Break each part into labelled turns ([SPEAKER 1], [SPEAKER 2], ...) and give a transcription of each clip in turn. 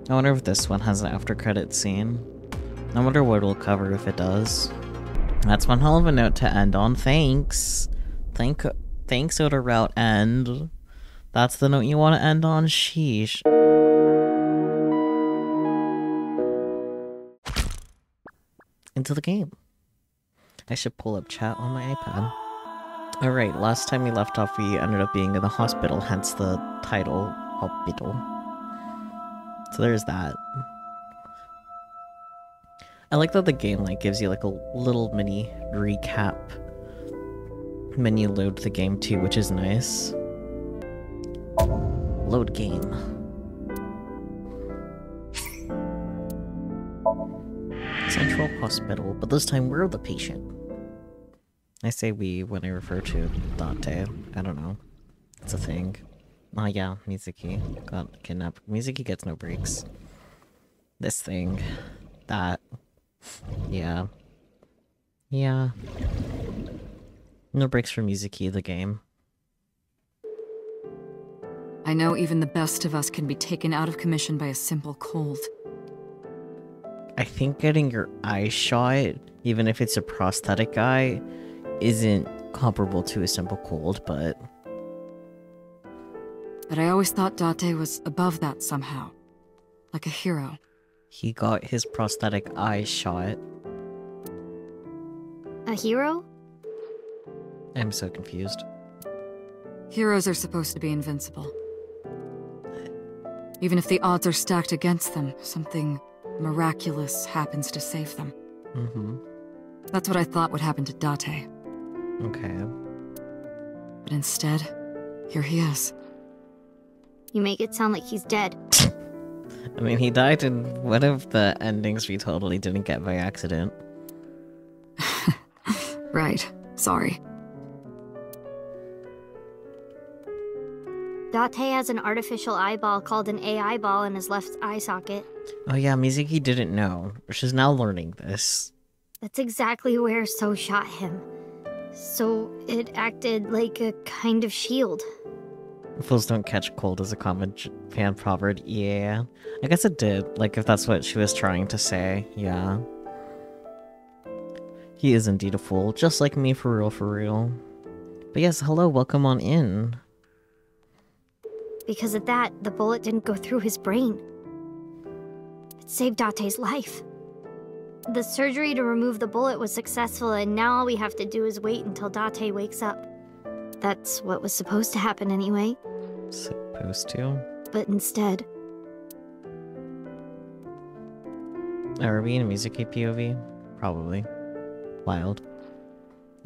[SPEAKER 1] I wonder if this one has an after credit scene. I wonder what it'll cover if it does. That's one hell of a note to end on. Thanks. Thanks, Oda Route End. That's the note you want to end on? Sheesh. Into the game. I should pull up chat on my iPad. Alright, last time we left off, we ended up being in the hospital, hence the title, Hospital. So there's that. I like that the game like gives you like a little mini recap when you load the game too, which is nice. Load game. Central Hospital, but this time we're the patient. I say we when I refer to Dante. I don't know. It's a thing. Oh yeah, Mizuki got kidnapped. Mizuki gets no breaks. This thing. That. Yeah. Yeah. No breaks for Mizuki, the game.
[SPEAKER 2] I know even the best of us can be taken out of commission by a simple cold.
[SPEAKER 1] I think getting your eye shot, even if it's a prosthetic eye, isn't comparable to a simple cold, but...
[SPEAKER 2] But I always thought Date was above that somehow. Like a hero.
[SPEAKER 1] He got his prosthetic eye shot.
[SPEAKER 3] A hero?
[SPEAKER 1] I'm so confused.
[SPEAKER 2] Heroes are supposed to be invincible. Even if the odds are stacked against them, something miraculous happens to save them.
[SPEAKER 1] Mm-hmm.
[SPEAKER 2] That's what I thought would happen to Date.
[SPEAKER 1] Okay.
[SPEAKER 2] But instead, here he is.
[SPEAKER 3] You make it sound like he's dead.
[SPEAKER 1] I mean, he died in one of the endings we totally didn't get by accident.
[SPEAKER 2] Right. Sorry.
[SPEAKER 3] Date has an artificial eyeball called an AI ball in his left eye socket.
[SPEAKER 1] Oh yeah, Mizuki didn't know. She's now learning this.
[SPEAKER 3] That's exactly where So shot him. So it acted like a kind of shield.
[SPEAKER 1] Fools don't catch cold as a common fan proverb. Yeah. I guess it did. Like, if that's what she was trying to say. Yeah. He is indeed a fool. Just like me, for real, for real. But yes, hello, welcome on in.
[SPEAKER 3] Because of that, the bullet didn't go through his brain. It saved Date's life. The surgery to remove the bullet was successful, and now all we have to do is wait until Date wakes up. That's what was supposed to happen anyway.
[SPEAKER 1] Supposed to?
[SPEAKER 3] But instead...
[SPEAKER 1] Are we in a Mizuki POV? Probably. Wild.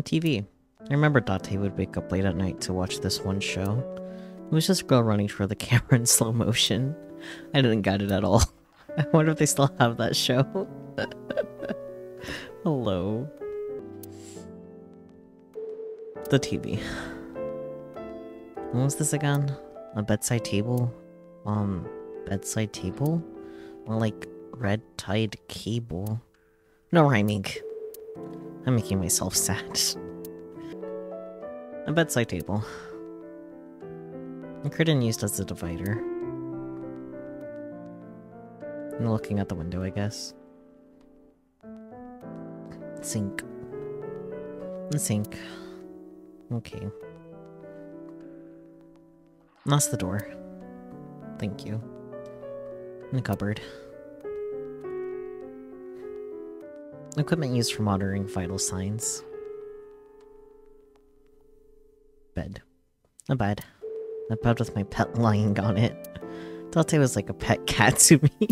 [SPEAKER 1] TV. I remember Date would wake up late at night to watch this one show. It was just a girl running for the camera in slow motion. I didn't get it at all. I wonder if they still have that show. Hello. The TV. What was this again? A bedside table? Bedside table? More like red tide cable. No rhyming. I'm making myself sad. A bedside table. A curtain used as a divider. And looking at the window, I guess. Sink. Sink. Okay. That's the door. Thank you. In the cupboard. Equipment used for monitoring vital signs. Bed. A bed. A bed with my pet lying on it. Date was like a pet cat to me.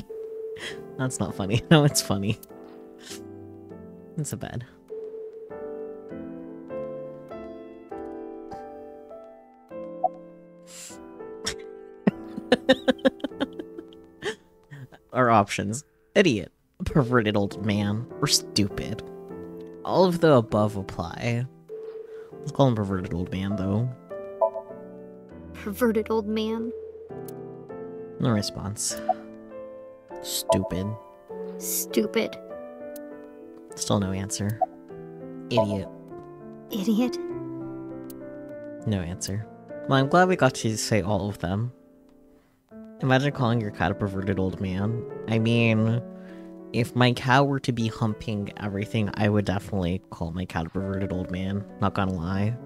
[SPEAKER 1] That's not funny. No, it's funny. It's a bed. Our options. Idiot. Perverted old man. Or stupid. All of the above apply. Let's call him perverted old man, though.
[SPEAKER 3] Perverted old man.
[SPEAKER 1] No response. Stupid.
[SPEAKER 3] Stupid.
[SPEAKER 1] Still no answer. Idiot.
[SPEAKER 3] Idiot.
[SPEAKER 1] No answer. Well, I'm glad we got to say all of them. Imagine calling your cat a perverted old man. I mean, if my cat were to be humping everything, I would definitely call my cat a perverted old man. Not gonna lie.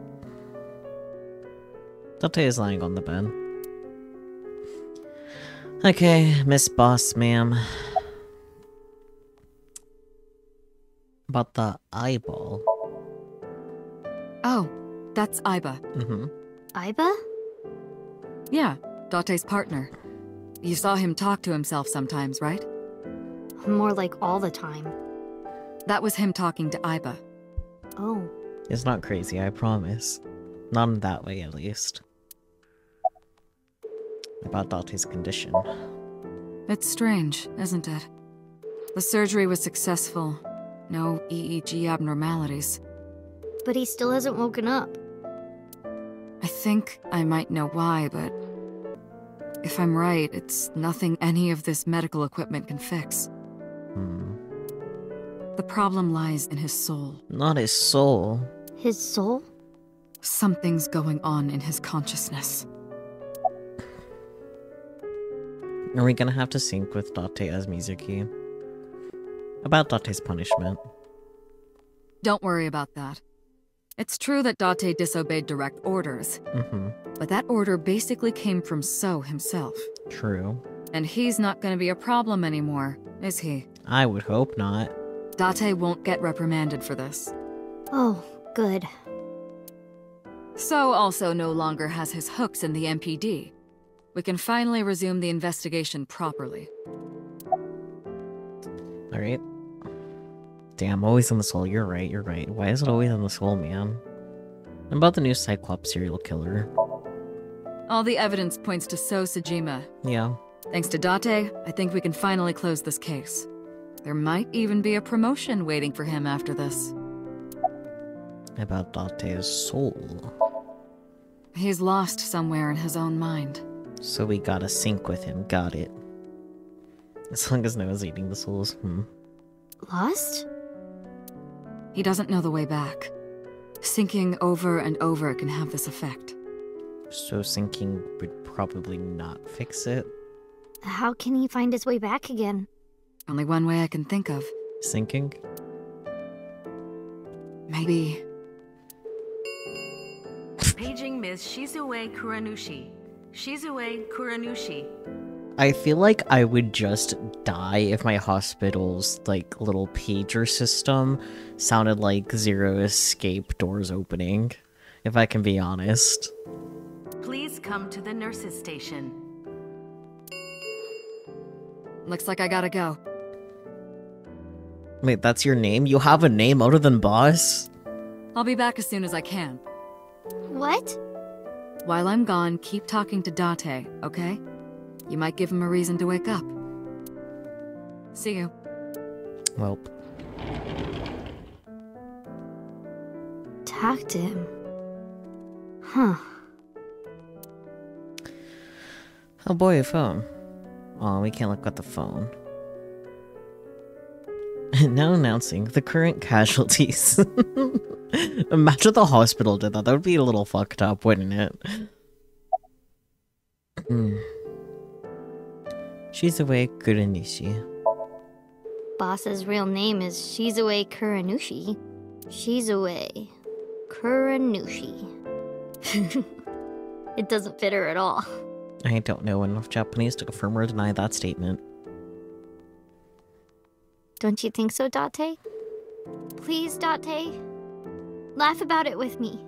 [SPEAKER 1] Dante is lying on the bed. Okay, Miss Boss, ma'am. About the eyeball.
[SPEAKER 2] Oh, that's Aiba.
[SPEAKER 1] Mm-hmm.
[SPEAKER 3] Aiba?
[SPEAKER 2] Yeah, Date's partner. You saw him talk to himself sometimes, right?
[SPEAKER 3] More like all the time.
[SPEAKER 2] That was him talking to Aiba.
[SPEAKER 3] Oh.
[SPEAKER 1] It's not crazy, I promise. Not in that way, at least. About Date's condition.
[SPEAKER 2] It's strange, isn't it? The surgery was successful. No EEG abnormalities.
[SPEAKER 3] But he still hasn't woken up.
[SPEAKER 2] I think I might know why, but if I'm right, it's nothing any of this medical equipment can fix. The problem lies in his soul.
[SPEAKER 1] Not his soul.
[SPEAKER 3] His soul?
[SPEAKER 2] Something's going on in his consciousness.
[SPEAKER 1] Are we gonna have to sync with Date as Mizuki? About Date's punishment.
[SPEAKER 2] Don't worry about that. It's true that Date disobeyed direct orders, but that order basically came from So himself.
[SPEAKER 1] True.
[SPEAKER 2] And he's not gonna be a problem anymore, is he?
[SPEAKER 1] I would hope not.
[SPEAKER 2] Date won't get reprimanded for this.
[SPEAKER 3] Oh, good.
[SPEAKER 2] So also no longer has his hooks in the MPD. We can finally resume the investigation properly.
[SPEAKER 1] Alright. Damn, always in the soul. You're right, you're right. Why is it always in the soul, man? And about the new Cyclops serial killer.
[SPEAKER 2] All the evidence points to So Sejima.
[SPEAKER 1] Yeah.
[SPEAKER 2] Thanks to Date, I think we can finally close this case. There might even be a promotion waiting for him after this.
[SPEAKER 1] About Date's soul.
[SPEAKER 2] He's lost somewhere in his own mind.
[SPEAKER 1] So we gotta sync with him, got it. As long as Noah's eating the souls,
[SPEAKER 3] Lost?
[SPEAKER 2] He doesn't know the way back. Syncing over and over can have this effect.
[SPEAKER 1] So syncing would probably not fix it.
[SPEAKER 3] How can he find his way back again?
[SPEAKER 2] Only one way I can think of.
[SPEAKER 1] Syncing?
[SPEAKER 2] Maybe...
[SPEAKER 4] Paging Ms. Shizue Kuranushi. Shizue Kuranushi.
[SPEAKER 1] I feel like I would just die if my hospital's, like, little pager system sounded like Zero Escape doors opening, if I can be honest.
[SPEAKER 4] Please come to the nurses' station.
[SPEAKER 2] Looks like I gotta go.
[SPEAKER 1] Wait, that's your name? You have a name other than Boss?
[SPEAKER 2] I'll be back as soon as I can.
[SPEAKER 3] What?
[SPEAKER 2] While I'm gone, keep talking to Date, okay? You might give him a reason to wake up. See you.
[SPEAKER 1] Well.
[SPEAKER 3] Talk to him. Huh.
[SPEAKER 1] Oh boy, a phone. Oh, we can't look at the phone. Now announcing the current casualties. Imagine the hospital did that. That would be a little fucked up, wouldn't it? Shizue Kuranishi.
[SPEAKER 3] Boss's real name is Shizue Kuranushi. Shizue Kuranushi. It doesn't fit her at all.
[SPEAKER 1] I don't know enough Japanese to confirm or deny that statement.
[SPEAKER 3] Don't you think so, Date? Please, Date? Laugh about it with me.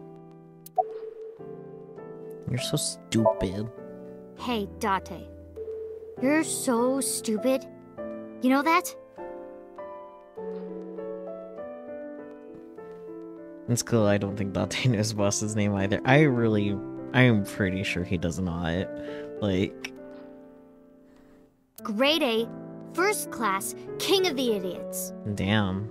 [SPEAKER 1] You're so stupid.
[SPEAKER 3] Hey, Date. You're so stupid. You know that?
[SPEAKER 1] It's cool, I don't think Date knows Boss's name either. I am pretty sure he does not. Like...
[SPEAKER 3] Grade A, first class, king of the idiots.
[SPEAKER 1] Damn.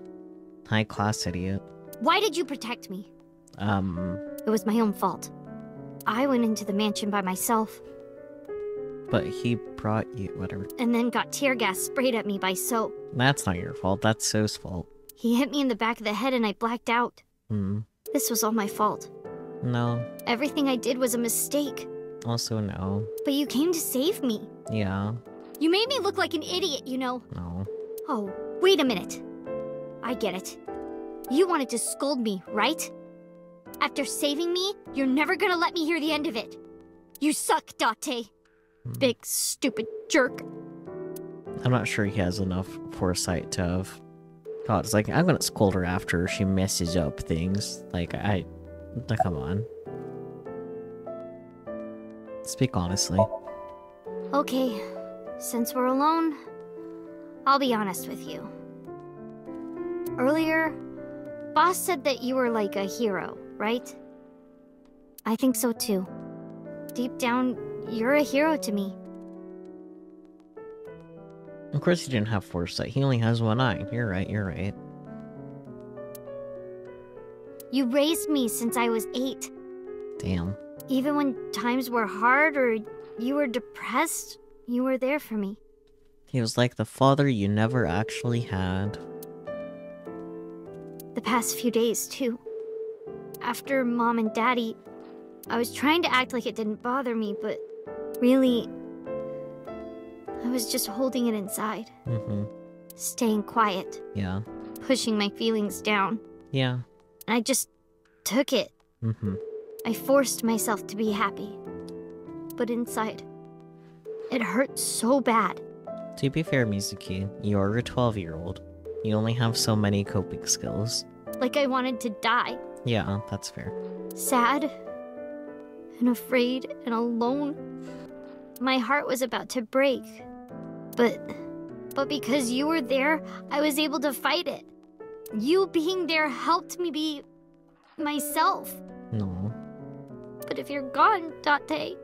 [SPEAKER 1] High class idiot.
[SPEAKER 3] Why did you protect me? It was my own fault. I went into the mansion by myself.
[SPEAKER 1] But he brought you, whatever.
[SPEAKER 3] And then got tear gas sprayed at me by So.
[SPEAKER 1] That's not your fault, that's So's fault.
[SPEAKER 3] He hit me in the back of the head and I blacked out. This was all my fault.
[SPEAKER 1] No.
[SPEAKER 3] Everything I did was a mistake.
[SPEAKER 1] Also no.
[SPEAKER 3] But you came to save me.
[SPEAKER 1] Yeah.
[SPEAKER 3] You made me look like an idiot, you know.
[SPEAKER 1] No.
[SPEAKER 3] Oh, wait a minute. I get it. You wanted to scold me, right? After saving me, you're never gonna let me hear the end of it. You suck, Date. Big, stupid jerk.
[SPEAKER 1] I'm not sure he has enough foresight to have... God, it's like, I'm gonna scold her after she messes up things. Like, come on. Speak honestly.
[SPEAKER 3] Okay, since we're alone, I'll be honest with you. Earlier, Boss said that you were like a hero, right? I think so too. Deep down, you're a hero to me.
[SPEAKER 1] Of course he didn't have foresight. He only has one eye. You're right, you're right.
[SPEAKER 3] You raised me since I was 8.
[SPEAKER 1] Damn.
[SPEAKER 3] Even when times were hard or you were depressed, you were there for me.
[SPEAKER 1] He was like the father you never actually had.
[SPEAKER 3] The past few days, too. After Mom and Daddy, I was trying to act like it didn't bother me, but really, I was just holding it inside.
[SPEAKER 1] Mm-hmm.
[SPEAKER 3] Staying quiet.
[SPEAKER 1] Yeah.
[SPEAKER 3] Pushing my feelings down.
[SPEAKER 1] Yeah.
[SPEAKER 3] And I just took it.
[SPEAKER 1] Mm-hmm.
[SPEAKER 3] I forced myself to be happy. But inside, it hurt so bad.
[SPEAKER 1] To be fair, Mizuki, you're a 12-year-old. You only have so many coping skills.
[SPEAKER 3] Like I wanted to die.
[SPEAKER 1] Yeah, that's fair.
[SPEAKER 3] Sad and afraid and alone. My heart was about to break. But because you were there, I was able to fight it. You being there helped me be myself.
[SPEAKER 1] No.
[SPEAKER 3] But if you're gone, Date,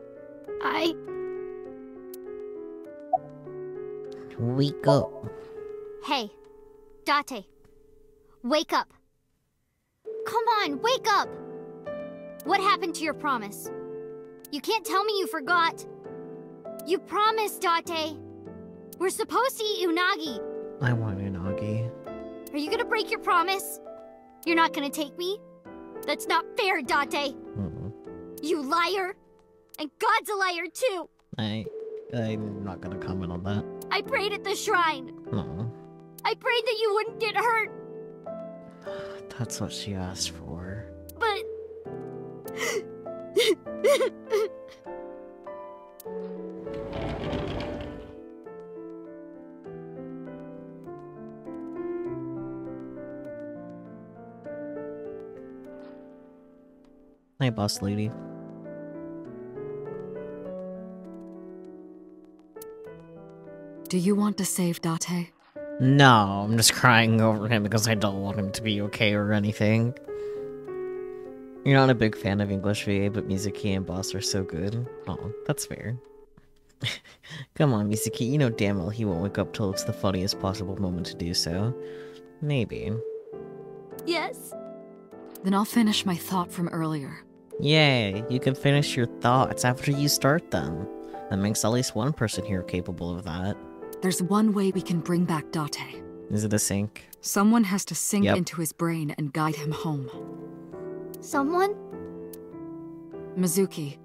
[SPEAKER 1] Wake up.
[SPEAKER 3] Hey, Date, wake up. Come on, wake up! What happened to your promise? You can't tell me you forgot. You promised, Date. We're supposed to eat unagi.
[SPEAKER 1] I want unagi.
[SPEAKER 3] Are you gonna break your promise? You're not gonna take me? That's not fair, Date. You liar! And God's a liar, too!
[SPEAKER 1] I'm not gonna comment on that.
[SPEAKER 3] I prayed at the shrine.
[SPEAKER 1] No.
[SPEAKER 3] I prayed that you wouldn't get hurt.
[SPEAKER 1] That's what she asked for.
[SPEAKER 3] But...
[SPEAKER 1] Hi, boss lady.
[SPEAKER 2] Do you want to save Date?
[SPEAKER 1] No, I'm just crying over him because I don't want him to be okay or anything. You're not a big fan of English VA, but Mizuki and Boss are so good. Oh, that's fair. Come on, Mizuki, you know damn well he won't wake up till it's the funniest possible moment to do so. Maybe.
[SPEAKER 3] Yes?
[SPEAKER 2] Then I'll finish my thought from earlier.
[SPEAKER 1] Yay, you can finish your thoughts after you start them. That makes at least one person here capable of that.
[SPEAKER 2] There's one way we can bring back Date.
[SPEAKER 1] Is it a sync?
[SPEAKER 2] Someone has to sink
[SPEAKER 1] Yep.
[SPEAKER 2] into his brain and guide him home.
[SPEAKER 3] Someone?
[SPEAKER 2] Mizuki,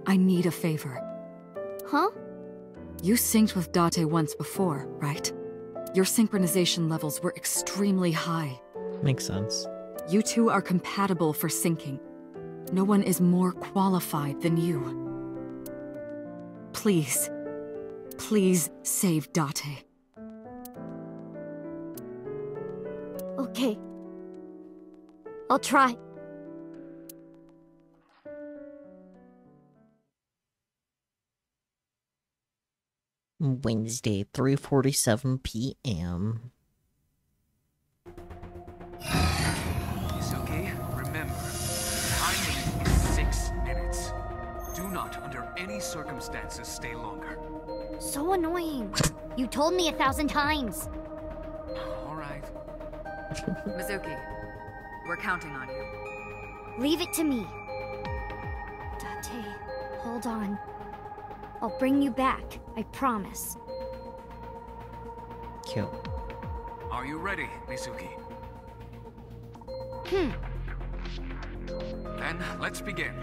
[SPEAKER 2] I need a favor.
[SPEAKER 3] Huh?
[SPEAKER 2] You synced with Date once before, right? Your synchronization levels were extremely high.
[SPEAKER 1] Makes sense.
[SPEAKER 2] You two are compatible for syncing. No one is more qualified than you. Please, please save Date.
[SPEAKER 3] Okay. I'll try.
[SPEAKER 1] Wednesday, 3:47 p.m.
[SPEAKER 5] Mizuki, remember, time is 6 minutes. Do not, under any circumstances, stay longer.
[SPEAKER 3] So annoying. You told me 1,000 times.
[SPEAKER 5] All right.
[SPEAKER 2] Mizuki, we're counting on you.
[SPEAKER 3] Leave it to me. Date, hold on. I'll bring you back, I promise.
[SPEAKER 1] Cute.
[SPEAKER 5] Are you ready, Mizuki? Then let's begin.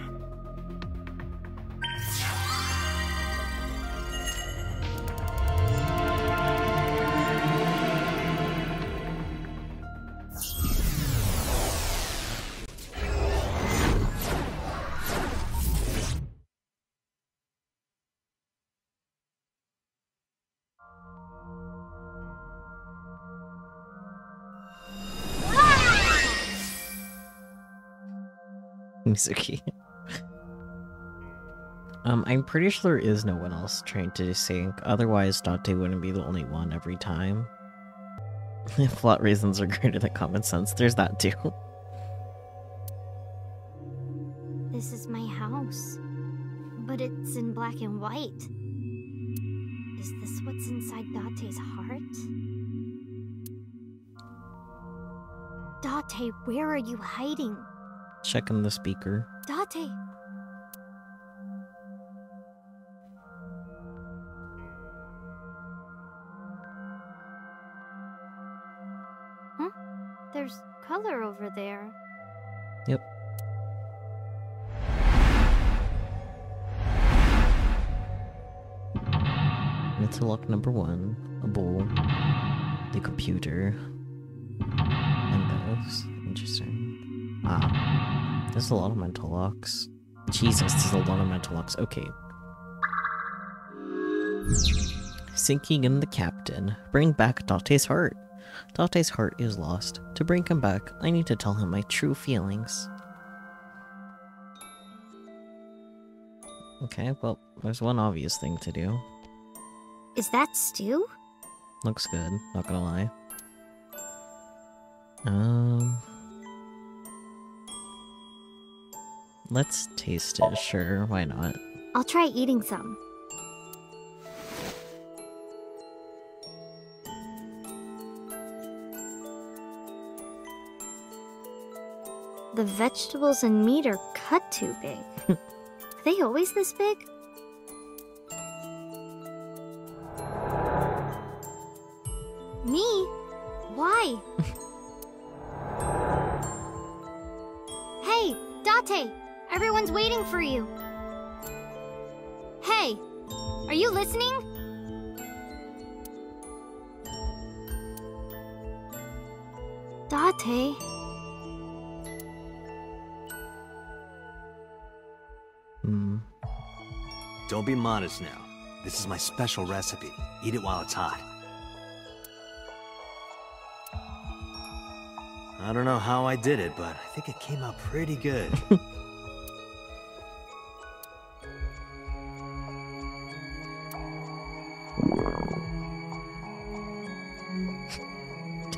[SPEAKER 1] Mizuki. I'm pretty sure there is no one else trained to sync, otherwise Dante wouldn't be the only one every time. If plot reasons are greater than common sense, there's that too.
[SPEAKER 3] This is my house, but it's in black and white. Is this what's inside Dante's heart? Dante, where are you hiding?
[SPEAKER 1] Checking the speaker.
[SPEAKER 3] Dante! Huh? There's color over there.
[SPEAKER 1] Yep. Mental lock number 1, a bowl, the computer, and those. Interesting. Ah, there's a lot of mental locks. Jesus, there's a lot of mental locks. Okay. Sinking in the captain. Bring back Dante's heart. Dante's heart is lost. To bring him back, I need to tell him my true feelings. Okay, well, there's one obvious thing to do.
[SPEAKER 3] Is that stew?
[SPEAKER 1] Looks good, not gonna lie. Let's taste it, sure, why not?
[SPEAKER 3] I'll try eating some. The vegetables and meat are cut too big. Are they always this big? Me? Why? Hey, Date! Everyone's waiting for you. Hey, are you listening? Date?
[SPEAKER 6] Don't be modest now. This is my special recipe. Eat it while it's hot. I don't know how I did it, but I think it came out pretty good.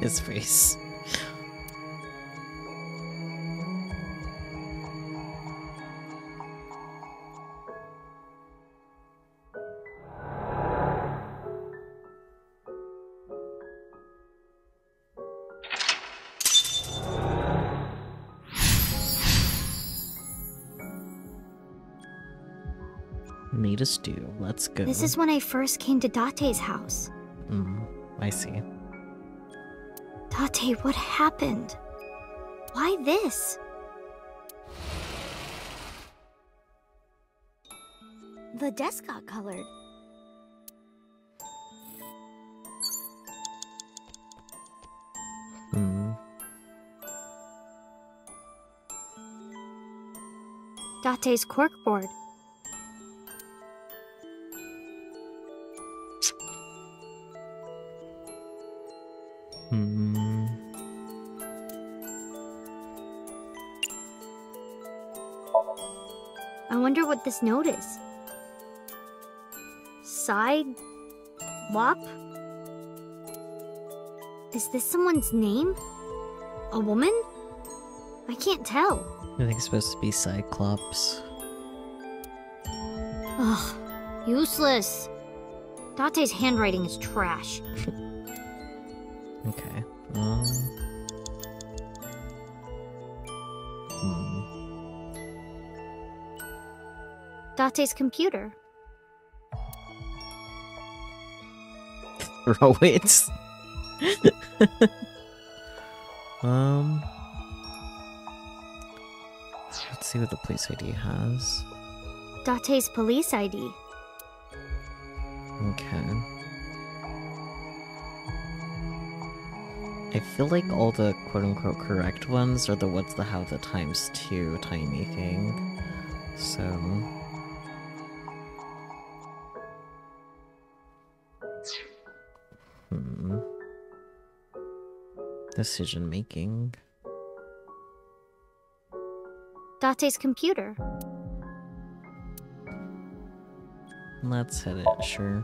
[SPEAKER 1] His face. Made a stew. Let's go.
[SPEAKER 3] This is when I first came to Date's house.
[SPEAKER 1] I see.
[SPEAKER 3] Date, what happened? Why this? The desk got colored. Date's corkboard. I wonder what this note is. Side Wop? Is this someone's name? A woman? I can't tell.
[SPEAKER 1] I think it's supposed to be Cyclops.
[SPEAKER 3] Ugh, useless. Date's handwriting is trash.
[SPEAKER 1] Okay.
[SPEAKER 3] Date's computer.
[SPEAKER 1] Throw it. Let's see what the police ID has.
[SPEAKER 3] Date's police ID.
[SPEAKER 1] Okay. I feel like all the quote-unquote correct ones are the ones that have the ×2 tiny thing. So... Decision making.
[SPEAKER 3] Date's computer.
[SPEAKER 1] Let's hit it, sure.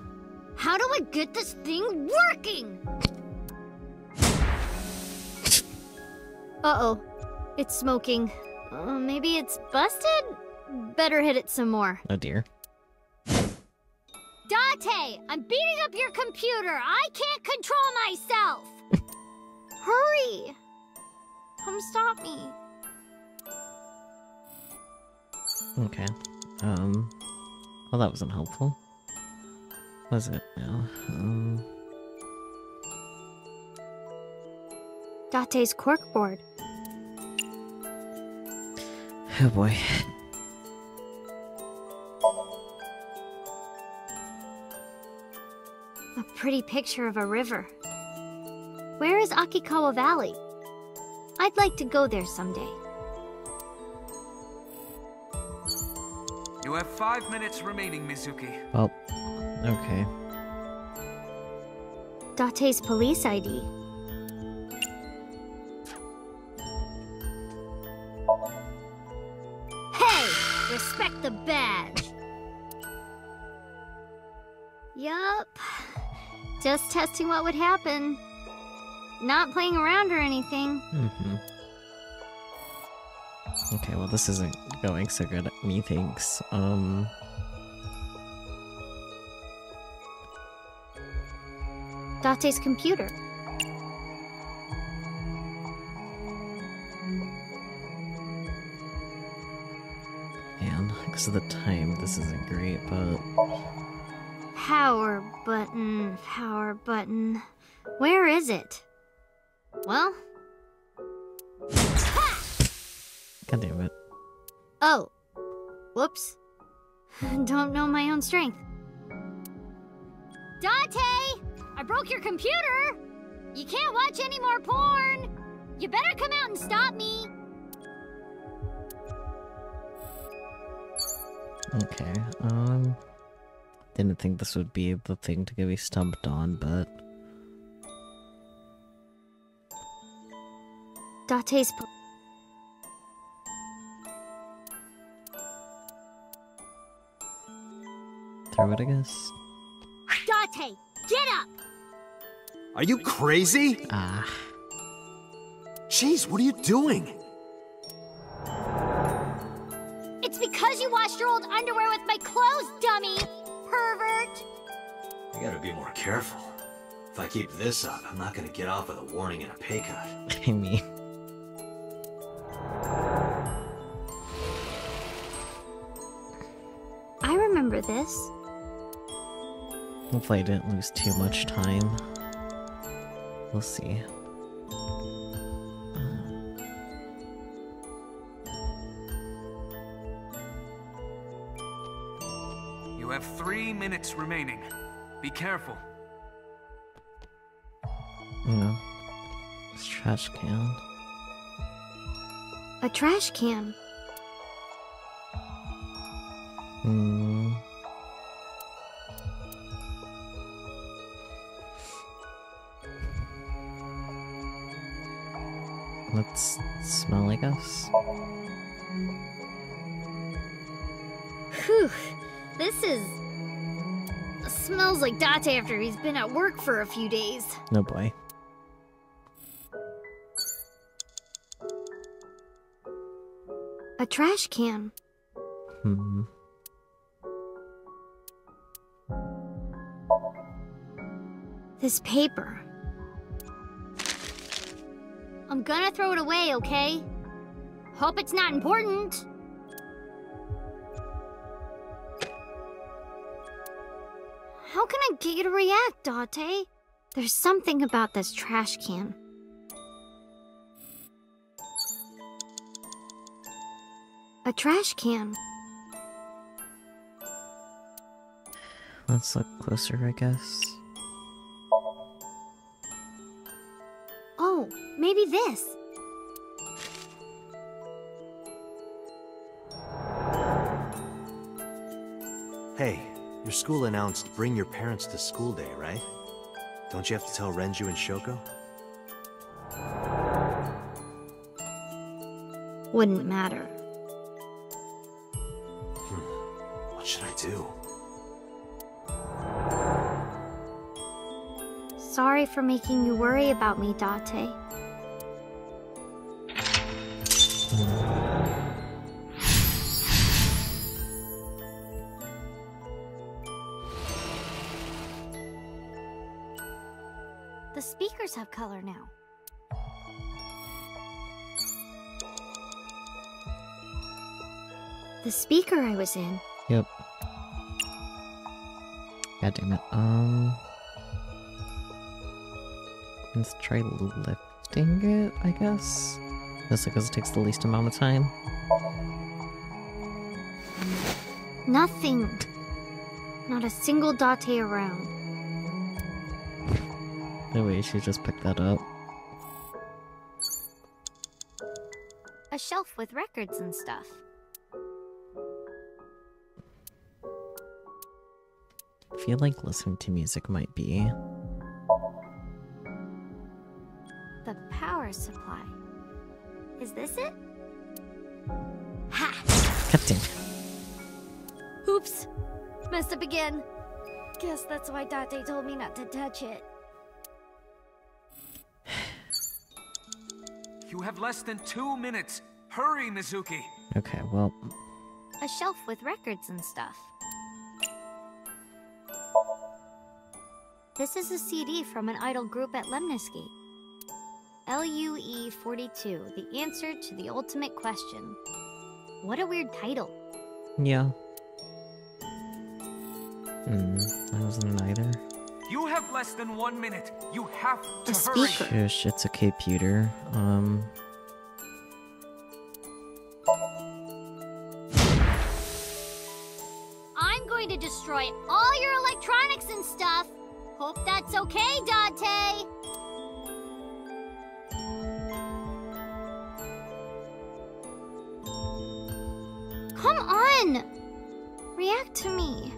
[SPEAKER 3] How do I get this thing working? Uh-oh. It's smoking. Maybe it's busted? Better hit it some more.
[SPEAKER 1] Oh dear.
[SPEAKER 3] Date! I'm beating up your computer! I can't control myself! Hurry! Come stop me.
[SPEAKER 1] Okay. Well, that wasn't helpful. Was it? No.
[SPEAKER 3] Date's corkboard.
[SPEAKER 1] Oh boy.
[SPEAKER 3] A pretty picture of a river. Where is Akikawa Valley? I'd like to go there someday.
[SPEAKER 5] You have 5 minutes remaining, Mizuki.
[SPEAKER 1] Well, okay.
[SPEAKER 3] Date's police ID. Hey! Respect the badge! Yup. Just testing what would happen. Not playing around or anything.
[SPEAKER 1] Okay, well this isn't going so good, methinks.
[SPEAKER 3] Date's computer.
[SPEAKER 1] Man, because of the time, this isn't great, but...
[SPEAKER 3] Power button, power button. Where is it? Well... Ha!
[SPEAKER 1] God damn it.
[SPEAKER 3] Oh. Whoops. Don't know my own strength. Date! I broke your computer! You can't watch any more porn! You better come out and stop me!
[SPEAKER 1] Okay, didn't think this would be the thing to get me stumped on, but...
[SPEAKER 3] Date's...
[SPEAKER 1] Throw it, I guess?
[SPEAKER 3] Date! Get up!
[SPEAKER 6] Are you crazy?
[SPEAKER 1] Ah.
[SPEAKER 6] Jeez, what are you doing?
[SPEAKER 3] It's because you washed your old underwear with my clothes, dummy! Pervert!
[SPEAKER 6] I gotta be more careful. If I keep this up, I'm not gonna get off with a warning and a pay cut.
[SPEAKER 1] I mean...
[SPEAKER 3] I remember this.
[SPEAKER 1] Hopefully I didn't lose too much time. We'll see.
[SPEAKER 5] You have 3 minutes remaining. Be careful.
[SPEAKER 1] No. It's trash can.
[SPEAKER 3] A trash can.
[SPEAKER 1] Let's smell, I guess.
[SPEAKER 3] Whew. This is... smells like Date after he's been at work for a few days.
[SPEAKER 1] No boy.
[SPEAKER 3] A trash can. This paper. I'm gonna throw it away, okay? Hope it's not important. How can I get you to react, Date? There's something about this trash can. A trash can.
[SPEAKER 1] Let's look closer, I guess.
[SPEAKER 3] Oh, maybe this.
[SPEAKER 6] Hey, your school announced bring your parents to school day, right? Don't you have to tell Renju and Shoko?
[SPEAKER 3] Wouldn't matter.
[SPEAKER 6] too.
[SPEAKER 3] Sorry for making you worry about me, Date. The speakers have color now. The speaker I was in.
[SPEAKER 1] Yep. God damn it. Let's try lifting it, I guess. Just because it takes the least amount of time.
[SPEAKER 3] Nothing. Not a single Date around.
[SPEAKER 1] No way, she just picked that up.
[SPEAKER 3] A shelf with records and stuff.
[SPEAKER 1] I feel like listening to music might be.
[SPEAKER 3] The power supply. Is this it? Ha!
[SPEAKER 1] God damn.
[SPEAKER 3] Oops. Messed up again. Guess that's why Date told me not to touch it.
[SPEAKER 5] You have less than 2 minutes. Hurry, Mizuki.
[SPEAKER 1] Okay, well.
[SPEAKER 3] A shelf with records and stuff. This is a CD from an idol group at Lemniscate. LUE 42, the answer to the ultimate question. What a weird title.
[SPEAKER 1] Yeah. That wasn't either.
[SPEAKER 5] You have less than 1 minute. You have to
[SPEAKER 3] A
[SPEAKER 5] hurry.
[SPEAKER 3] speaker.
[SPEAKER 1] Shush, it's a computer.
[SPEAKER 3] I'm going to destroy all your electronics and stuff. Hope that's okay, Date. Come on! React to me.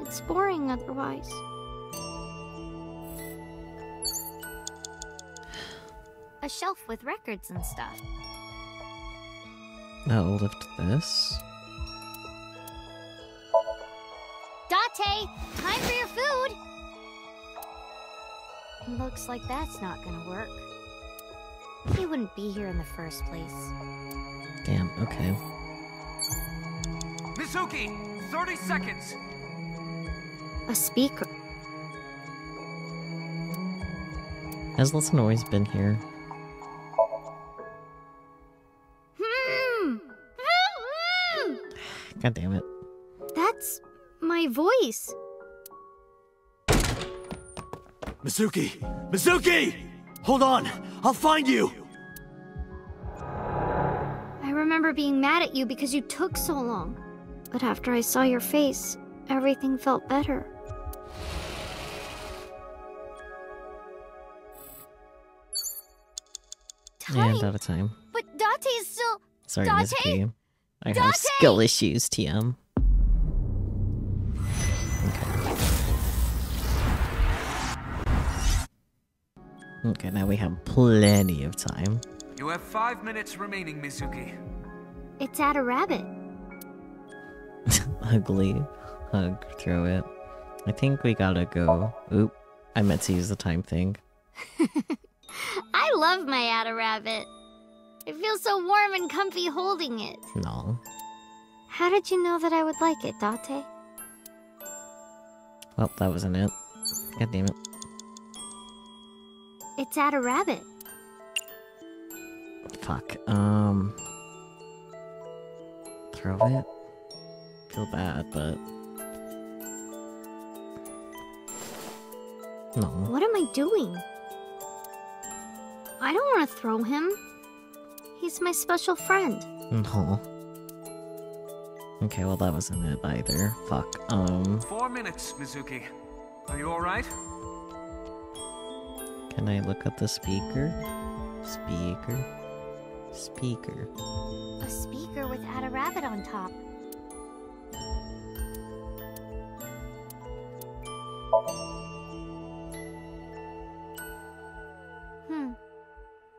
[SPEAKER 3] It's boring otherwise. A shelf with records and stuff.
[SPEAKER 1] I'll lift this.
[SPEAKER 3] Date, time for your food! Looks like that's not gonna work. He wouldn't be here in the first place.
[SPEAKER 1] Damn, okay.
[SPEAKER 5] Mizuki, 30 seconds.
[SPEAKER 3] A speaker.
[SPEAKER 1] Has Listen always been here? God damn it.
[SPEAKER 3] That's my voice.
[SPEAKER 6] Mizuki! Mizuki! Hold on! I'll find you!
[SPEAKER 3] I remember being mad at you because you took so long. But after I saw your face, everything felt better. Time?
[SPEAKER 1] And out of time.
[SPEAKER 3] But Date is still...
[SPEAKER 1] Sorry,
[SPEAKER 3] Date?
[SPEAKER 1] Mizuki. I
[SPEAKER 3] Date?
[SPEAKER 1] have skill issues, TM. Okay, now we have plenty of time.
[SPEAKER 5] You have 5 minutes remaining, Mizuki.
[SPEAKER 3] It's at a rabbit.
[SPEAKER 1] Ugly. Hug, throw it. I think we gotta go. Oop. I meant to use the time thing.
[SPEAKER 3] I love my Ada rabbit. It feels so warm and comfy holding it.
[SPEAKER 1] No.
[SPEAKER 3] How did you know that I would like it, Date?
[SPEAKER 1] Well, that wasn't it. God damn it.
[SPEAKER 3] It's at a rabbit.
[SPEAKER 1] Fuck. Throw it? Feel bad, but... No.
[SPEAKER 3] What am I doing? I don't want to throw him. He's my special friend.
[SPEAKER 1] No. Okay, well that wasn't it either. Fuck.
[SPEAKER 5] 4 minutes, Mizuki. Are you alright?
[SPEAKER 1] Can I look at the speaker? Speaker. Speaker.
[SPEAKER 3] A speaker with Ada rabbit on top.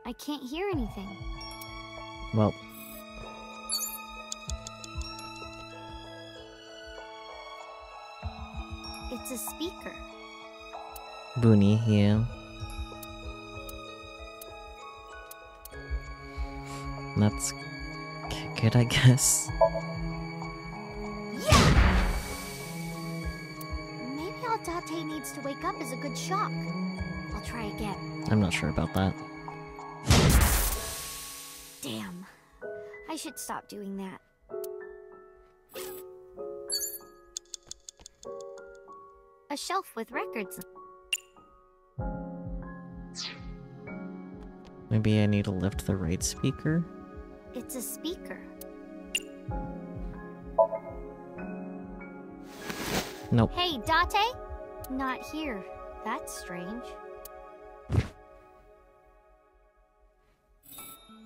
[SPEAKER 3] I can't hear anything.
[SPEAKER 1] Well.
[SPEAKER 3] It's a speaker.
[SPEAKER 1] Boony, yeah. Let's kick it, I guess.
[SPEAKER 3] Yeah! Maybe all Date needs to wake up is a good shock. I'll try again.
[SPEAKER 1] I'm not sure about that.
[SPEAKER 3] Damn. I should stop doing that. A shelf with records.
[SPEAKER 1] Maybe I need to lift the right speaker?
[SPEAKER 3] It's a speaker.
[SPEAKER 1] Nope.
[SPEAKER 3] Hey, Date? Not here. That's strange.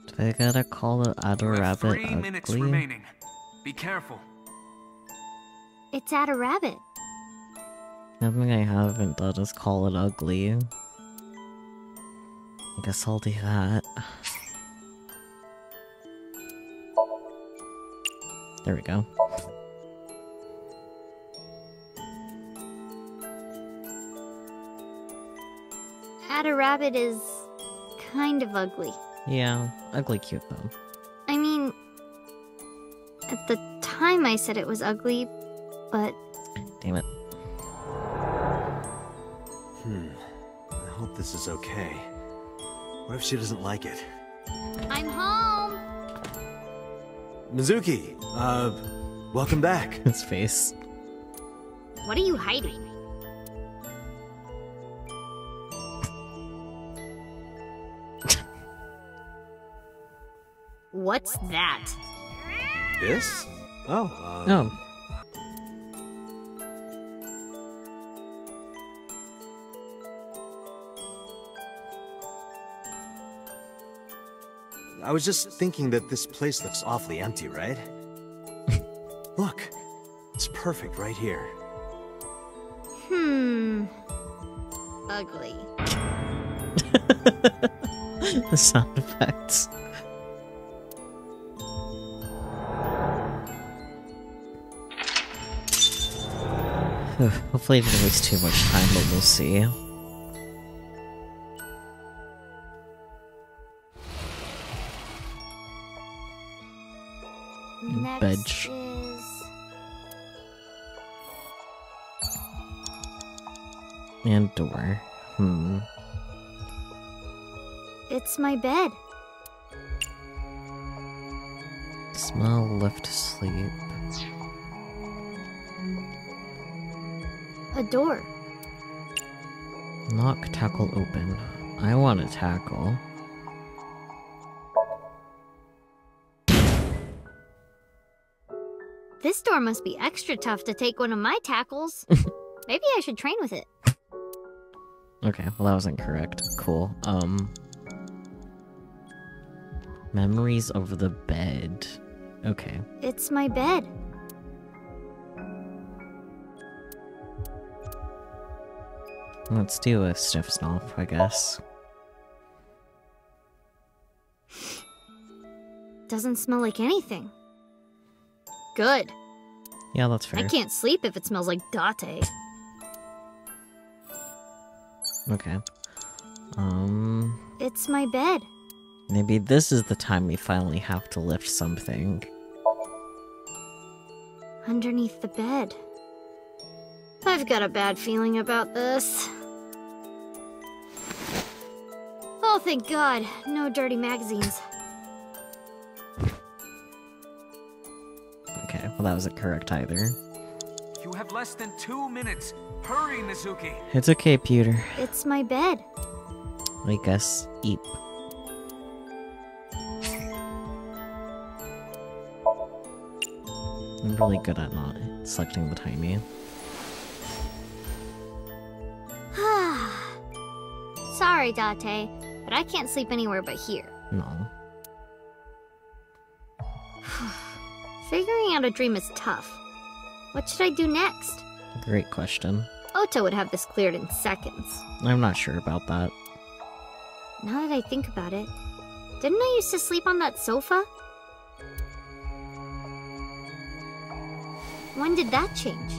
[SPEAKER 1] Do I gotta call the other rabbit
[SPEAKER 5] 3 minutes
[SPEAKER 1] ugly?
[SPEAKER 5] remaining. Be careful.
[SPEAKER 3] It's Ada Rabbit.
[SPEAKER 1] Nothing I haven't done is call it ugly. I guess I'll do that. There we go.
[SPEAKER 3] Ada Rabbit is kind of ugly.
[SPEAKER 1] Yeah, ugly cute though.
[SPEAKER 3] I mean, at the time I said it was ugly, but
[SPEAKER 1] Damn it.
[SPEAKER 6] I hope this is okay. What if she doesn't like it?
[SPEAKER 3] I'm home.
[SPEAKER 6] Mizuki, welcome back.
[SPEAKER 1] His face.
[SPEAKER 3] What are you hiding? What's that?
[SPEAKER 6] This? Oh,
[SPEAKER 1] Oh.
[SPEAKER 6] I was just thinking that this place looks awfully empty, right? Look, it's perfect right here.
[SPEAKER 3] Ugly.
[SPEAKER 1] The sound effects. Hopefully I didn't waste too much time, but we'll see.
[SPEAKER 3] Next
[SPEAKER 1] Bench.
[SPEAKER 3] is...
[SPEAKER 1] And door.
[SPEAKER 3] It's my bed.
[SPEAKER 1] Smell left to sleep.
[SPEAKER 3] A door.
[SPEAKER 1] Knock, tackle, open. I want to tackle.
[SPEAKER 3] This door must be extra tough to take one of my tackles. Maybe I should train with it.
[SPEAKER 1] Okay, well that was incorrect. Cool. Memories of the bed. Okay.
[SPEAKER 3] It's my bed.
[SPEAKER 1] Let's do a sniff snuff, I guess.
[SPEAKER 3] Doesn't smell like anything. Good.
[SPEAKER 1] Yeah, that's fair.
[SPEAKER 3] I can't sleep if it smells like Date.
[SPEAKER 1] Okay.
[SPEAKER 3] It's my bed.
[SPEAKER 1] Maybe this is the time we finally have to lift something.
[SPEAKER 3] Underneath the bed. I've got a bad feeling about this. Oh, thank God. No dirty magazines.
[SPEAKER 1] Okay, well that wasn't correct either.
[SPEAKER 5] You have less than 2 minutes. Hurry, Mizuki.
[SPEAKER 1] It's okay, Peter.
[SPEAKER 3] It's my bed.
[SPEAKER 1] I guess eat. I'm really good at not selecting the timing.
[SPEAKER 3] Sorry, Date, but I can't sleep anywhere but here.
[SPEAKER 1] No.
[SPEAKER 3] Figuring out a dream is tough. What should I do next?
[SPEAKER 1] Great question.
[SPEAKER 3] Ota would have this cleared in seconds.
[SPEAKER 1] I'm not sure about that.
[SPEAKER 3] Now that I think about it, didn't I used to sleep on that sofa? When did that change?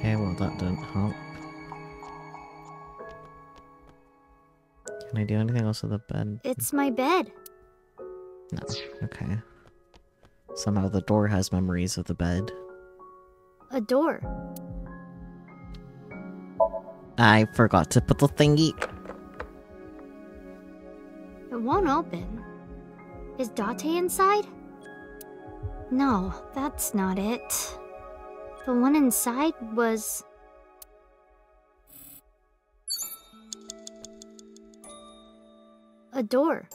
[SPEAKER 1] Okay, well that didn't help. Can I do anything else with the bed?
[SPEAKER 3] It's my bed.
[SPEAKER 1] No. Okay. Somehow the door has memories of the bed.
[SPEAKER 3] A door.
[SPEAKER 1] I forgot to put the thingy.
[SPEAKER 3] It won't open. Is Date inside? No, that's not it. The one inside was... a door.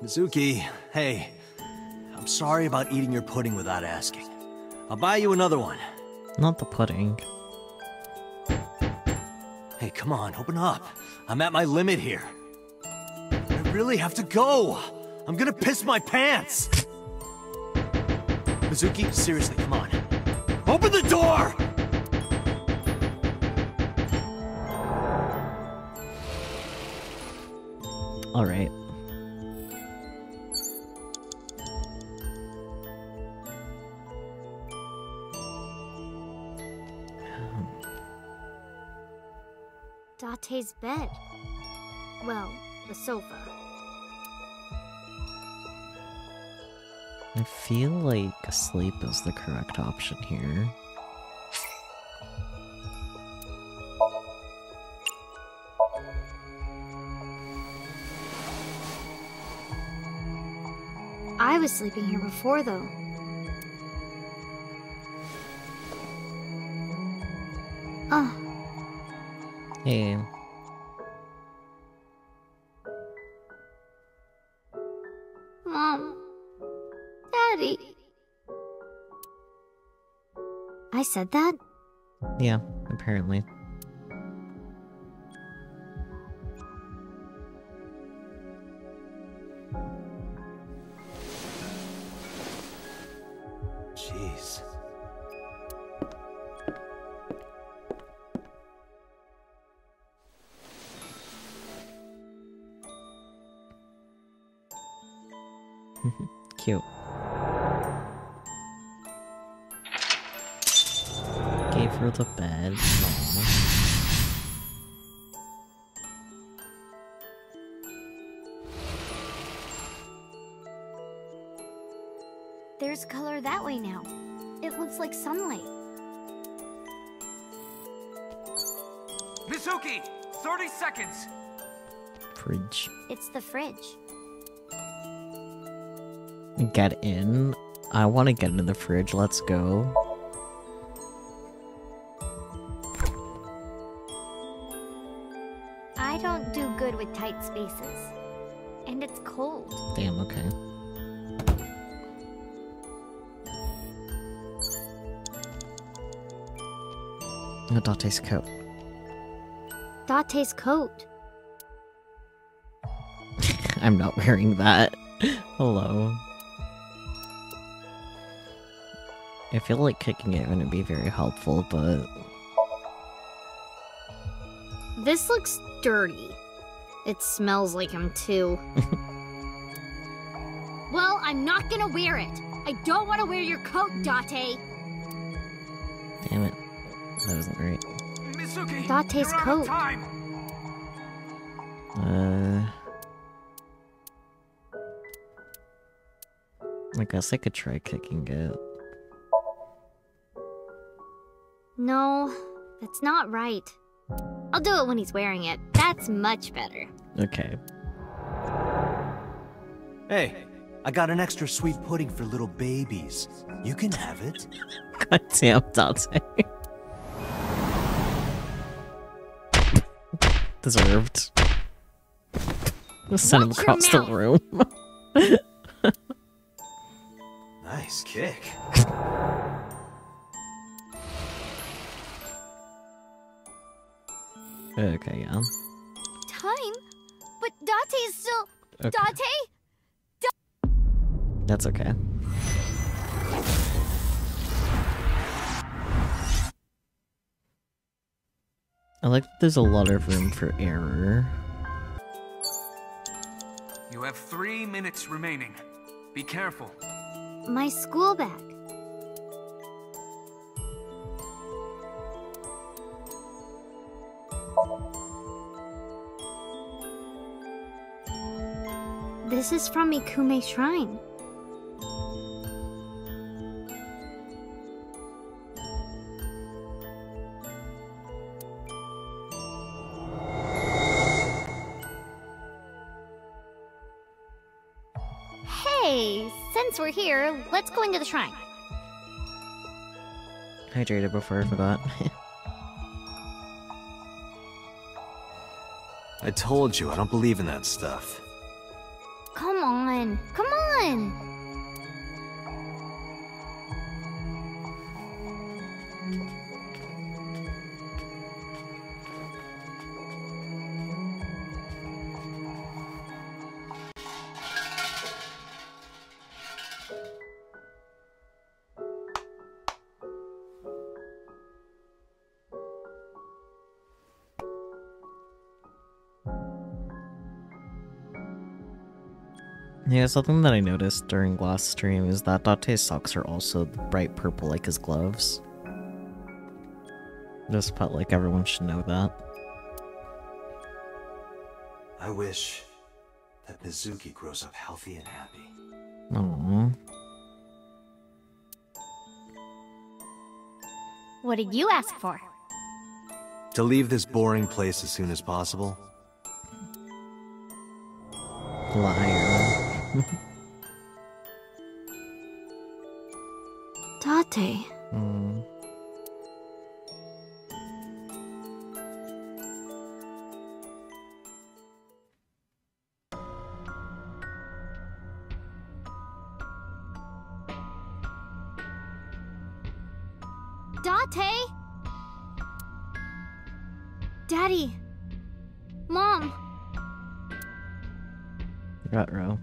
[SPEAKER 6] Mizuki, hey. I'm sorry about eating your pudding without asking. I'll buy you another one.
[SPEAKER 1] Not the pudding.
[SPEAKER 6] Hey, come on, open up. I'm at my limit here. I really have to go. I'm gonna piss my pants. Mizuki, seriously, come on. Open the door!
[SPEAKER 1] Alright.
[SPEAKER 3] Date's bed. Well, the sofa.
[SPEAKER 1] I feel like sleep is the correct option here.
[SPEAKER 3] I was sleeping here before, though.
[SPEAKER 1] Hey.
[SPEAKER 3] Mom. Daddy. I said that?
[SPEAKER 1] Yeah, apparently.
[SPEAKER 6] Jeez.
[SPEAKER 1] Cute. Gave her the bed. Aww.
[SPEAKER 3] There's color that way now. It looks like sunlight.
[SPEAKER 5] Mizuki, 30 seconds.
[SPEAKER 1] Fridge.
[SPEAKER 3] It's the fridge.
[SPEAKER 1] Get in? I want to get in the fridge. Let's go.
[SPEAKER 3] I don't do good with tight spaces. And it's cold.
[SPEAKER 1] Damn, okay. Oh, Date's coat.
[SPEAKER 3] Date's coat.
[SPEAKER 1] I'm not wearing that. Hello. I feel like kicking it wouldn't be very helpful, but...
[SPEAKER 3] This looks dirty. It smells like him too. Well, I'm not gonna wear it. I don't want to wear your coat, Date.
[SPEAKER 1] Damn it. That wasn't right.
[SPEAKER 5] Mizuki,
[SPEAKER 3] Date's
[SPEAKER 5] you're out
[SPEAKER 3] coat.
[SPEAKER 5] of time.
[SPEAKER 1] I guess I could try kicking it.
[SPEAKER 3] No, that's not right. I'll do it when he's wearing it. That's much better.
[SPEAKER 1] Okay.
[SPEAKER 6] Hey, I got an extra sweet pudding for little babies. You can have it.
[SPEAKER 1] God damn, Date. Deserved. Just send him
[SPEAKER 3] Watch your
[SPEAKER 1] across the
[SPEAKER 3] mouth.
[SPEAKER 1] room.
[SPEAKER 6] Nice kick.
[SPEAKER 1] Okay, yeah.
[SPEAKER 3] Time? But Date's still...
[SPEAKER 1] Okay.
[SPEAKER 3] Date?
[SPEAKER 1] That's okay. I like that there's a lot of room for error.
[SPEAKER 5] You have 3 minutes remaining. Be careful.
[SPEAKER 3] My school bag. This is from Mikume's shrine. Hey, since we're here, let's go into the shrine.
[SPEAKER 1] Hydrated before I forgot.
[SPEAKER 6] I told you, I don't believe in that stuff.
[SPEAKER 3] Come on, come on!
[SPEAKER 1] Yeah, something that I noticed during last stream is that Date's socks are also bright purple like his gloves. Just felt like everyone should know that.
[SPEAKER 6] I wish that Mizuki grows up healthy and happy.
[SPEAKER 1] Aww.
[SPEAKER 3] What did you ask for?
[SPEAKER 6] To leave this boring place as soon as possible.
[SPEAKER 1] Liar.
[SPEAKER 3] Date. Date? Daddy. Mom.
[SPEAKER 1] Ruh-roh.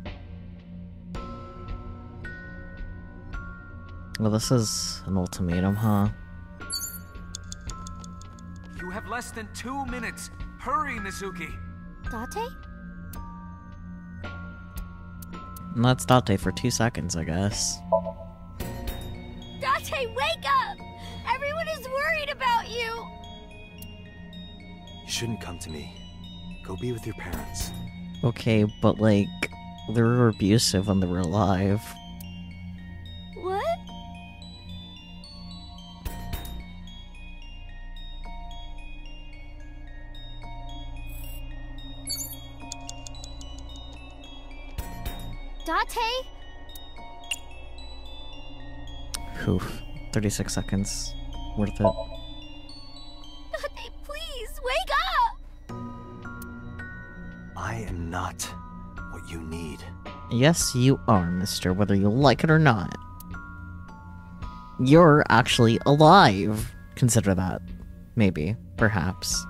[SPEAKER 1] Well, this is an ultimatum, huh?
[SPEAKER 5] You have less than 2 minutes. Hurry, Mizuki.
[SPEAKER 3] Date?
[SPEAKER 1] And that's Date for 2 seconds, I guess.
[SPEAKER 3] Date, wake up! Everyone is worried about you!
[SPEAKER 6] You shouldn't come to me. Go be with your parents.
[SPEAKER 1] Okay, but like, they were abusive when they were alive.
[SPEAKER 3] What? Date?
[SPEAKER 1] Oof. 36 seconds. Worth it.
[SPEAKER 3] Date, please, wake up!
[SPEAKER 6] I am not what you need.
[SPEAKER 1] Yes, you are, mister, whether you like it or not. You're actually alive. Consider that. Maybe. Perhaps.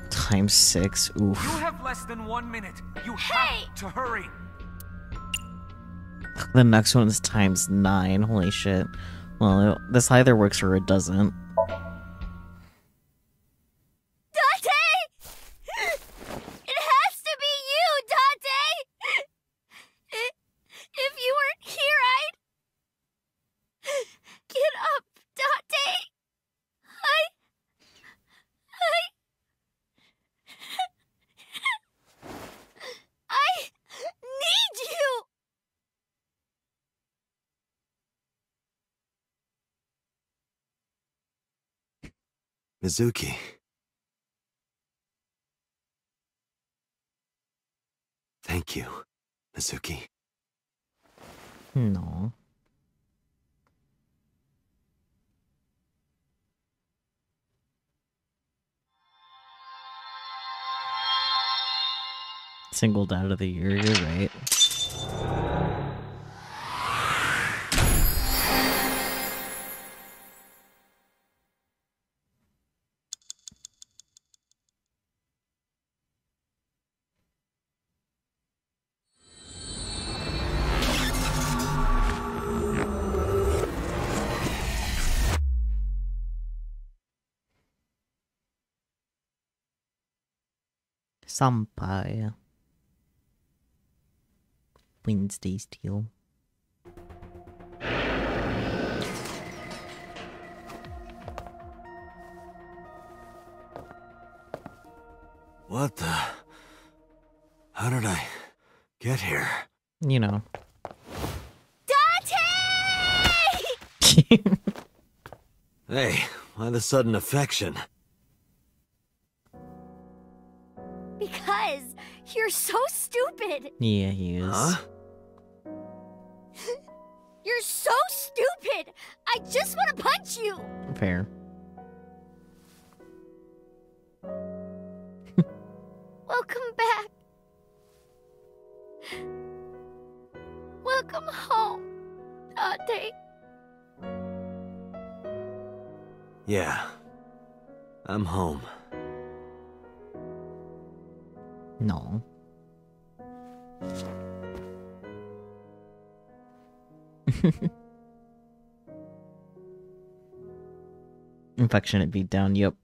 [SPEAKER 1] Times 6. Oof.
[SPEAKER 5] You have less than 1 minute. You have to hurry.
[SPEAKER 1] The next one is times 9. Holy shit. Well, this either works or it doesn't.
[SPEAKER 6] Mizuki. Thank you, Mizuki.
[SPEAKER 1] No. Single dad of the year, you're right. sanpAI. Wednesday Steel.
[SPEAKER 6] What the? How did I get here?
[SPEAKER 1] You know.
[SPEAKER 3] Dante!
[SPEAKER 6] Hey, why the sudden affection?
[SPEAKER 3] Because you're so stupid.
[SPEAKER 1] Yeah, he is.
[SPEAKER 6] Huh?
[SPEAKER 3] You're so stupid. I just want to punch you.
[SPEAKER 1] Fair.
[SPEAKER 3] Welcome back. Welcome home, Dante.
[SPEAKER 6] Yeah. I'm home.
[SPEAKER 1] No. Affectionate beatdown, yep.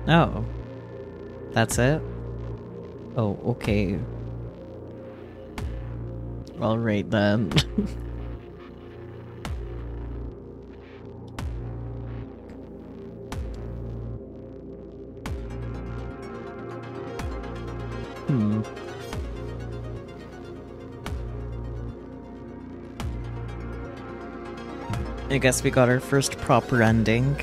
[SPEAKER 1] Oh. That's it? Oh, okay. Alright then. I guess we got our first proper ending.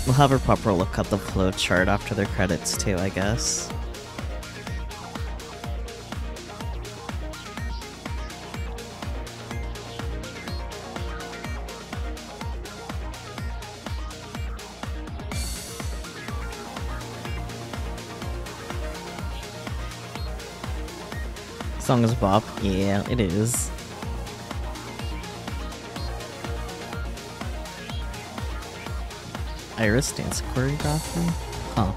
[SPEAKER 1] We'll have a proper look at the flowchart after the credits too, I guess. Song is bop. Yeah, it is. Iris dance choreography? Huh.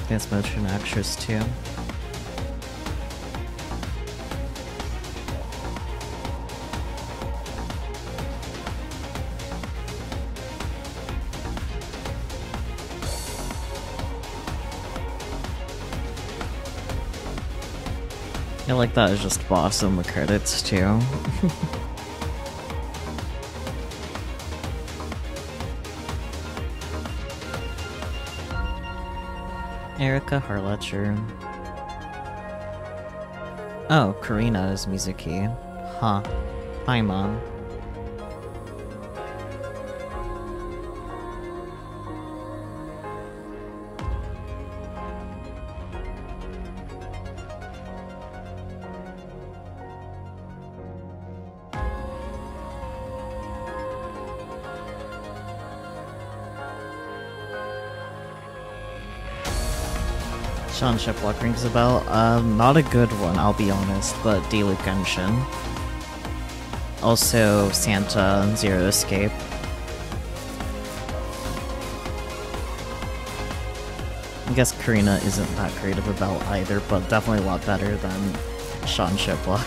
[SPEAKER 1] Dance motion actress too. I like that it's just boss in the credits too. Erica Harletcher. Oh, Karina is Mizuki. Huh. Hi, Mom. Sean Shiplock rings a bell. Not a good one, I'll be honest, but Daily Genshin. Also, Santa and Zero Escape. I guess Karina isn't that great of a belt either, but definitely a lot better than Sean Shiplock.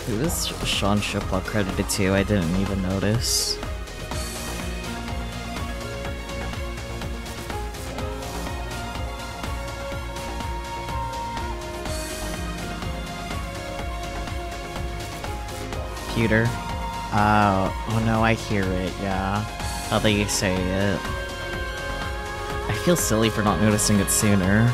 [SPEAKER 1] Who is Sean Shiplock credited to? I didn't even notice. Computer. Oh no, I hear it, yeah. How they say it. I feel silly for not noticing it sooner.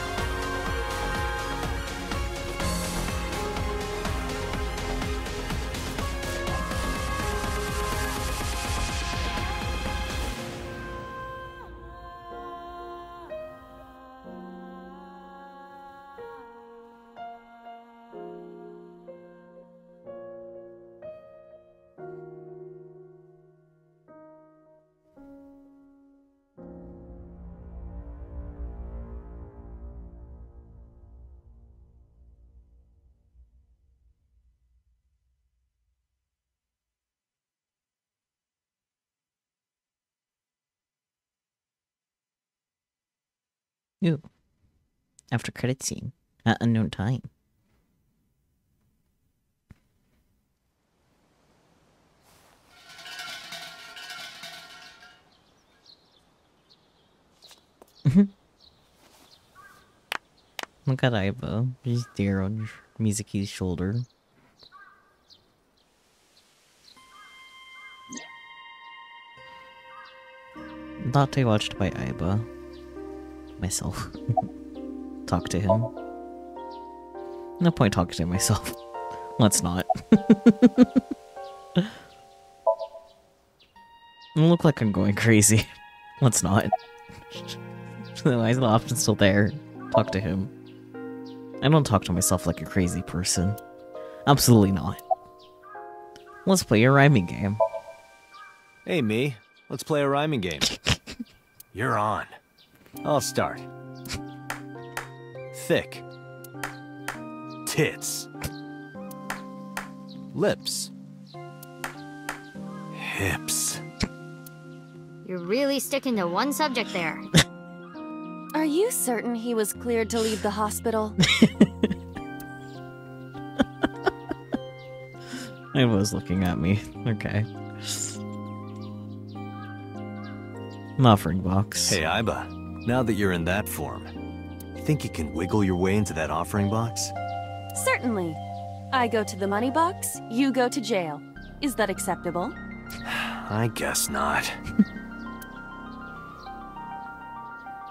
[SPEAKER 1] Ooh. After credit scene. At unknown time. Look at Aiba. He's there on Mizuki's shoulder. Date watched by Aiba. Myself. Talk to him. No point talking to myself. Let's not. I look like I'm going crazy. Let's not. Why is the option still there? Talk to him. I don't talk to myself like a crazy person. Absolutely not. Let's play a rhyming game.
[SPEAKER 6] Hey, me. Let's play a rhyming game. You're on. I'll start. Thick. Tits. Lips. Hips.
[SPEAKER 3] You're really sticking to one subject there.
[SPEAKER 7] Are you certain he was cleared to leave the hospital?
[SPEAKER 1] I was looking at me. Okay. An offering box.
[SPEAKER 6] Hey, Aiba. Now that you're in that form, think you can wiggle your way into that offering box?
[SPEAKER 7] Certainly. I go to the money box, you go to jail. Is that acceptable?
[SPEAKER 6] I guess not.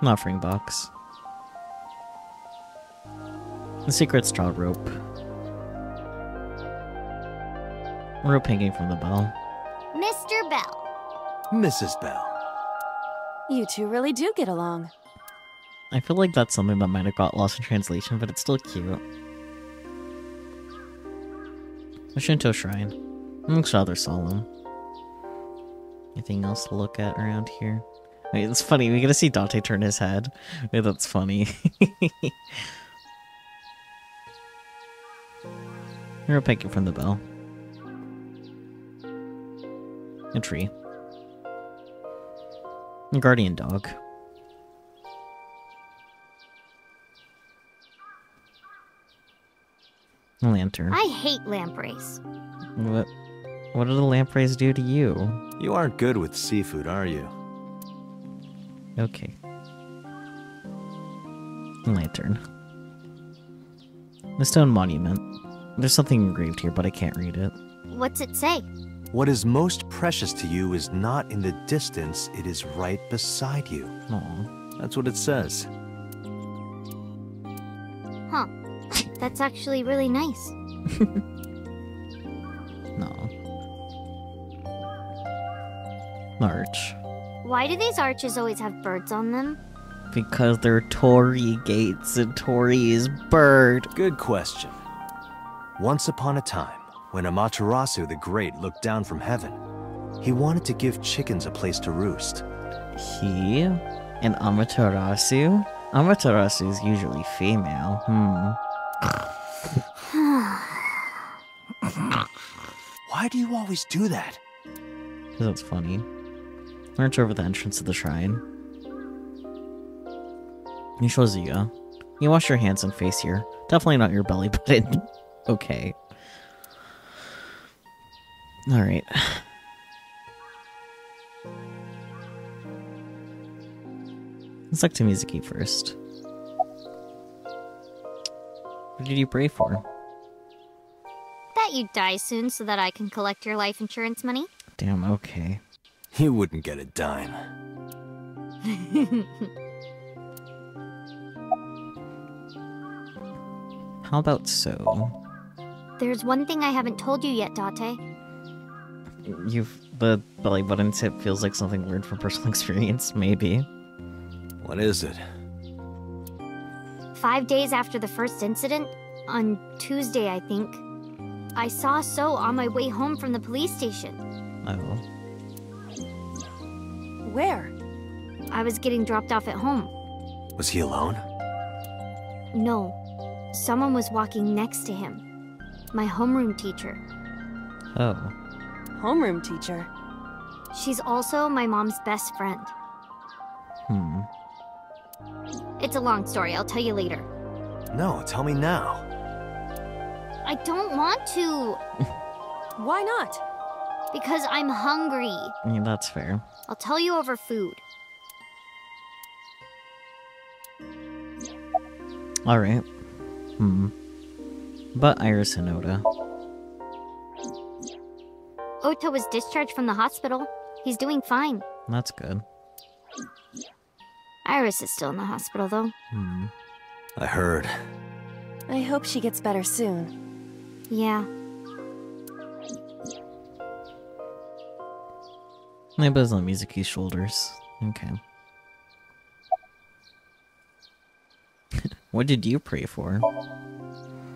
[SPEAKER 1] An offering box. The secret straw rope. Rope hanging from the bell.
[SPEAKER 3] Mr. Bell.
[SPEAKER 6] Mrs. Bell.
[SPEAKER 7] You two really do get along.
[SPEAKER 1] I feel like that's something that might have got lost in translation, but it's still cute. A Shinto shrine. It looks rather solemn. Anything else to look at around here? Wait, it's funny, we get to see Date turn his head. Wait, that's funny. You're picking from the bell. A tree. A guardian dog. A lantern.
[SPEAKER 3] I hate lampreys.
[SPEAKER 1] What did the lampreys do to you?
[SPEAKER 6] You aren't good with seafood, are you?
[SPEAKER 1] Okay. A lantern. A stone monument. There's something engraved here, but I can't read it.
[SPEAKER 3] What's it say?
[SPEAKER 6] What is most precious to you is not in the distance, it is right beside you.
[SPEAKER 1] Aw.
[SPEAKER 6] That's what it says.
[SPEAKER 3] Huh. That's actually really nice.
[SPEAKER 1] No. Arch.
[SPEAKER 3] Why do these arches always have birds on them?
[SPEAKER 1] Because they're Torii gates, and Torii is bird.
[SPEAKER 6] Good question. Once upon a time, when Amaterasu the Great looked down from heaven, he wanted to give chickens a place to roost.
[SPEAKER 1] He? And Amaterasu? Amaterasu is usually female.
[SPEAKER 6] Why do you always do that?
[SPEAKER 1] Because that's funny. March over the entrance of the shrine. He shows you. You wash your hands and face here. Definitely not your belly button. Okay. Alright. Let's talk to Mizuki first. What did you pray for?
[SPEAKER 3] That you die soon so that I can collect your life insurance money?
[SPEAKER 1] Damn, okay.
[SPEAKER 6] You wouldn't get a dime.
[SPEAKER 1] How about so?
[SPEAKER 3] There's one thing I haven't told you yet, Date.
[SPEAKER 1] The belly button tip feels like something weird from personal experience, maybe.
[SPEAKER 6] What is it?
[SPEAKER 3] 5 days after the first incident, on Tuesday, I think, I saw So on my way home from the police station.
[SPEAKER 1] Oh.
[SPEAKER 7] Where?
[SPEAKER 3] I was getting dropped off at home.
[SPEAKER 6] Was he alone?
[SPEAKER 3] No. Someone was walking next to him. My homeroom teacher.
[SPEAKER 1] Oh.
[SPEAKER 7] Homeroom teacher.
[SPEAKER 3] She's also my mom's best friend. It's a long story, I'll tell you later.
[SPEAKER 6] No, tell me now.
[SPEAKER 3] I don't want to.
[SPEAKER 7] Why not?
[SPEAKER 3] Because I'm hungry.
[SPEAKER 1] I mean, that's fair.
[SPEAKER 3] I'll tell you over food.
[SPEAKER 1] Alright. But Iris and Oda.
[SPEAKER 3] Ota was discharged from the hospital. He's doing fine.
[SPEAKER 1] That's good.
[SPEAKER 3] Iris is still in the hospital, though.
[SPEAKER 6] I heard.
[SPEAKER 7] I hope she gets better soon.
[SPEAKER 3] Yeah.
[SPEAKER 1] Maybe on Mizuki's shoulders. Okay. What did you pray for?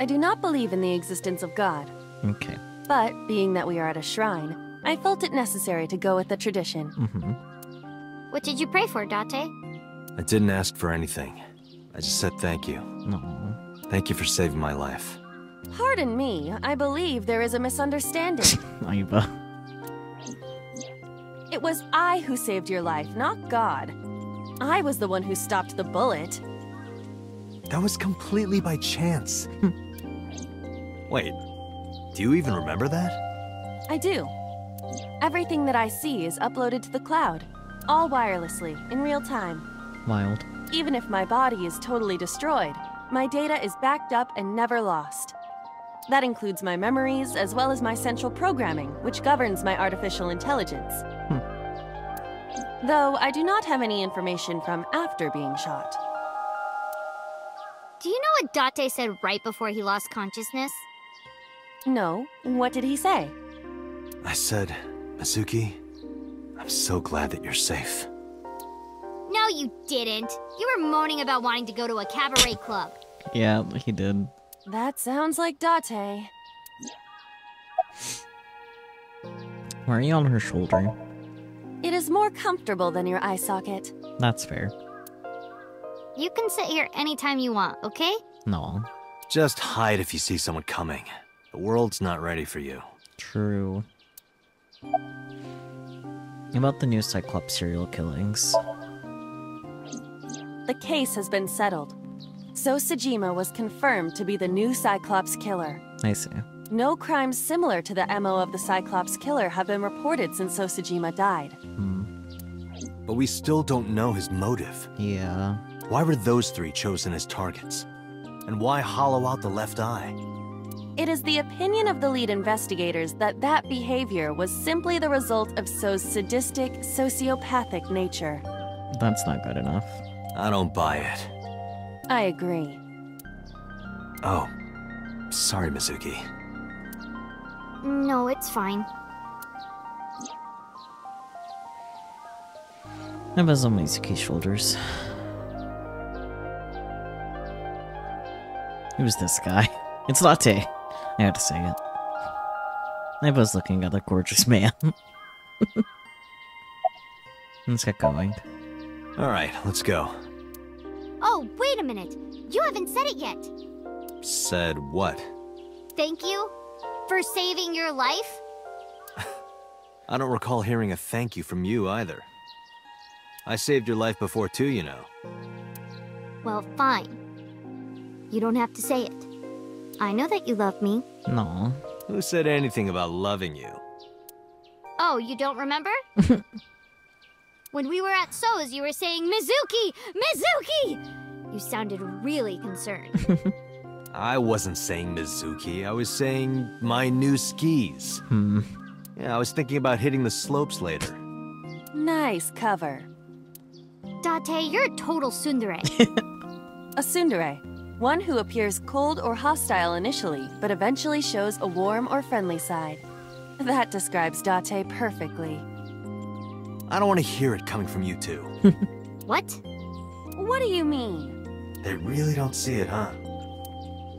[SPEAKER 7] I do not believe in the existence of God.
[SPEAKER 1] Okay.
[SPEAKER 7] But, being that we are at a shrine, I felt it necessary to go with the tradition.
[SPEAKER 3] What did you pray for, Date?
[SPEAKER 6] I didn't ask for anything. I just said thank you.
[SPEAKER 1] No.
[SPEAKER 6] Thank you for saving my life.
[SPEAKER 7] Pardon me, I believe there is a misunderstanding.
[SPEAKER 1] Aiba.
[SPEAKER 7] It was I who saved your life, not God. I was the one who stopped the bullet.
[SPEAKER 6] That was completely by chance. Wait, do you even remember that?
[SPEAKER 7] I do. Everything that I see is uploaded to the cloud, all wirelessly, in real time.
[SPEAKER 1] Wild.
[SPEAKER 7] Even if my body is totally destroyed, my data is backed up and never lost. That includes my memories, as well as my central programming, which governs my artificial intelligence. Though I do not have any information from after being shot.
[SPEAKER 3] Do you know what Date said right before he lost consciousness?
[SPEAKER 7] No, what did he say?
[SPEAKER 6] I said, Mizuki, I'm so glad that you're safe.
[SPEAKER 3] No, you didn't. You were moaning about wanting to go to a cabaret club.
[SPEAKER 1] Yeah, he did.
[SPEAKER 7] That sounds like Date.
[SPEAKER 1] Why are you on her shoulder?
[SPEAKER 7] It is more comfortable than your eye socket.
[SPEAKER 1] That's fair.
[SPEAKER 3] You can sit here anytime you want, okay?
[SPEAKER 1] No.
[SPEAKER 6] Just hide if you see someone coming. The world's not ready for you.
[SPEAKER 1] True. About the new Cyclops serial killings.
[SPEAKER 7] The case has been settled. So Sejima was confirmed to be the new Cyclops killer.
[SPEAKER 1] I see.
[SPEAKER 7] No crimes similar to the MO of the Cyclops killer have been reported since So Sejima died.
[SPEAKER 6] But we still don't know his motive.
[SPEAKER 1] Yeah.
[SPEAKER 6] Why were those three chosen as targets? And why hollow out the left eye?
[SPEAKER 7] It is the opinion of the lead investigators that that behavior was simply the result of So's sadistic, sociopathic nature.
[SPEAKER 1] That's not good enough.
[SPEAKER 6] I don't buy it.
[SPEAKER 7] I agree.
[SPEAKER 6] Oh, sorry, Mizuki.
[SPEAKER 3] No, it's fine.
[SPEAKER 1] I was on Mizuki's shoulders. Who's this guy? It's Latte. I had to say it. I was looking at a gorgeous man. Let's get going.
[SPEAKER 6] Alright, let's go.
[SPEAKER 3] Oh, wait a minute. You haven't said it yet.
[SPEAKER 6] Said what?
[SPEAKER 3] Thank you for saving your life.
[SPEAKER 6] I don't recall hearing a thank you from you either. I saved your life before too, you know.
[SPEAKER 3] Well, fine. You don't have to say it. I know that you love me.
[SPEAKER 1] No.
[SPEAKER 6] Who said anything about loving you?
[SPEAKER 3] Oh, you don't remember? When we were at So's, you were saying, Mizuki! Mizuki! You sounded really concerned.
[SPEAKER 6] I wasn't saying Mizuki, I was saying my new skis. Yeah, I was thinking about hitting the slopes later.
[SPEAKER 7] Nice cover.
[SPEAKER 3] Date, you're a total tsundere.
[SPEAKER 7] A tsundere. One who appears cold or hostile initially, but eventually shows a warm or friendly side. That describes Date perfectly.
[SPEAKER 6] I don't want to hear it coming from you two.
[SPEAKER 3] What?
[SPEAKER 7] What do you mean?
[SPEAKER 6] They really don't see it, huh?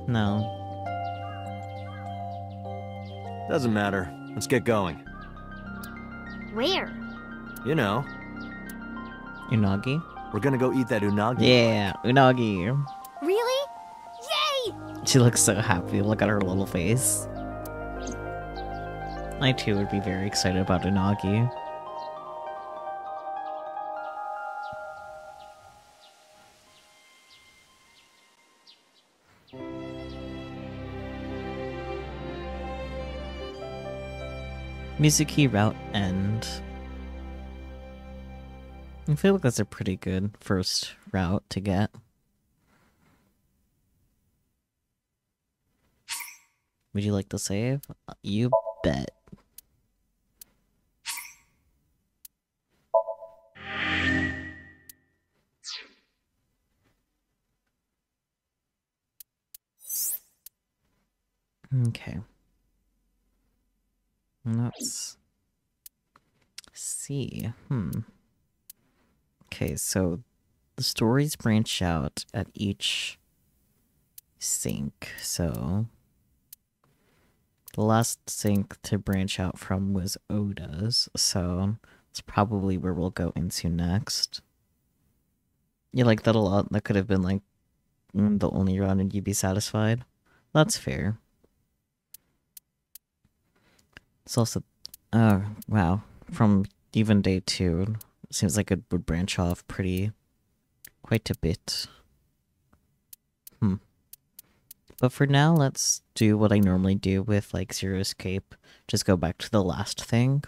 [SPEAKER 1] No.
[SPEAKER 6] Doesn't matter. Let's get going.
[SPEAKER 3] Where?
[SPEAKER 6] You know,
[SPEAKER 1] Unagi?
[SPEAKER 6] we're gonna go eat that unagi.
[SPEAKER 1] Yeah, Unagi.
[SPEAKER 3] Really? Yay!
[SPEAKER 1] She looks so happy. Look at her little face. I too would be very excited about Unagi. Music key route end. I feel like that's a pretty good first route to get. Would you like to save? You bet. Okay. Let's see. Okay, so the stories branch out at each sync. So the last sync to branch out from was Oda's, so it's probably where we'll go into next. You like that a lot? That could have been like the only run and you'd be satisfied. That's fair. It's also, oh wow, from even day 2, it seems like it would branch off quite a bit. But for now, let's do what I normally do with like Zero Escape. Just go back to the last thing.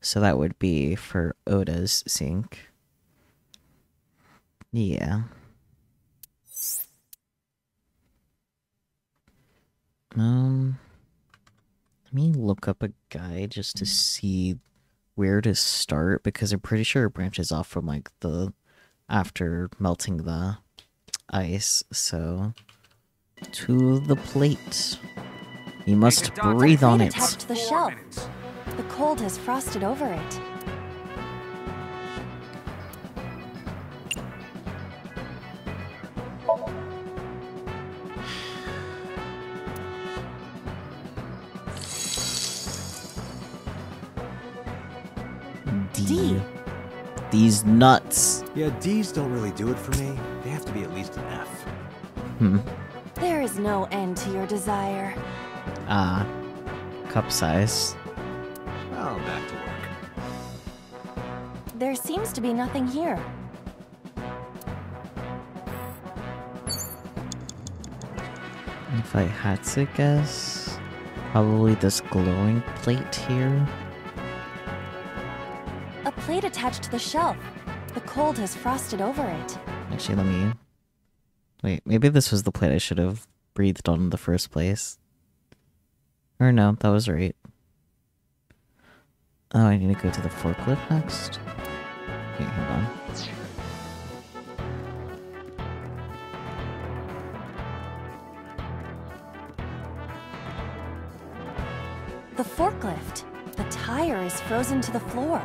[SPEAKER 1] So that would be for Oda's sync. Yeah. Let me look up a guide just to see where to start, because I'm pretty sure it branches off from like the after melting the ice. So to the plate. You must breathe on it.
[SPEAKER 7] Attached to the shelf. The cold has frosted over it.
[SPEAKER 1] D. These nuts.
[SPEAKER 6] Yeah, D's don't really do it for me. They have to be at least an F.
[SPEAKER 7] There is no end to your desire.
[SPEAKER 1] Cup size.
[SPEAKER 6] Well, back to work.
[SPEAKER 7] There seems to be nothing here.
[SPEAKER 1] If I had to guess, probably this glowing plate here.
[SPEAKER 7] A plate attached to the shelf. The cold has frosted over it.
[SPEAKER 1] Actually, let me... Wait, maybe this was the plate I should have breathed on in the first place. Or no, that was right. Oh, I need to go to the forklift next? Wait, hold on.
[SPEAKER 7] The forklift. The tire is frozen to the floor.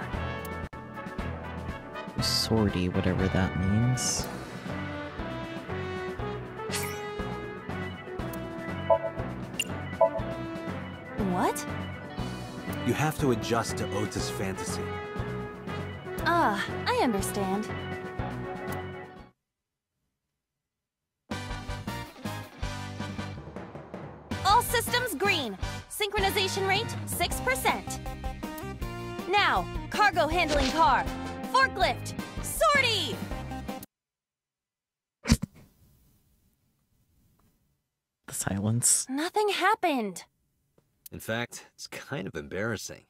[SPEAKER 1] Sortie, whatever that means.
[SPEAKER 7] What?
[SPEAKER 6] You have to adjust to Ota's fantasy.
[SPEAKER 7] Ah, I understand. All systems green. Synchronization rate 6%. Now, cargo handling car. Forklift. Sortie!
[SPEAKER 1] The silence.
[SPEAKER 7] Nothing happened.
[SPEAKER 6] In fact, it's kind of embarrassing.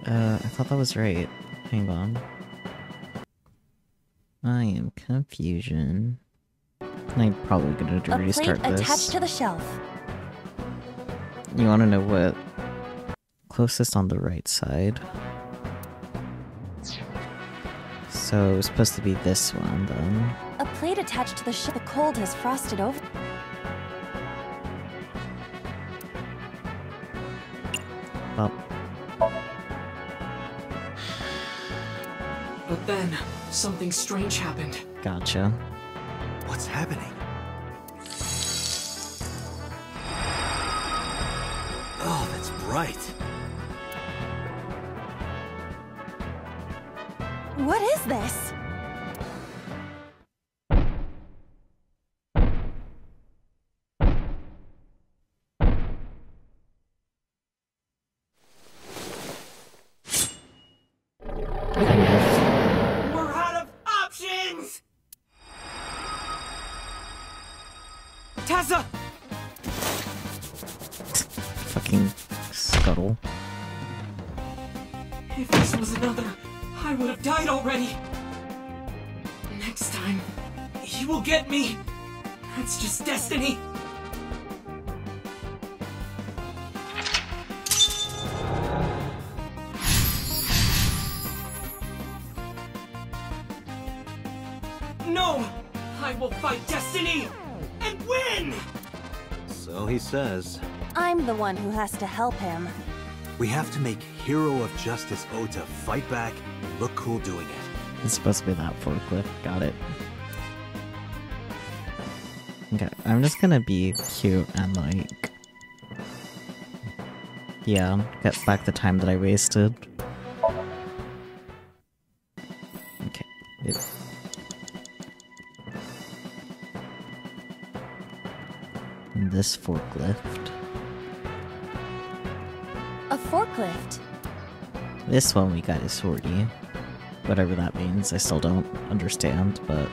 [SPEAKER 1] I thought that was right. Hang on. I am confusion. I'm probably gonna do restart
[SPEAKER 7] A plate
[SPEAKER 1] this.
[SPEAKER 7] attached to the shelf.
[SPEAKER 1] You wanna know what? Closest on the right side. So it's supposed to be this one then.
[SPEAKER 7] A plate attached to the shelf. The cold has frosted over.
[SPEAKER 1] Well,
[SPEAKER 5] But then, something strange happened.
[SPEAKER 1] gotcha.
[SPEAKER 6] What's happening? Oh, that's bright.
[SPEAKER 7] What is this?
[SPEAKER 5] We're out of options! Tessa!
[SPEAKER 1] fucking scuttle.
[SPEAKER 8] If this was another, I would have died already. Next time, he will get me. That's just destiny. No! I will fight destiny and win!
[SPEAKER 6] So he says.
[SPEAKER 7] I'm the one who has to help him.
[SPEAKER 6] We have to make Hero of Justice Ota fight back and look cool doing it.
[SPEAKER 1] It's supposed to be that forklift. Got it. Okay, I'm just gonna be cute and like... yeah, get back the time that I wasted. Okay. This forklift.
[SPEAKER 7] A forklift?
[SPEAKER 1] This one we got is sortie. Whatever that means, I still don't understand, but...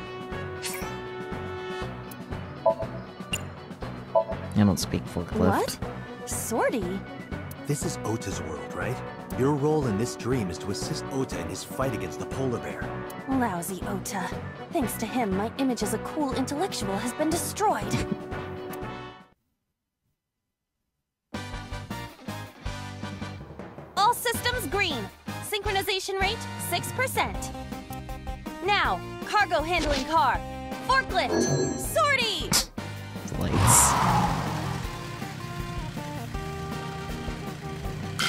[SPEAKER 1] I don't speak forklift.
[SPEAKER 7] What? Sortie?
[SPEAKER 6] This is Ota's world, right? Your role in this dream is to assist Ota in his fight against the polar bear.
[SPEAKER 7] Lousy Ota. Thanks to him, my image as a cool intellectual has been destroyed. All systems green. Synchronization rate, 6%. Now, cargo handling car. Forklift. Sortie!
[SPEAKER 1] Lights.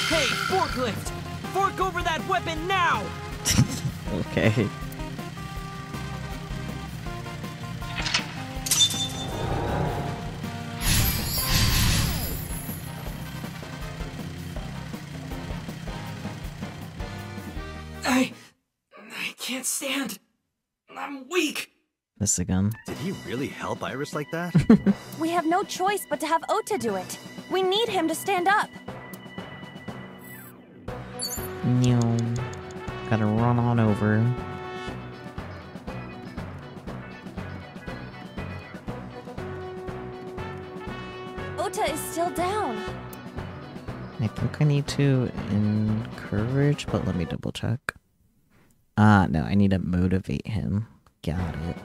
[SPEAKER 8] Hey, forklift! Fork over that weapon now!
[SPEAKER 1] Okay.
[SPEAKER 8] I can't stand. I'm weak.
[SPEAKER 1] This again.
[SPEAKER 6] Did he really help Iris like that?
[SPEAKER 7] We have no choice but to have Ota do it. We need him to stand up.
[SPEAKER 1] No. Gotta run on over.
[SPEAKER 7] Ota is still down.
[SPEAKER 1] I think I need to encourage, but let me double check. No, I need to motivate him. Got it.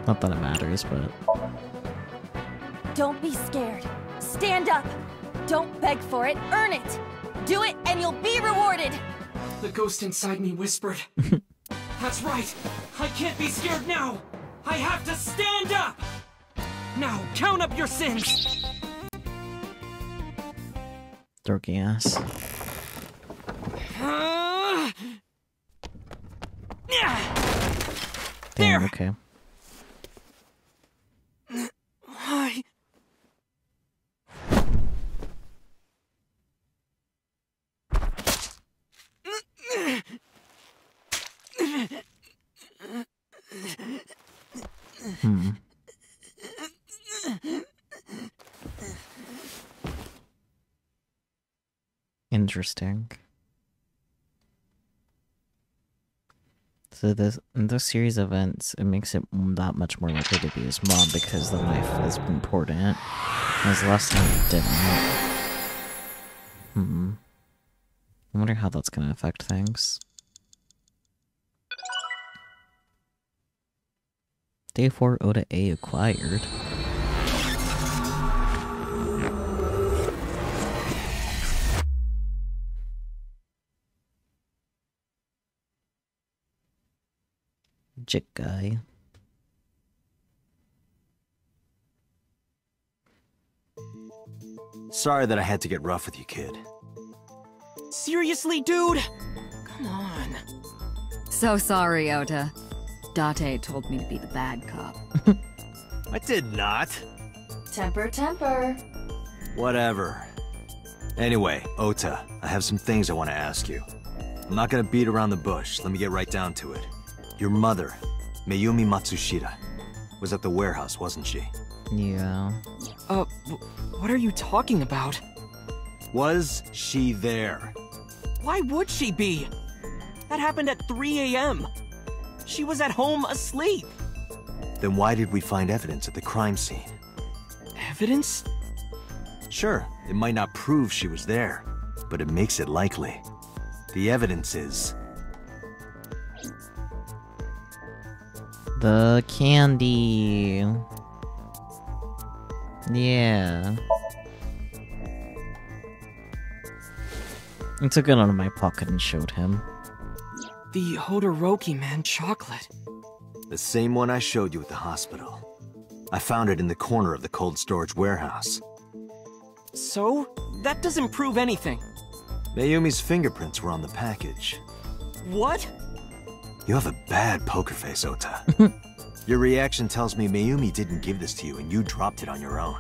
[SPEAKER 1] Not that it matters, but...
[SPEAKER 7] Don't be scared. Stand up. Don't beg for it, earn it. Do it and you'll be rewarded.
[SPEAKER 8] The ghost inside me whispered. That's right. I can't be scared now. I have to stand up. Now, count up your sins.
[SPEAKER 1] Dorky ass. Damn,
[SPEAKER 8] There.
[SPEAKER 1] okay.
[SPEAKER 8] I...
[SPEAKER 1] Interesting. So in this series of events, it makes it that much more likely to be his mom because the knife is important. Whereas the last time it didn't. I wonder how that's gonna affect things. Day 4 Oda A acquired. jikAI.
[SPEAKER 6] Sorry that I had to get rough with you, kid.
[SPEAKER 8] Seriously, dude? Come on.
[SPEAKER 2] So sorry, Ota. Date told me to be the bad cop.
[SPEAKER 6] I did not.
[SPEAKER 7] Temper, temper.
[SPEAKER 6] Whatever. Anyway, Ota, I have some things I want to ask you. I'm not gonna beat around the bush. Let me get right down to it. Your mother, Mayumi Matsushita, was at the warehouse, wasn't she?
[SPEAKER 1] Yeah.
[SPEAKER 8] What are you talking about?
[SPEAKER 6] Was she there?
[SPEAKER 8] Why would she be? That happened at 3 a.m. She was at home asleep.
[SPEAKER 6] Then why did we find evidence at the crime scene?
[SPEAKER 8] Evidence?
[SPEAKER 6] Sure, it might not prove she was there, but it makes it likely. The evidence is...
[SPEAKER 1] the candy. Yeah. I took it out of my pocket and showed him.
[SPEAKER 8] The Hodoroki man chocolate.
[SPEAKER 6] the same one I showed you at the hospital. I found it in the corner of the cold storage warehouse.
[SPEAKER 8] So? That doesn't prove anything.
[SPEAKER 6] Mayumi's fingerprints were on the package.
[SPEAKER 8] What?
[SPEAKER 6] You have a bad poker face, Ota. Your reaction tells me Mayumi didn't give this to you and you dropped it on your own.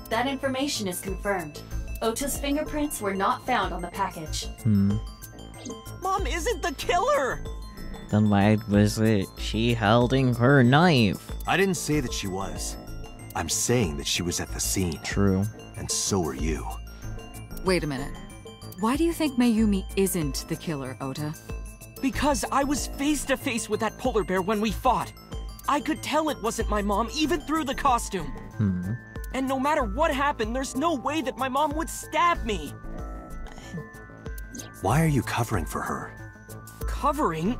[SPEAKER 9] That information is confirmed. Ota's fingerprints were not found on the package.
[SPEAKER 8] Mom isn't the killer!
[SPEAKER 1] Then why was it she holding her knife?
[SPEAKER 6] I didn't say that she was. I'm saying that she was at the scene.
[SPEAKER 1] True.
[SPEAKER 6] And so are you.
[SPEAKER 2] Wait a minute. Why do you think Mayumi isn't the killer, Ota?
[SPEAKER 8] Because I was face to face with that polar bear when we fought. I could tell it wasn't my mom even through the costume. And no matter what happened, there's no way that my mom would stab me.
[SPEAKER 6] Why are you covering for her?
[SPEAKER 8] Covering?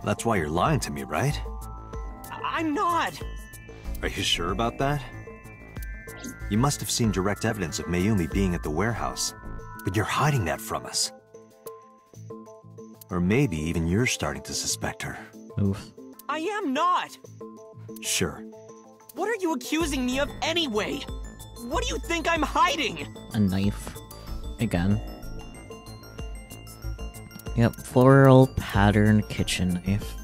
[SPEAKER 6] That's why you're lying to me, right?
[SPEAKER 8] I'm not.
[SPEAKER 6] Are you sure about that? You must have seen direct evidence of Mayumi being at the warehouse, but you're hiding that from us. Or maybe even you're starting to suspect her.
[SPEAKER 1] Oof.
[SPEAKER 8] I am not.
[SPEAKER 6] Sure.
[SPEAKER 8] What are you accusing me of anyway? What do you think I'm hiding?
[SPEAKER 1] A knife. Again. Yep, floral pattern kitchen knife.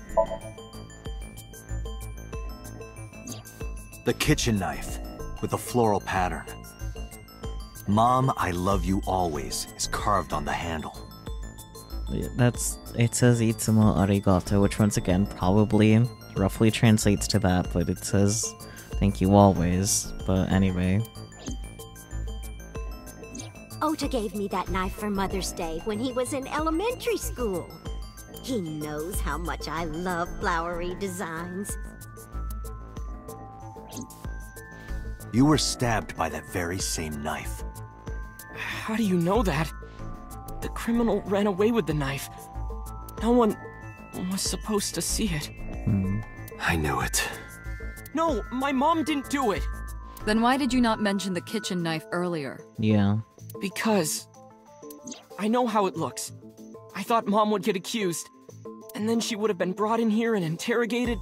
[SPEAKER 6] The kitchen knife, with a floral pattern. Mom, I love you always, is carved on the handle.
[SPEAKER 1] It says Itsumo arigato, which once again probably roughly translates to that, but it says thank you always. But anyway.
[SPEAKER 10] Ota gave me that knife for Mother's Day when he was in elementary school. He knows how much I love flowery designs.
[SPEAKER 6] You were stabbed by that very same knife.
[SPEAKER 8] How do you know that? The criminal ran away with the knife. No one was supposed to see it.
[SPEAKER 6] I knew it.
[SPEAKER 8] No, my mom didn't do it.
[SPEAKER 2] Then why did you not mention the kitchen knife earlier?
[SPEAKER 1] Yeah.
[SPEAKER 8] Because I know how it looks. I thought Mom would get accused, and then she would have been brought in here and interrogated.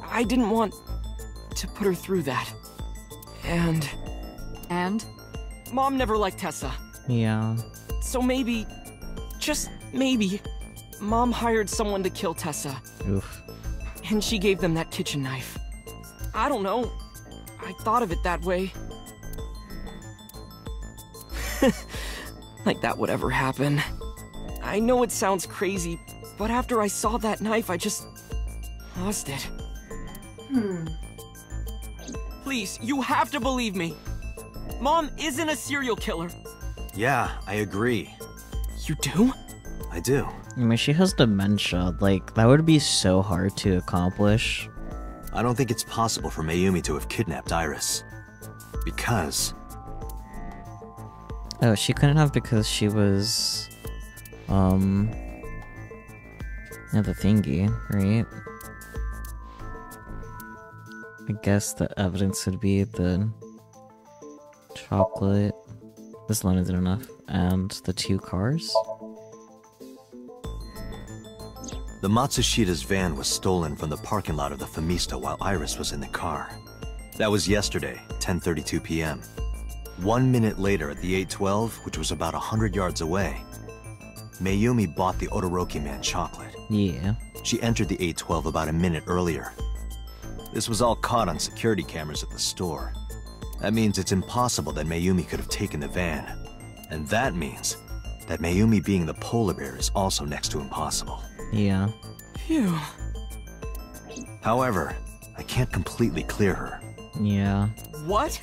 [SPEAKER 8] I didn't want to put her through that. And? Mom never liked Tessa.
[SPEAKER 1] Yeah.
[SPEAKER 8] So maybe, just maybe, Mom hired someone to kill Tessa.
[SPEAKER 1] Oof.
[SPEAKER 8] And she gave them that kitchen knife. I don't know. I thought of it that way. Like that would ever happen. I know it sounds crazy, but after I saw that knife, I just lost it. Please, you have to believe me. Mom isn't a serial killer.
[SPEAKER 6] Yeah, I agree.
[SPEAKER 8] You do?
[SPEAKER 6] I do.
[SPEAKER 1] I mean, she has dementia. Like, that would be so hard to accomplish.
[SPEAKER 6] I don't think it's possible for Mayumi to have kidnapped Iris. Because...
[SPEAKER 1] Oh, she couldn't have because she was... Yeah, the thingy, right? I guess the evidence would be the chocolate. This line isn't enough. And the 2 cars?
[SPEAKER 6] the Matsushida's van was stolen from the parking lot of the Famista while Iris was in the car. That was yesterday, 10:32 p.m. 1 minute later at the 812, which was about 100 yards away, Mayumi bought the Odoroki man chocolate.
[SPEAKER 1] Yeah.
[SPEAKER 6] She entered the 812 about a minute earlier. This was all caught on security cameras at the store. That means it's impossible that Mayumi could have taken the van. And that means that Mayumi being the polar bear is also next to impossible.
[SPEAKER 1] Yeah.
[SPEAKER 8] Phew.
[SPEAKER 6] However, I can't completely clear her.
[SPEAKER 1] Yeah.
[SPEAKER 8] What?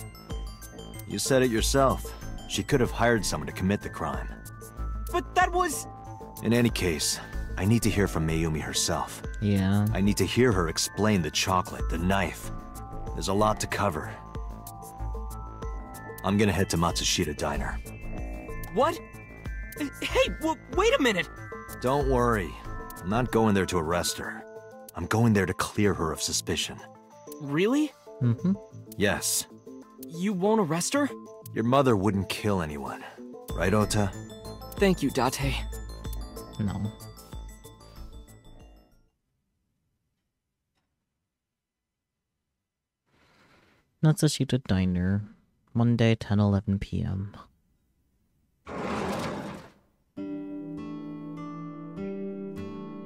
[SPEAKER 6] You said it yourself. She could have hired someone to commit the crime.
[SPEAKER 8] But that was...
[SPEAKER 6] In any case, I need to hear from Mayumi herself.
[SPEAKER 1] Yeah.
[SPEAKER 6] I need to hear her explain the chocolate, the knife. There's a lot to cover. I'm gonna head to Matsushita Diner.
[SPEAKER 8] What? Hey, wait a minute!
[SPEAKER 6] Don't worry. I'm not going there to arrest her. I'm going there to clear her of suspicion.
[SPEAKER 8] Really?
[SPEAKER 1] Mm-hmm.
[SPEAKER 6] Yes.
[SPEAKER 8] You won't arrest her?
[SPEAKER 6] Your mother wouldn't kill anyone. Right, Ota?
[SPEAKER 8] Thank you, Date.
[SPEAKER 1] No. Matsushita Diner, Monday, 10:11 p.m.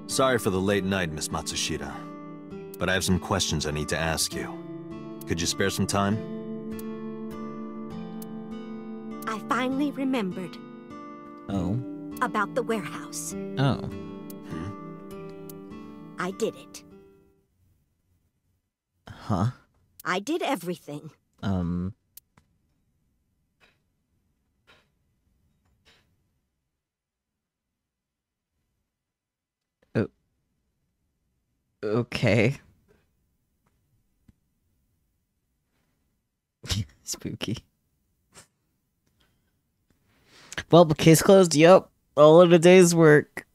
[SPEAKER 6] Sorry for the late night, Miss Matsushita. But I have some questions I need to ask you. Could you spare some time?
[SPEAKER 10] I finally remembered.
[SPEAKER 1] Oh.
[SPEAKER 10] About the warehouse.
[SPEAKER 1] Oh.
[SPEAKER 10] I did it.
[SPEAKER 1] Huh?
[SPEAKER 10] I did everything.
[SPEAKER 1] Oh. Okay. Spooky. Well, the case closed. Yep. All in a day's work.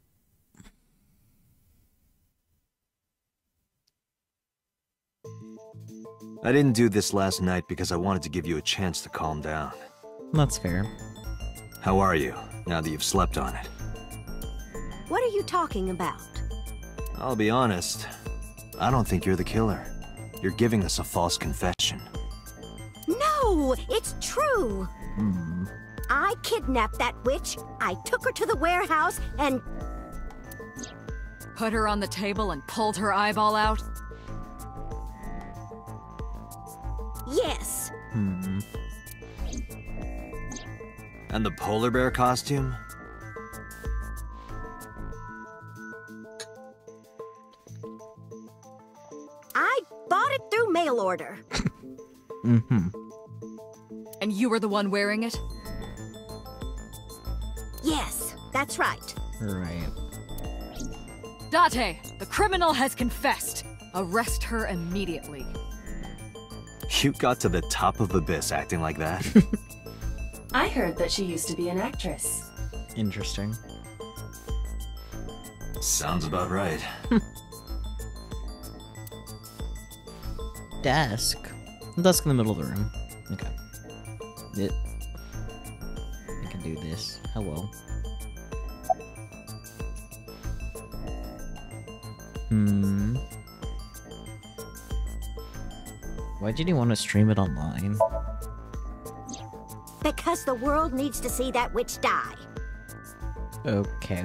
[SPEAKER 6] I didn't do this last night because I wanted to give you a chance to calm down.
[SPEAKER 1] That's fair.
[SPEAKER 6] How are you, now that you've slept on it?
[SPEAKER 10] What are you talking about?
[SPEAKER 6] I'll be honest. I don't think you're the killer. You're giving us a false confession.
[SPEAKER 10] No, it's true.
[SPEAKER 1] Hmm.
[SPEAKER 10] I kidnapped that witch, I took her to the warehouse, and...
[SPEAKER 2] Put her on the table and pulled her eyeball out?
[SPEAKER 10] Yes.
[SPEAKER 1] Hmm.
[SPEAKER 6] And the polar bear costume?
[SPEAKER 10] I bought it through mail order.
[SPEAKER 1] Mm-hmm.
[SPEAKER 2] And you were the one wearing it?
[SPEAKER 10] Yes, that's right.
[SPEAKER 1] Right.
[SPEAKER 2] Date, the criminal has confessed. Arrest her immediately.
[SPEAKER 6] You got to the top of Abyss acting like that?
[SPEAKER 9] I heard that she used to be an actress.
[SPEAKER 1] Interesting.
[SPEAKER 6] Sounds about right.
[SPEAKER 1] Desk. Desk in the middle of the room. Okay. I can do this. Hello. Hmm. Why did you want to stream it online?
[SPEAKER 10] Because the world needs to see that witch die.
[SPEAKER 1] Okay.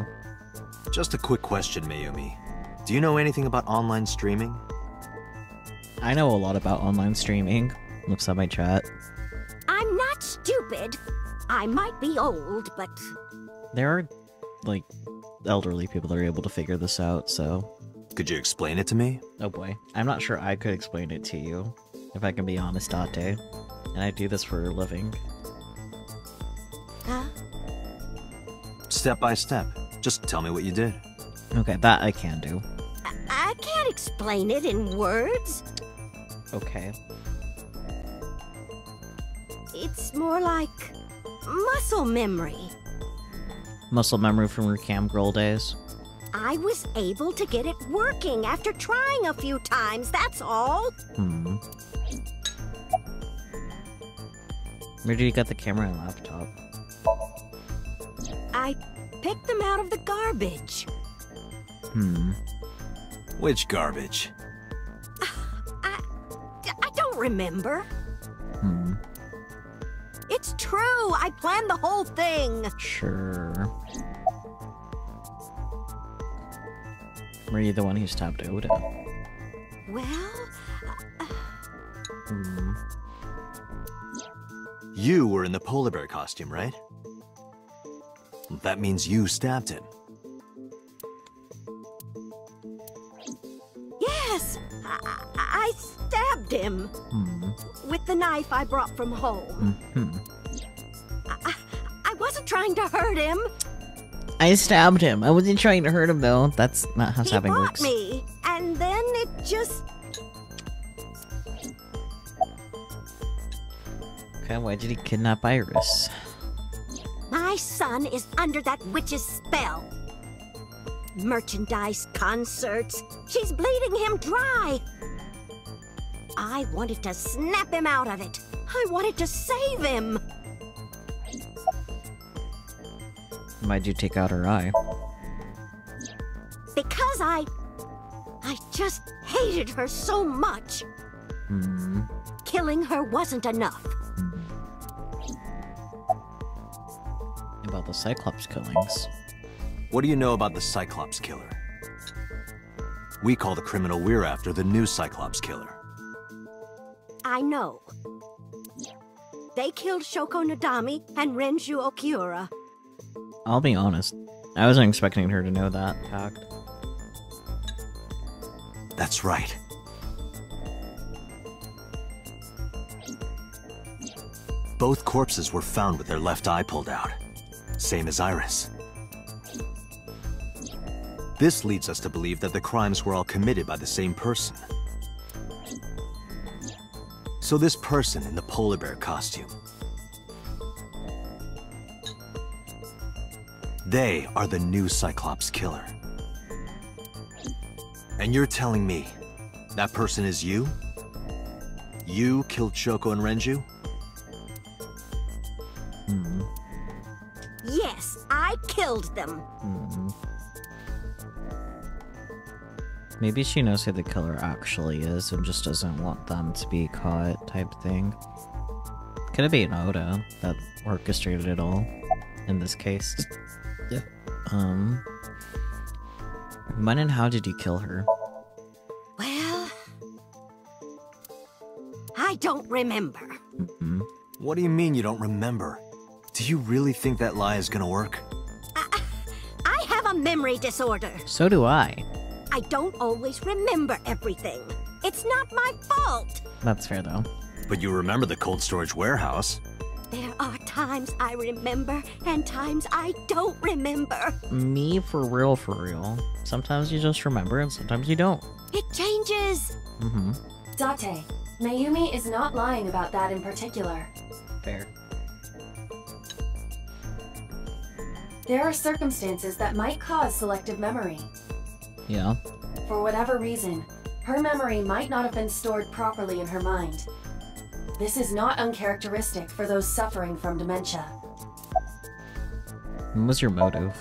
[SPEAKER 6] Just a quick question, Mayumi. Do you know anything about online streaming?
[SPEAKER 1] I know a lot about online streaming. Looks at my chat.
[SPEAKER 10] I'm not stupid. I might be old, but...
[SPEAKER 1] There are, like, elderly people that are able to figure this out, so...
[SPEAKER 6] Could you explain it to me?
[SPEAKER 1] Oh boy. I'm not sure I could explain it to you, if I can be honest, Date. And I do this for a living.
[SPEAKER 10] Huh?
[SPEAKER 6] Step by step. Just tell me what you did.
[SPEAKER 1] Okay, that I can do.
[SPEAKER 10] I can't explain it in words.
[SPEAKER 1] Okay.
[SPEAKER 10] It's more like muscle memory.
[SPEAKER 1] Muscle memory from your cam girl days.
[SPEAKER 10] I was able to get it working after trying a few times, that's all.
[SPEAKER 1] Hmm. Where did you get the camera and laptop?
[SPEAKER 10] I picked them out of the garbage.
[SPEAKER 1] Hmm.
[SPEAKER 6] Which garbage?
[SPEAKER 10] I don't remember.
[SPEAKER 1] Hmm.
[SPEAKER 10] It's true, I planned the whole thing.
[SPEAKER 1] Sure. Were you the one who stopped Oda?
[SPEAKER 10] Well...
[SPEAKER 1] Hmm.
[SPEAKER 6] You were in the polar bear costume, right? That means you stabbed him.
[SPEAKER 10] Yes! I stabbed him.
[SPEAKER 1] Hmm.
[SPEAKER 10] With the knife I brought from home.
[SPEAKER 1] Hmm.
[SPEAKER 10] I wasn't trying to hurt him.
[SPEAKER 1] I stabbed him. I wasn't trying to hurt him, though. That's not how stabbing works.
[SPEAKER 10] He bought me, and then it just...
[SPEAKER 1] Okay, why did he kidnap Iris?
[SPEAKER 10] My son is under that witch's spell. Merchandise, concerts. She's bleeding him dry. I wanted to snap him out of it. I wanted to save him.
[SPEAKER 1] Why'd you take out her eye?
[SPEAKER 10] Because I just hated her so much. Killing her wasn't enough.
[SPEAKER 1] About the Cyclops killings.
[SPEAKER 6] What do you know about the Cyclops killer? We call the criminal we're after the new Cyclops killer.
[SPEAKER 10] I know. They killed Shoko Nadami and Renju Okiura.
[SPEAKER 1] I'll be honest. I wasn't expecting her to know that fact.
[SPEAKER 6] That's right. Both corpses were found with their left eye pulled out. Same as Iris. This leads us to believe that the crimes were all committed by the same person. So this person in the polar bear costume, they are the new Cyclops killer. And you're telling me that person is you? You killed Shoko and Renju?
[SPEAKER 10] Yes, I killed them.
[SPEAKER 1] Maybe she knows who the killer actually is and just doesn't want them to be caught, type thing. Could it be an Oda that orchestrated it all, in this case? Yeah. When and how did you kill her?
[SPEAKER 10] Well, I don't remember.
[SPEAKER 6] What do you mean you don't remember? Do you really think that lie is gonna work?
[SPEAKER 10] I have a memory disorder.
[SPEAKER 1] So do I.
[SPEAKER 10] I don't always remember everything. It's not my fault.
[SPEAKER 1] That's fair, though.
[SPEAKER 6] But you remember the cold storage warehouse.
[SPEAKER 10] There are times I remember and times I don't remember.
[SPEAKER 1] Me, for real, for real. Sometimes you just remember and sometimes you don't.
[SPEAKER 10] It changes.
[SPEAKER 9] Date, Mayumi is not lying about that in particular.
[SPEAKER 1] Fair.
[SPEAKER 9] There are circumstances that might cause selective memory.
[SPEAKER 1] Yeah.
[SPEAKER 9] For whatever reason, her memory might not have been stored properly in her mind. This is not uncharacteristic for those suffering from dementia.
[SPEAKER 1] What was your motive?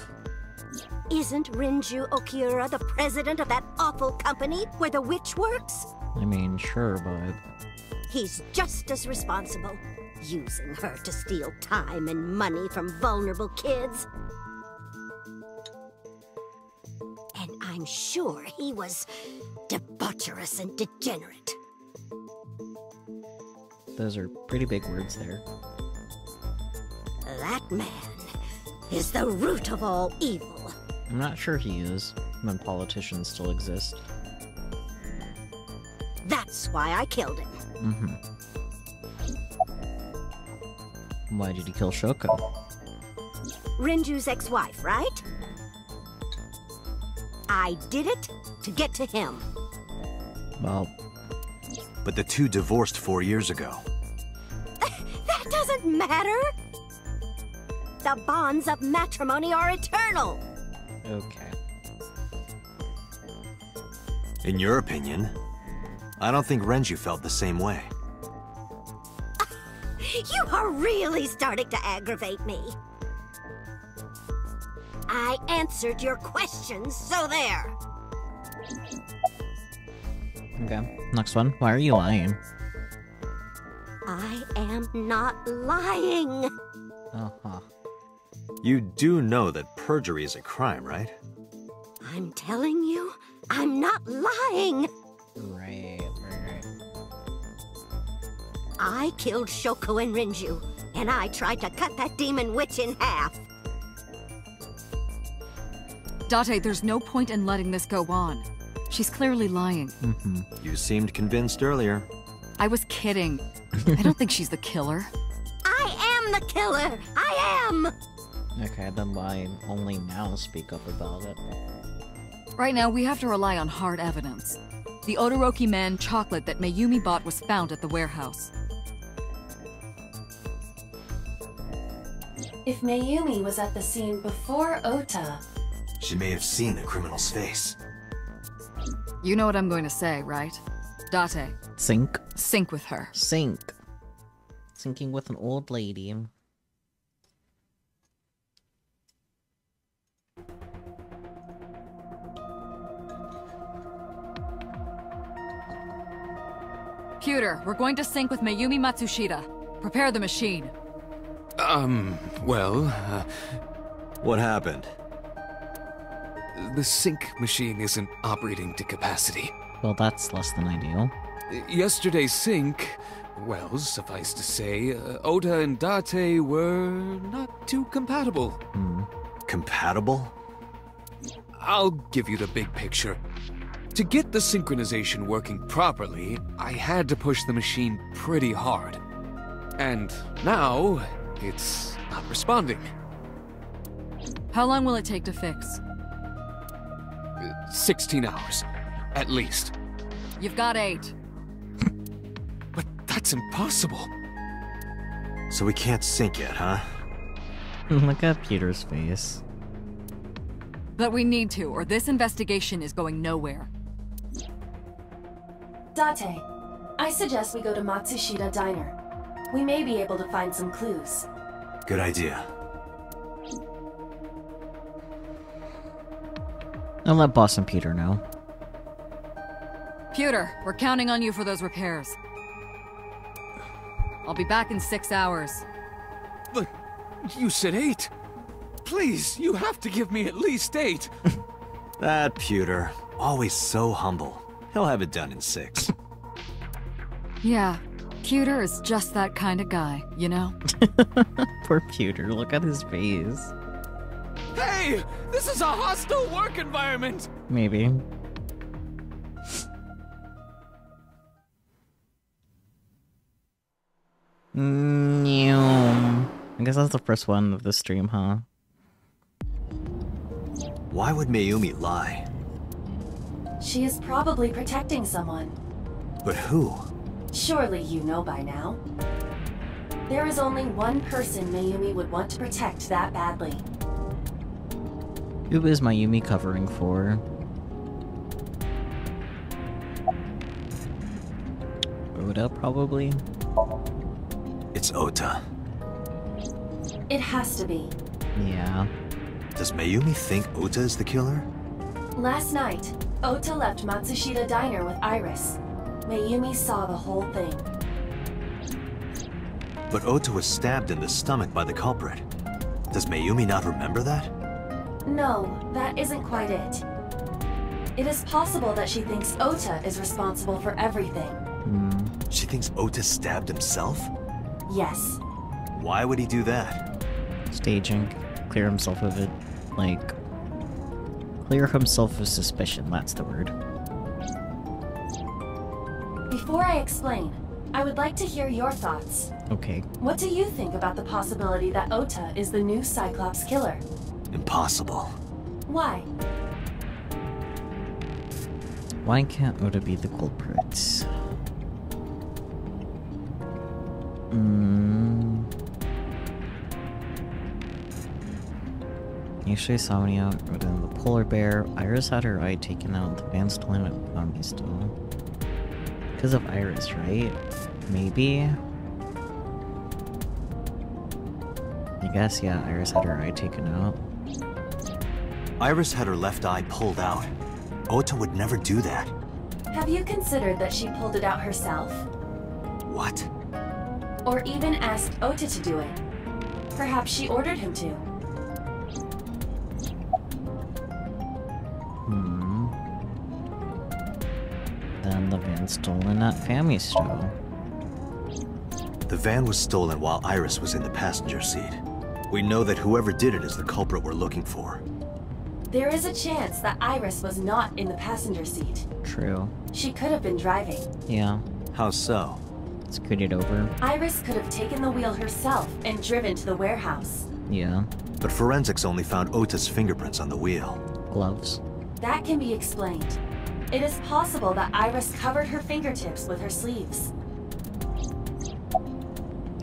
[SPEAKER 10] Isn't Renju Okiura the president of that awful company where the witch works?
[SPEAKER 1] I mean, sure, but...
[SPEAKER 10] He's just as responsible, using her to steal time and money from vulnerable kids. And I'm sure he was debaucherous and degenerate.
[SPEAKER 1] Those are pretty big words there.
[SPEAKER 10] That man is the root of all evil.
[SPEAKER 1] I'm not sure he is, when politicians still exist.
[SPEAKER 10] That's why I killed him.
[SPEAKER 1] Why did he kill Shoko?
[SPEAKER 10] Renju's ex-wife, right? I did it to get to him.
[SPEAKER 1] Well...
[SPEAKER 6] But the two divorced 4 years ago.
[SPEAKER 10] That doesn't matter! The bonds of matrimony are eternal!
[SPEAKER 1] Okay.
[SPEAKER 6] In your opinion, I don't think Renju felt the same way.
[SPEAKER 10] You are really starting to aggravate me. I answered your questions, so there.
[SPEAKER 1] Okay, next one. Why are you lying?
[SPEAKER 10] I am not lying.
[SPEAKER 1] Uh-huh.
[SPEAKER 6] You do know that perjury is a crime, right?
[SPEAKER 10] I'm telling you, I'm not lying.
[SPEAKER 1] Right.
[SPEAKER 10] I killed Shoko and Renju, and I tried to cut that demon witch in half.
[SPEAKER 2] Date, there's no point in letting this go on. She's clearly lying.
[SPEAKER 6] You seemed convinced earlier.
[SPEAKER 2] I was kidding. I don't think she's the killer.
[SPEAKER 10] I am the killer! I am!
[SPEAKER 1] Okay, then why only now speak up about it?
[SPEAKER 2] Right now, we have to rely on hard evidence. The Odoroki Man chocolate that Mayumi bought was found at the warehouse.
[SPEAKER 9] If Mayumi was at the scene before Ota...
[SPEAKER 6] She may have seen the criminal's face.
[SPEAKER 2] You know what I'm going to say, right? Date.
[SPEAKER 1] Sync?
[SPEAKER 2] Sync with her.
[SPEAKER 1] Sync. Syncing with an old lady.
[SPEAKER 2] Pewter, we're going to sync with Mayumi Matsushita. Prepare the machine.
[SPEAKER 6] What happened?
[SPEAKER 5] The sync machine isn't operating to capacity.
[SPEAKER 1] Well, that's less than ideal.
[SPEAKER 5] Yesterday's sync, well, suffice to say, Ota and Date were not too compatible.
[SPEAKER 6] Compatible?
[SPEAKER 5] I'll give you the big picture. To get the synchronization working properly, I had to push the machine pretty hard. And now, it's not responding.
[SPEAKER 2] How long will it take to fix?
[SPEAKER 5] 16 hours, at least.
[SPEAKER 2] You've got 8.
[SPEAKER 5] But that's impossible.
[SPEAKER 6] So we can't sync yet, huh?
[SPEAKER 1] Look at Peter's face.
[SPEAKER 2] But we need to, or this investigation is going nowhere.
[SPEAKER 9] Date, I suggest we go to Matsushita Diner. We may be able to find some clues.
[SPEAKER 6] Good idea.
[SPEAKER 1] I'll let Boss and Peter know.
[SPEAKER 2] Pewter, we're counting on you for those repairs. I'll be back in 6 hours.
[SPEAKER 5] But you said 8. Please, you have to give me at least 8.
[SPEAKER 6] That Pewter, always so humble. He'll have it done in 6.
[SPEAKER 2] Yeah, Pewter is just that kind of guy, you know?
[SPEAKER 1] Poor Pewter, look at his face.
[SPEAKER 5] Hey! This is a hostile work environment!
[SPEAKER 1] Maybe. I guess that's the first one of the stream, huh?
[SPEAKER 6] Why would Mayumi lie?
[SPEAKER 9] She is probably protecting someone.
[SPEAKER 6] But who?
[SPEAKER 9] Surely you know by now. There is only one person Mayumi would want to protect that badly.
[SPEAKER 1] Who is Mayumi covering for? Oda, probably?
[SPEAKER 6] It's Ota.
[SPEAKER 9] It has to be.
[SPEAKER 1] Yeah.
[SPEAKER 6] Does Mayumi think Ota is the killer?
[SPEAKER 9] Last night, Ota left Matsushita Diner with Iris. Mayumi saw the whole thing.
[SPEAKER 6] But Ota was stabbed in the stomach by the culprit. Does Mayumi not remember that?
[SPEAKER 9] No, that isn't quite it. It is possible that she thinks Ota is responsible for everything.
[SPEAKER 6] She thinks Ota stabbed himself?
[SPEAKER 9] Yes.
[SPEAKER 6] Why would he do that?
[SPEAKER 1] Staging. Clear himself of it. Like... Clear himself of suspicion, that's the word.
[SPEAKER 9] Before I explain, I would like to hear your thoughts.
[SPEAKER 1] Okay.
[SPEAKER 9] What do you think about the possibility that Ota is the new Cyclops killer?
[SPEAKER 6] Impossible.
[SPEAKER 9] Why?
[SPEAKER 1] Why can't Oda be the culprit? Usually Somnia, Oda and the polar bear. Iris had her eye taken out. The Vase stolen at Mommy still. Because of Iris, right? Maybe? I guess, yeah, Iris had her eye taken out.
[SPEAKER 6] Iris had her left eye pulled out. Ota would never do that.
[SPEAKER 9] Have you considered that she pulled it out herself?
[SPEAKER 6] What?
[SPEAKER 9] Or even asked Ota to do it? Perhaps she ordered him to.
[SPEAKER 1] Then the van stolen at Family Store.
[SPEAKER 6] The van was stolen while Iris was in the passenger seat. We know that whoever did it is the culprit we're looking for.
[SPEAKER 9] There is a chance that Iris was not in the passenger seat.
[SPEAKER 1] True.
[SPEAKER 9] She could have been driving.
[SPEAKER 1] Yeah.
[SPEAKER 6] How so?
[SPEAKER 1] Scoot it over.
[SPEAKER 9] Iris could have taken the wheel herself and driven to the warehouse.
[SPEAKER 1] Yeah.
[SPEAKER 6] but forensics only found Ota's fingerprints on the wheel.
[SPEAKER 1] Gloves.
[SPEAKER 9] That can be explained. It is possible that Iris covered her fingertips with her sleeves.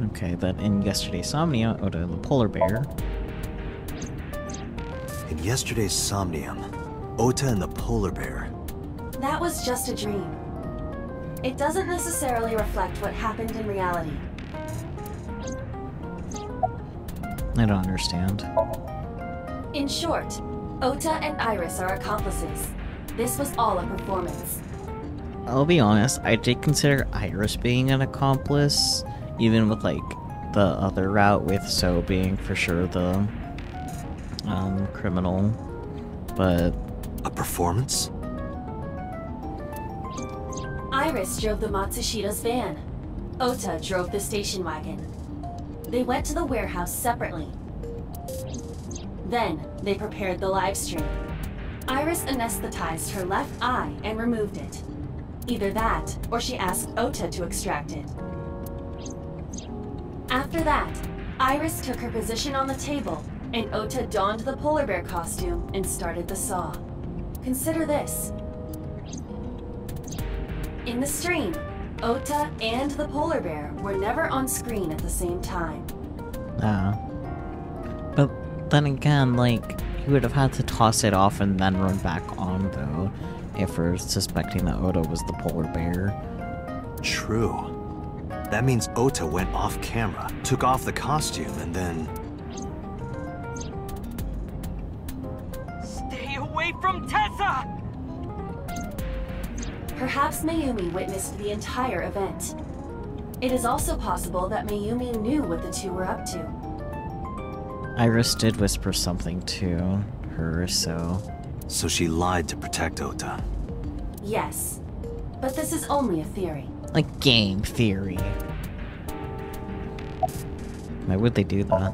[SPEAKER 1] Okay, then in yesterday's Somnia, Ota the polar bear.
[SPEAKER 6] In yesterday's Somnium, Ota and the polar bear.
[SPEAKER 9] That was just a dream. It doesn't necessarily reflect what happened in reality.
[SPEAKER 1] I don't understand.
[SPEAKER 9] In short, Ota and Iris are accomplices. This was all a performance.
[SPEAKER 1] I'll be honest, I did consider Iris being an accomplice, even with, like, the other route with So being for sure the, criminal, but...
[SPEAKER 6] A performance?
[SPEAKER 9] Iris drove the Matsushida's van. Ota drove the station wagon. They went to the warehouse separately. Then, they prepared the live stream. Iris anesthetized her left eye and removed it. Either that, or she asked Ota to extract it. After that, Iris took her position on the table, and Ota donned the polar bear costume and started the saw. Consider this. In the stream, Ota and the polar bear were never on screen at the same time.
[SPEAKER 1] But then again, like, you would have had to toss it off and then run back on, though, if we're suspecting that Ota was the polar bear.
[SPEAKER 6] True. That means Ota went off camera, took off the costume, and then...
[SPEAKER 8] Stay away from Tessa!
[SPEAKER 9] Perhaps Mayumi witnessed the entire event. It is also possible that Mayumi knew what the two were up to.
[SPEAKER 1] Iris did whisper something to her, so...
[SPEAKER 6] So she lied to protect Ota.
[SPEAKER 9] Yes, but this is only a theory.
[SPEAKER 1] A game theory. Why would they do that?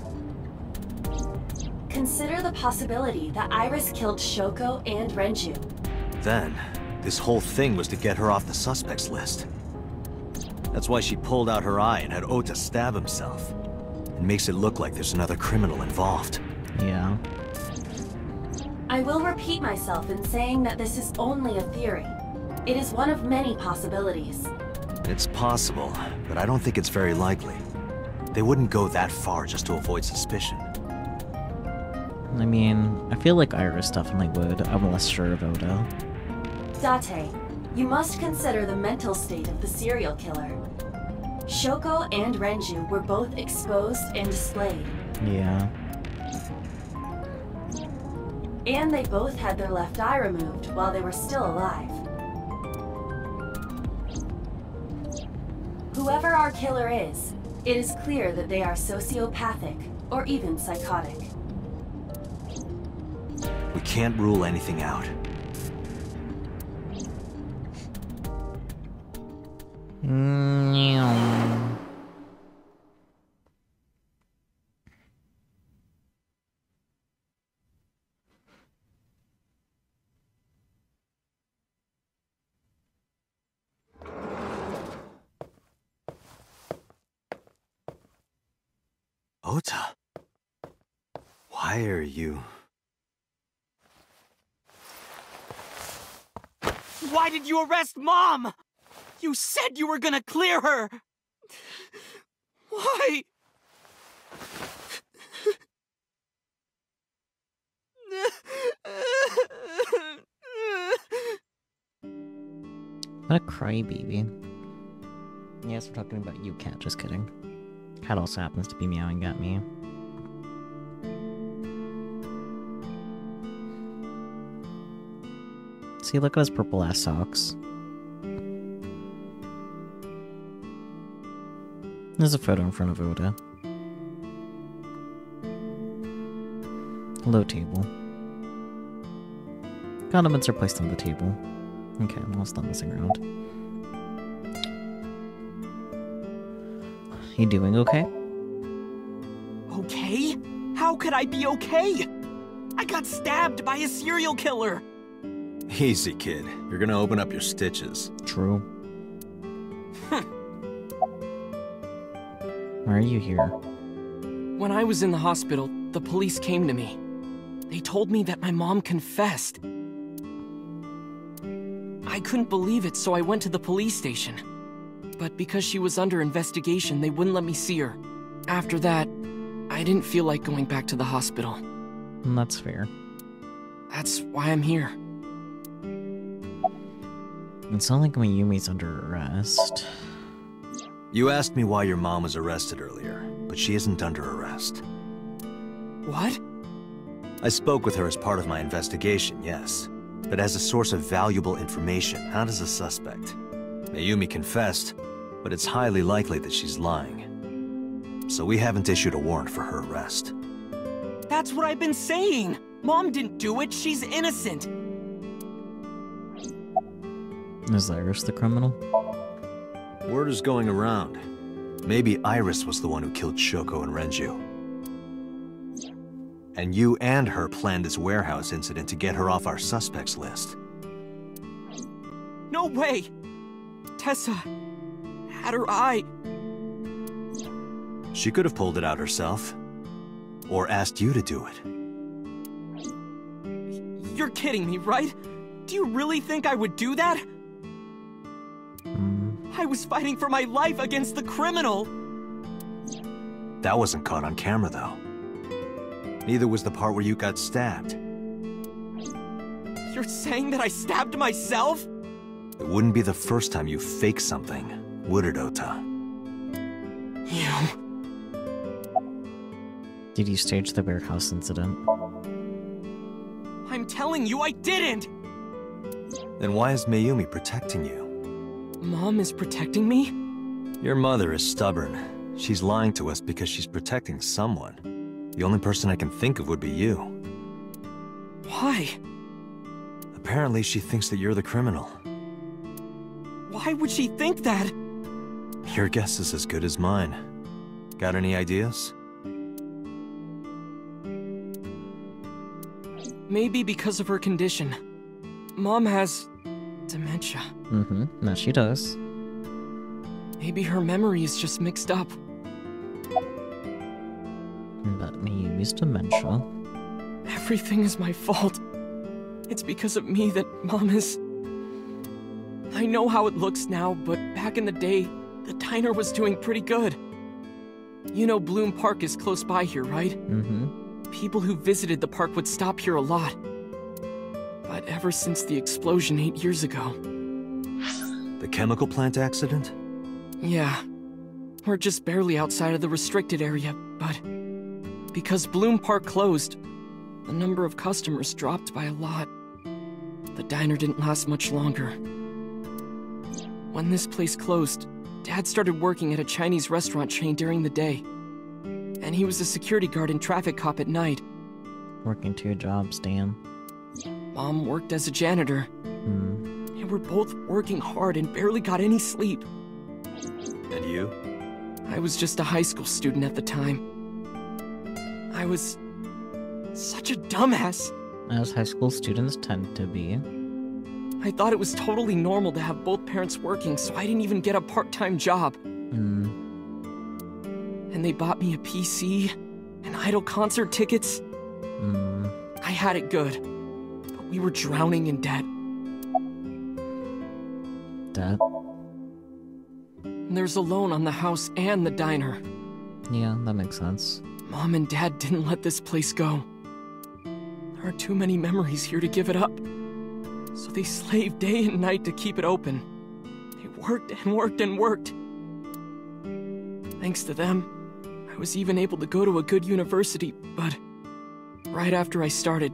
[SPEAKER 9] Consider the possibility that Iris killed Shoko and Renju.
[SPEAKER 6] Then, this whole thing was to get her off the suspects list. That's why she pulled out her eye and had Ota stab himself. It makes it look like there's another criminal involved.
[SPEAKER 1] Yeah.
[SPEAKER 9] I will repeat myself in saying that this is only a theory. It is one of many possibilities.
[SPEAKER 6] It's possible, but I don't think it's very likely. They wouldn't go that far just to avoid suspicion.
[SPEAKER 1] I mean, I feel like Iris definitely would. I'm less sure of Ota.
[SPEAKER 9] Date, you must consider the mental state of the serial killer. Shoko and Renju were both exposed and displayed.
[SPEAKER 1] Yeah.
[SPEAKER 9] And they both had their left eye removed while they were still alive. Whoever our killer is, it is clear that they are sociopathic or even psychotic.
[SPEAKER 6] We can't rule anything out. Ota, why are you...
[SPEAKER 8] Why did you arrest Mom? You said you were gonna clear her! Why?
[SPEAKER 1] What a crybaby. Yes, we're talking about you, cat. Just kidding. Cat also happens to be meowing at me. See, look at his purple ass socks. There's a photo in front of Ota. Low table. Condiments are placed on the table. Okay, well, stop messing around. You doing okay?
[SPEAKER 8] Okay? How could I be okay? I got stabbed by a serial killer!
[SPEAKER 6] Easy, kid. You're gonna open up your stitches.
[SPEAKER 1] True. Why are you here?
[SPEAKER 8] When I was in the hospital, the police came to me. They told me that my mom confessed. I couldn't believe it, so I went to the police station. But because she was under investigation, they wouldn't let me see her. After that, I didn't feel like going back to the hospital.
[SPEAKER 1] That's fair.
[SPEAKER 8] That's why I'm here.
[SPEAKER 1] It's not like Mayumi's under arrest.
[SPEAKER 6] You asked me why your mom was arrested earlier, but she isn't under arrest.
[SPEAKER 8] What?
[SPEAKER 6] I spoke with her as part of my investigation, yes. But as a source of valuable information, not as a suspect. Mayumi confessed, but it's highly likely that she's lying. So we haven't issued a warrant for her arrest.
[SPEAKER 8] That's what I've been saying! Mom didn't do it, she's innocent!
[SPEAKER 1] Is Iris the criminal?
[SPEAKER 6] Word is going around. Maybe Iris was the one who killed Shoko and Renju. And you and her planned this warehouse incident to get her off our suspects list.
[SPEAKER 8] No way! Tessa had her eye.
[SPEAKER 6] She could have pulled it out herself. Or asked you to do it.
[SPEAKER 8] You're kidding me, right? Do you really think I would do that? I was fighting for my life against the criminal!
[SPEAKER 6] That wasn't caught on camera, though. Neither was the part where you got stabbed.
[SPEAKER 8] You're saying that I stabbed myself?
[SPEAKER 6] It wouldn't be the first time you faked something, would it, Ota?
[SPEAKER 8] You...
[SPEAKER 1] Did you stage the warehouse incident?
[SPEAKER 8] I'm telling you I didn't!
[SPEAKER 6] Then why is Mayumi protecting you?
[SPEAKER 8] Mom is protecting me?
[SPEAKER 6] Your mother is stubborn. She's lying to us because she's protecting someone. The only person I can think of would be you.
[SPEAKER 8] Why?
[SPEAKER 6] Apparently she thinks that you're the criminal.
[SPEAKER 8] Why would she think that?
[SPEAKER 6] Your guess is as good as mine. Got any ideas?
[SPEAKER 8] Maybe because of her condition. Mom has... dementia.
[SPEAKER 1] No, she does.
[SPEAKER 8] Maybe her memory is just mixed up.
[SPEAKER 1] But Mayumi's dementia.
[SPEAKER 8] Everything is my fault. It's because of me that Mom is... I know how it looks now, but back in the day, the diner was doing pretty good. You know Bloom Park is close by here, right? People who visited the park would stop here a lot. But ever since the explosion 8 years ago...
[SPEAKER 6] The chemical plant accident?
[SPEAKER 8] Yeah. We're just barely outside of the restricted area, but... because Bloom Park closed, the number of customers dropped by a lot. The diner didn't last much longer. When this place closed, Dad started working at a Chinese restaurant chain during the day. And he was a security guard and traffic cop at night.
[SPEAKER 1] Working 2 jobs, damn.
[SPEAKER 8] Mom worked as a janitor. They were both working hard and barely got any sleep.
[SPEAKER 6] And you?
[SPEAKER 8] I was just a high school student at the time. I was... such a dumbass.
[SPEAKER 1] As high school students tend to be.
[SPEAKER 8] I thought it was totally normal to have both parents working, so I didn't even get a part-time job. And they bought me a PC, and Idol concert tickets. I had it good, but we were drowning in debt.
[SPEAKER 1] Debt?
[SPEAKER 8] And there's a loan on the house and the diner.
[SPEAKER 1] Yeah, that makes sense.
[SPEAKER 8] Mom and Dad didn't let this place go. There are too many memories here to give it up. So they slaved day and night to keep it open. They worked and worked and worked. Thanks to them, I was even able to go to a good university, but right after I started,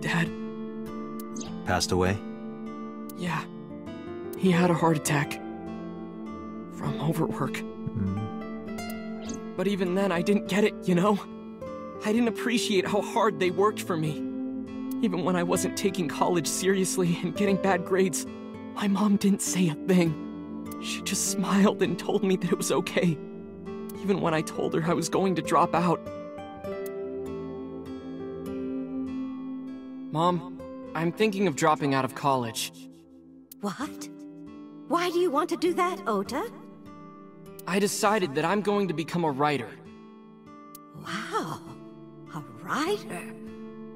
[SPEAKER 8] Dad...
[SPEAKER 6] Passed away?
[SPEAKER 8] Yeah. He had a heart attack. From overwork. But even then, I didn't get it, you know? I didn't appreciate how hard they worked for me. Even when I wasn't taking college seriously and getting bad grades, my mom didn't say a thing. She just smiled and told me that it was okay. Even when I told her I was going to drop out. Mom, I'm thinking of dropping out of college.
[SPEAKER 10] What? Why do you want to do that, Ota?
[SPEAKER 8] I decided that I'm going to become a writer.
[SPEAKER 10] Wow. writer?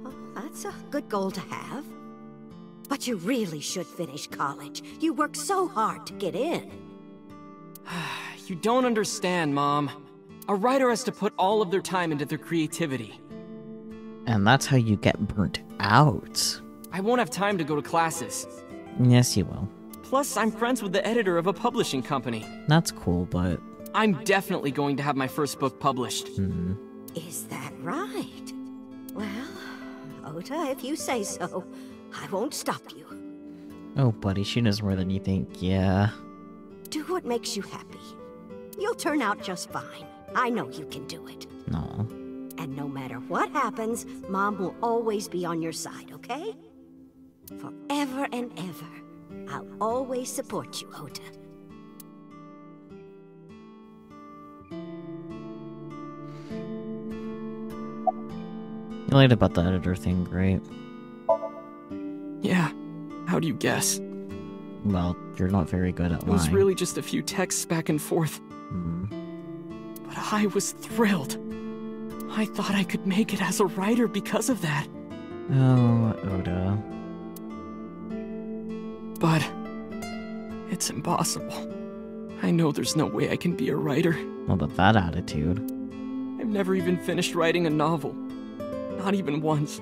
[SPEAKER 10] Oh, that's a good goal to have. But you really should finish college. You worked so hard to get in.
[SPEAKER 8] You don't understand, Mom. A writer has to put all of their time into their creativity.
[SPEAKER 1] And that's how you get burnt out.
[SPEAKER 8] I won't have time to go to classes.
[SPEAKER 1] Yes, you will.
[SPEAKER 8] Plus, I'm friends with the editor of a publishing company.
[SPEAKER 1] That's cool, but...
[SPEAKER 8] I'm definitely going to have my first book published.
[SPEAKER 10] Is that right? Well, Ota, if you say so, I won't stop you.
[SPEAKER 1] Oh, buddy, she knows more than you think, yeah.
[SPEAKER 10] Do what makes you happy. You'll turn out just fine. I know you can do it.
[SPEAKER 1] No.
[SPEAKER 10] And no matter what happens, Mom will always be on your side, okay? Forever and ever, I'll always support you, Ota.
[SPEAKER 1] You lied about the editor thing, right?
[SPEAKER 8] Yeah. How do you guess?
[SPEAKER 1] Well, you're not very good at lying.
[SPEAKER 8] It was really just a few texts back and forth. But I was thrilled. I thought I could make it as a writer because of that.
[SPEAKER 1] Oh, Ota.
[SPEAKER 8] But it's impossible. I know there's no way I can be a writer.
[SPEAKER 1] Well, with that attitude.
[SPEAKER 8] I've never even finished writing a novel. Not even once.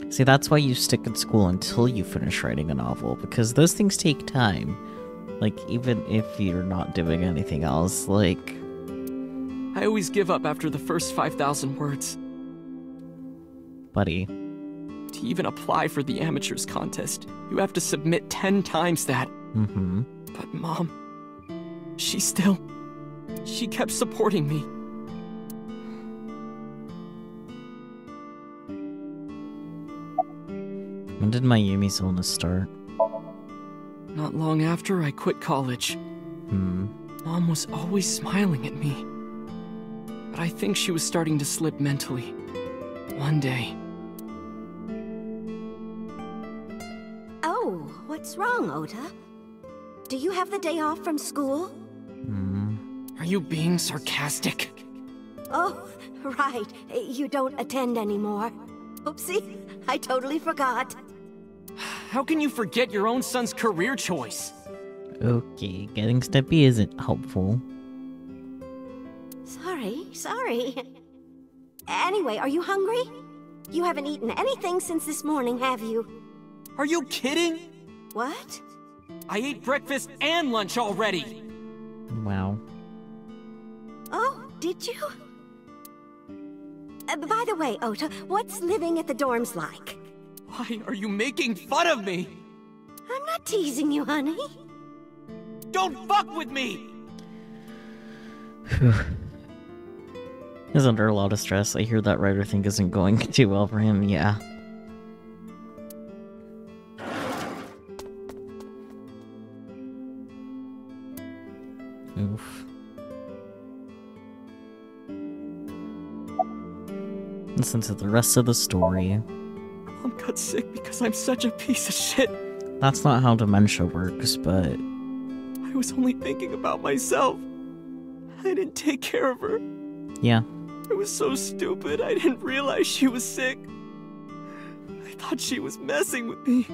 [SPEAKER 1] See, that's why you stick in school until you finish writing a novel, because those things take time. Like, even if you're not doing anything else, like...
[SPEAKER 8] I always give up after the first 5,000 words.
[SPEAKER 1] Buddy.
[SPEAKER 8] To even apply for the amateurs contest, you have to submit 10 times that. But Mom, she kept supporting me.
[SPEAKER 1] When did Mayumi's illness start?
[SPEAKER 8] Not long after I quit college. Mom was always smiling at me. But I think she was starting to slip mentally. One day.
[SPEAKER 10] Oh, what's wrong, Ota? Do you have the day off from school?
[SPEAKER 8] Are you being sarcastic?
[SPEAKER 10] Oh, right. You don't attend anymore. Oopsie, I totally forgot.
[SPEAKER 8] How can you forget your own son's career choice?
[SPEAKER 1] Okay, getting steppy isn't helpful.
[SPEAKER 10] Sorry. Anyway, are you hungry? You haven't eaten anything since this morning, have you?
[SPEAKER 8] Are you kidding?
[SPEAKER 10] What?
[SPEAKER 8] I ate breakfast and lunch already!
[SPEAKER 1] Wow.
[SPEAKER 10] Oh, did you? By the way, Ota, what's living at the dorms like?
[SPEAKER 8] Why are you making fun of me?
[SPEAKER 10] I'm not teasing you, honey.
[SPEAKER 8] Don't fuck with me!
[SPEAKER 1] He's under a lot of stress. I hear that writer thing isn't going too well for him, yeah. Oof. Listen to the rest of the story.
[SPEAKER 8] Mom got sick because I'm such a piece of shit.
[SPEAKER 1] That's not how dementia works, but...
[SPEAKER 8] I was only thinking about myself. I didn't take care of her.
[SPEAKER 1] Yeah.
[SPEAKER 8] I was so stupid, I didn't realize she was sick. I thought she was messing with me.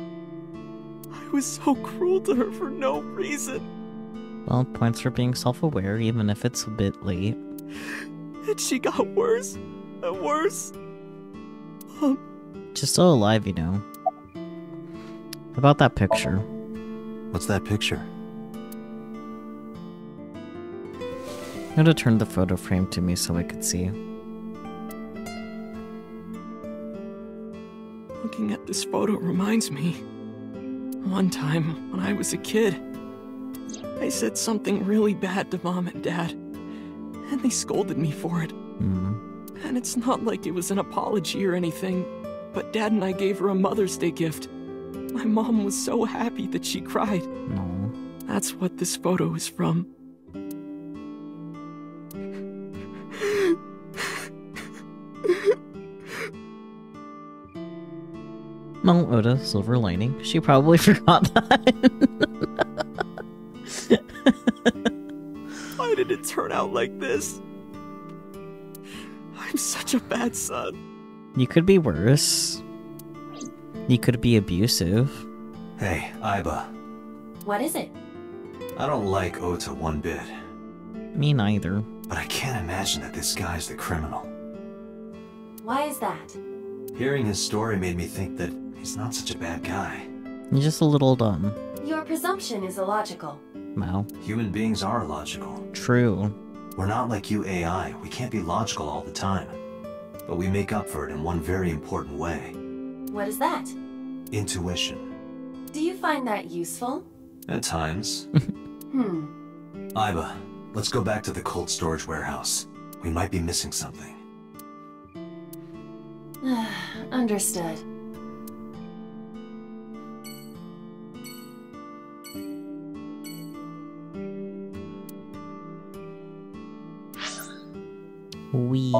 [SPEAKER 8] I was so cruel to her for no reason.
[SPEAKER 1] Well, points for being self-aware, even if it's a bit late.
[SPEAKER 8] And she got worse and worse.
[SPEAKER 1] She's still alive, you know. About that picture.
[SPEAKER 6] What's that picture?
[SPEAKER 1] I'm gonna turn the photo frame to me so I could see.
[SPEAKER 8] Looking at this photo reminds me. One time, when I was a kid, I said something really bad to Mom and Dad, and they scolded me for it. And it's not like it was an apology or anything, but Dad and I gave her a Mother's Day gift. My mom was so happy that she cried.
[SPEAKER 1] No.
[SPEAKER 8] That's what this photo is from.
[SPEAKER 1] No, Ota, silver lining. She probably forgot that.
[SPEAKER 8] Why did it turn out like this? I'm such a bad son.
[SPEAKER 1] You could be worse. You could be abusive.
[SPEAKER 6] Hey, Aiba.
[SPEAKER 9] What is it?
[SPEAKER 6] I don't like Ota one bit.
[SPEAKER 1] Me neither.
[SPEAKER 6] But I can't imagine that this guy's the criminal.
[SPEAKER 9] Why is that?
[SPEAKER 6] Hearing his story made me think that he's not such a bad guy.
[SPEAKER 1] You're just a little dumb.
[SPEAKER 9] Your presumption is illogical.
[SPEAKER 1] Wow.
[SPEAKER 6] Human beings are illogical.
[SPEAKER 1] True.
[SPEAKER 6] We're not like you AI. We can't be logical all the time. But we make up for it in one very important way.
[SPEAKER 9] What is that?
[SPEAKER 6] Intuition.
[SPEAKER 9] Do you find that useful?
[SPEAKER 6] At times. Aiba, let's go back to the cold storage warehouse. We might be missing something.
[SPEAKER 9] Understood.
[SPEAKER 1] We...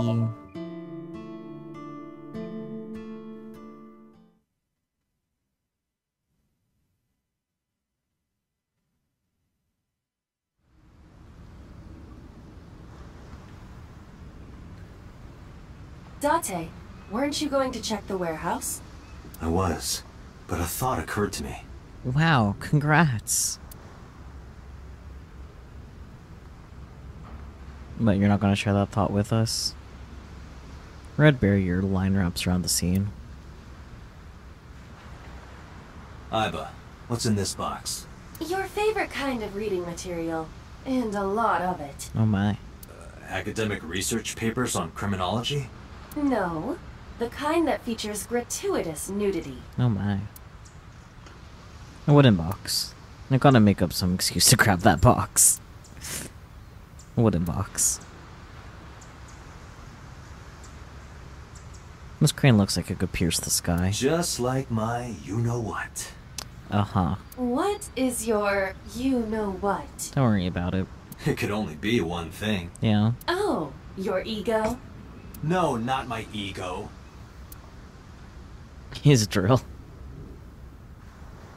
[SPEAKER 9] Date, weren't you going to check the warehouse?
[SPEAKER 6] I was, but a thought occurred to me.
[SPEAKER 1] Wow, congrats. But you're not gonna share that thought with us? Red barrier line wraps around the scene.
[SPEAKER 6] Aiba, what's in this box?
[SPEAKER 9] Your favorite kind of reading material. And a lot of it.
[SPEAKER 1] Oh my.
[SPEAKER 6] Academic research papers on criminology?
[SPEAKER 9] No, the kind that features gratuitous nudity.
[SPEAKER 1] Oh my. A wooden box. I gotta make up some excuse to grab that box. A wooden box. This crane looks like it could pierce the sky.
[SPEAKER 6] Just like my you-know-what.
[SPEAKER 1] Uh-huh.
[SPEAKER 9] What is your you-know-what?
[SPEAKER 1] Don't worry about it.
[SPEAKER 6] It could only be one thing.
[SPEAKER 1] Yeah.
[SPEAKER 9] Oh, your ego?
[SPEAKER 6] No, not my ego.
[SPEAKER 1] His drill.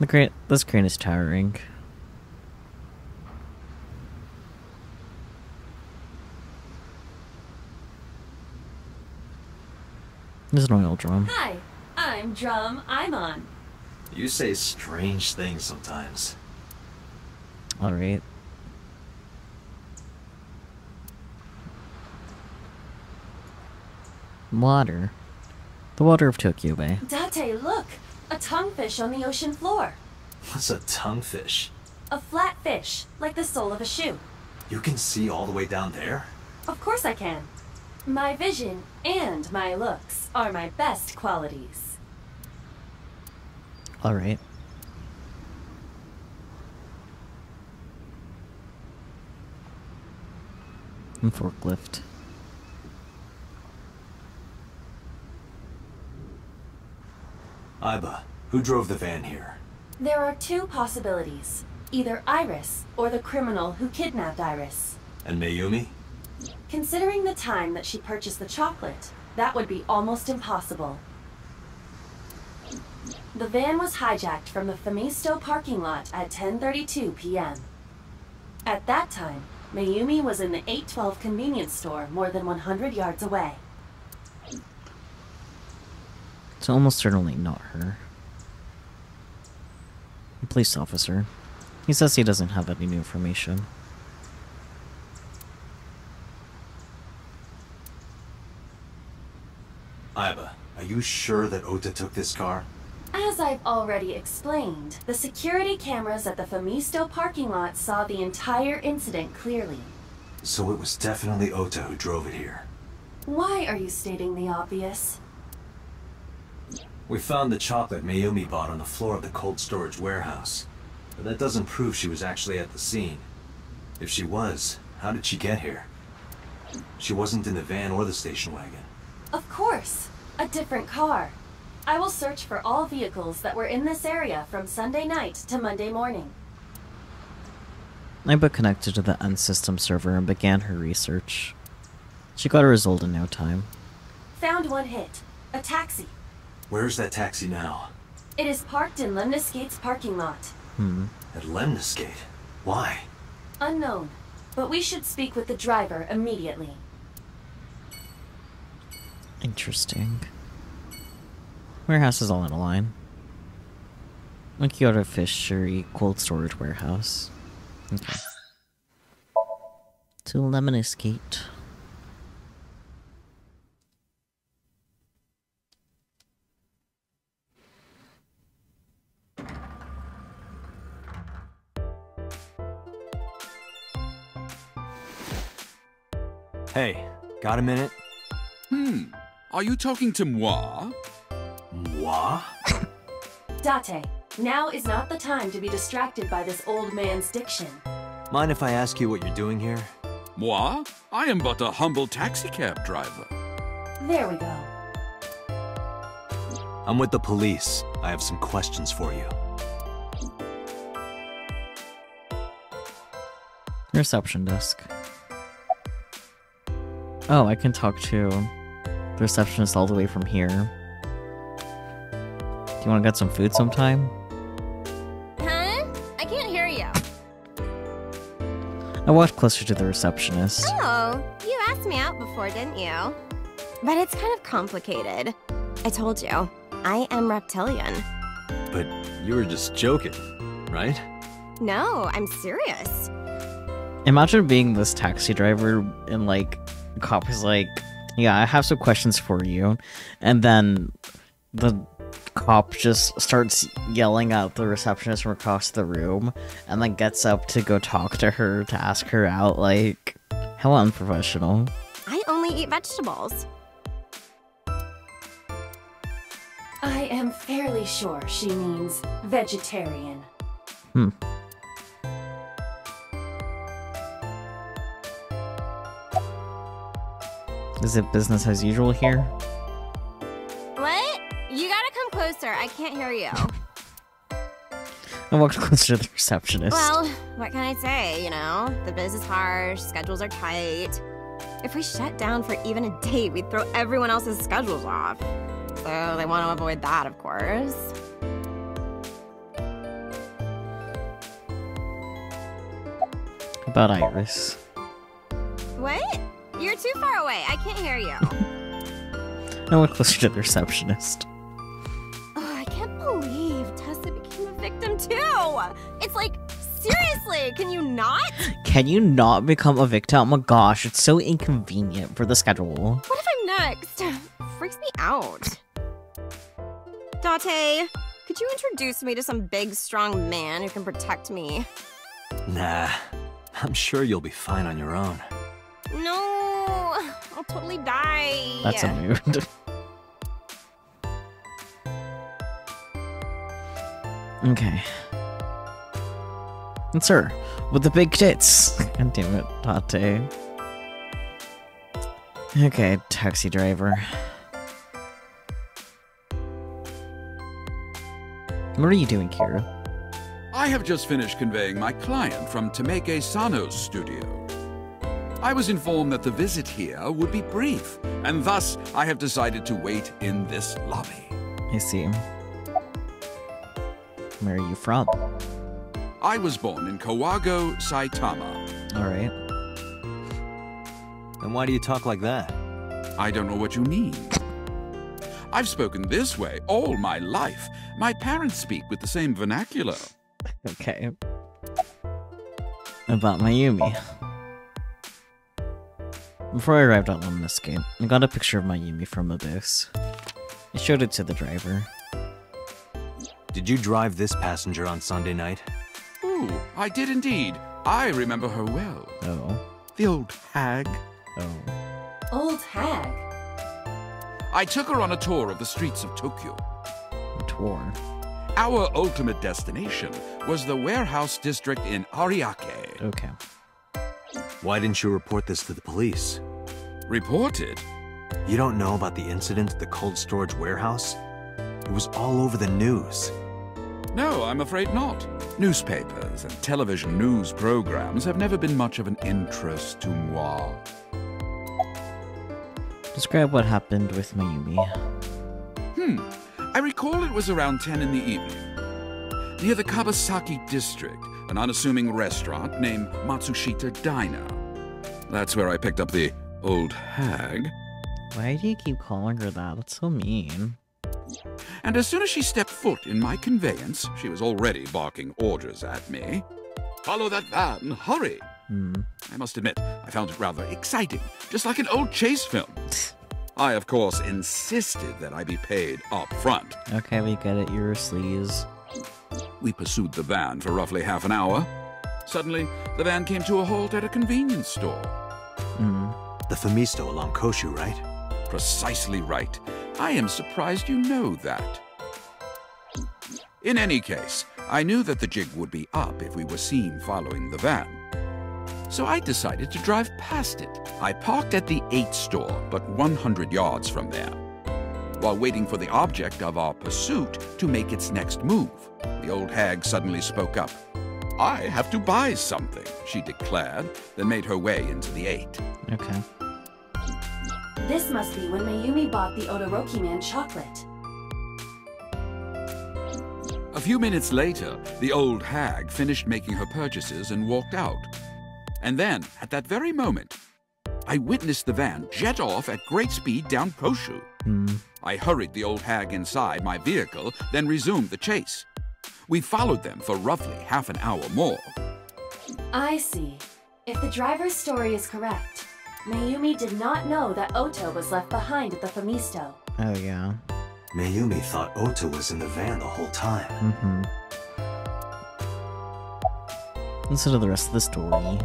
[SPEAKER 1] This crane is towering. There's an oil drum.
[SPEAKER 9] Hi, I'm Drum. I'm on.
[SPEAKER 6] You say strange things sometimes.
[SPEAKER 1] Alright. Water. The water of Tokyo Bay.
[SPEAKER 9] Date, look! A tonguefish on the ocean floor.
[SPEAKER 6] What's a tonguefish?
[SPEAKER 9] A flat fish, like the sole of a shoe.
[SPEAKER 6] You can see all the way down there?
[SPEAKER 9] Of course I can. My vision and my looks are my best qualities.
[SPEAKER 1] Alright. And forklift.
[SPEAKER 6] Aiba, who drove the van here?
[SPEAKER 9] There are two possibilities. Either Iris or the criminal who kidnapped Iris.
[SPEAKER 6] And Mayumi?
[SPEAKER 9] Considering the time that she purchased the chocolate, that would be almost impossible. The van was hijacked from the Famisto parking lot at 10:32 p.m. At that time, Mayumi was in the 812 convenience store more than 100 yards away.
[SPEAKER 1] It's almost certainly not her. A police officer. He says he doesn't have any new information.
[SPEAKER 6] Aiba, are you sure that Ota took this car?
[SPEAKER 9] As I've already explained, the security cameras at the Famisto parking lot saw the entire incident clearly.
[SPEAKER 6] So it was definitely Ota who drove it here.
[SPEAKER 9] Why are you stating the obvious?
[SPEAKER 6] We found the chocolate Mayumi bought on the floor of the cold storage warehouse. But that doesn't prove she was actually at the scene. If she was, how did she get here? She wasn't in the van or the station wagon.
[SPEAKER 9] Of course, a different car. I will search for all vehicles that were in this area from Sunday night to Monday morning.
[SPEAKER 1] Aiba connected to the end system server and began her research. She got a result in no time.
[SPEAKER 9] Found one hit. A taxi.
[SPEAKER 6] Where's that taxi now?
[SPEAKER 9] It is parked in Lemniscate's parking lot.
[SPEAKER 6] At Lemniscate? Why?
[SPEAKER 9] Unknown, but we should speak with the driver immediately.
[SPEAKER 1] Interesting. Warehouse is all in a line. Like Kyoto Fishery Cold Storage Warehouse. Okay. To Lemonist Gate.
[SPEAKER 6] Hey, got a minute?
[SPEAKER 11] Are you talking to moi?
[SPEAKER 6] Moi?
[SPEAKER 9] Date, now is not the time to be distracted by this old man's diction.
[SPEAKER 6] Mind if I ask you what you're doing here?
[SPEAKER 11] Moi? I am but a humble taxicab driver.
[SPEAKER 9] There we go.
[SPEAKER 6] I'm with the police. I have some questions for you.
[SPEAKER 1] Reception desk. Oh, I can talk to the receptionist all the way from here. Do you want to get some food sometime?
[SPEAKER 12] Huh? I can't hear you.
[SPEAKER 1] I walked closer to the receptionist.
[SPEAKER 12] Oh, you asked me out before, didn't you? But it's kind of complicated. I told you, I am reptilian.
[SPEAKER 6] But you were just joking, right?
[SPEAKER 12] No, I'm serious.
[SPEAKER 1] Imagine being this taxi driver and like the cop is like, yeah, I have some questions for you. And then the cop just starts yelling at the receptionist from across the room and then gets up to go talk to her to ask her out. Like, how unprofessional.
[SPEAKER 12] I only eat vegetables.
[SPEAKER 9] I am fairly sure she means vegetarian.
[SPEAKER 1] Is it business as usual here?
[SPEAKER 12] What? You gotta come closer. I can't hear you.
[SPEAKER 1] I walked closer to the receptionist.
[SPEAKER 12] Well, what can I say, you know? The biz is harsh, schedules are tight. If we shut down for even a date, we'd throw everyone else's schedules off. So they want to avoid that, of course.
[SPEAKER 1] About Iris.
[SPEAKER 12] What? You're too far away. I can't hear you.
[SPEAKER 1] I went closer to the receptionist.
[SPEAKER 12] Oh, I can't believe Tessa became a victim too. It's like, seriously, can you not?
[SPEAKER 1] Can you not become a victim? Oh my gosh, it's so inconvenient for the schedule.
[SPEAKER 12] What if I'm next? Freaks me out. Date, could you introduce me to some big, strong man who can protect me?
[SPEAKER 6] Nah, I'm sure you'll be fine on your own.
[SPEAKER 12] No, I'll totally die.
[SPEAKER 1] That's a mood. Okay. It's her, with the big tits. God damn it, Tate. Okay, taxi driver. What are you doing, Kira?
[SPEAKER 11] I have just finished conveying my client from Tameke Sano's studio. I was informed that the visit here would be brief, and thus I have decided to wait in this lobby.
[SPEAKER 1] I see. Where are you from?
[SPEAKER 11] I was born in Kawago, Saitama.
[SPEAKER 1] Alright.
[SPEAKER 6] And why do you talk like that?
[SPEAKER 11] I don't know what you mean. I've spoken this way all my life. My parents speak with the same vernacular.
[SPEAKER 1] Okay. About Mayumi. Before I arrived at Lemonist Gate, I got a picture of Mayumi from Vase. I showed it to the driver.
[SPEAKER 6] Did you drive this passenger on Sunday night?
[SPEAKER 11] Ooh, I did indeed. I remember her well.
[SPEAKER 1] Oh.
[SPEAKER 11] The old hag.
[SPEAKER 1] Oh.
[SPEAKER 9] Old hag?
[SPEAKER 11] I took her on a tour of the streets of Tokyo.
[SPEAKER 1] A tour?
[SPEAKER 11] Our ultimate destination was the warehouse district in Ariake.
[SPEAKER 1] Okay.
[SPEAKER 6] Why didn't you report this to the police?
[SPEAKER 11] Reported?
[SPEAKER 6] You don't know about the incident at the cold storage warehouse? It was all over the news.
[SPEAKER 11] No, I'm afraid not. Newspapers and television news programs have never been much of an interest to moi.
[SPEAKER 1] Describe what happened with Mayumi.
[SPEAKER 11] I recall it was around 10 in the evening. Near the Kabasaki district, an unassuming restaurant named Matsushita Diner. That's where I picked up the old hag.
[SPEAKER 1] Why do you keep calling her that? That's so mean.
[SPEAKER 11] and as soon as she stepped foot in my conveyance, she was already barking orders at me. Follow that van, hurry! I must admit, I found it rather exciting, just like an old chase film. I, of course, insisted that I be paid up front.
[SPEAKER 1] Okay, we get it, you're a sleaze.
[SPEAKER 11] We pursued the van for roughly half an hour. Suddenly, the van came to a halt at a convenience store.
[SPEAKER 6] The Famisto along Koshu, right?
[SPEAKER 11] Precisely right. I am surprised you know that. In any case, I knew that the jig would be up if we were seen following the van. So I decided to drive past it. I parked at the 8 store, but 100 yards from there. While waiting for the object of our pursuit to make its next move, the old hag suddenly spoke up. I have to buy something, she declared, then made her way into the 8.
[SPEAKER 1] Okay.
[SPEAKER 9] This must be when Mayumi bought the Odoroki Man chocolate.
[SPEAKER 11] A few minutes later, the old hag finished making her purchases and walked out. And then, at that very moment, I witnessed the van jet off at great speed down Koshu. I hurried the old hag inside my vehicle, then resumed the chase. We followed them for roughly half an hour more.
[SPEAKER 9] I see. If the driver's story is correct, Mayumi did not know that Ota was left behind at the Famisto.
[SPEAKER 1] Oh, yeah.
[SPEAKER 6] Mayumi thought Ota was in the van the whole time.
[SPEAKER 1] Listen to the rest of the story.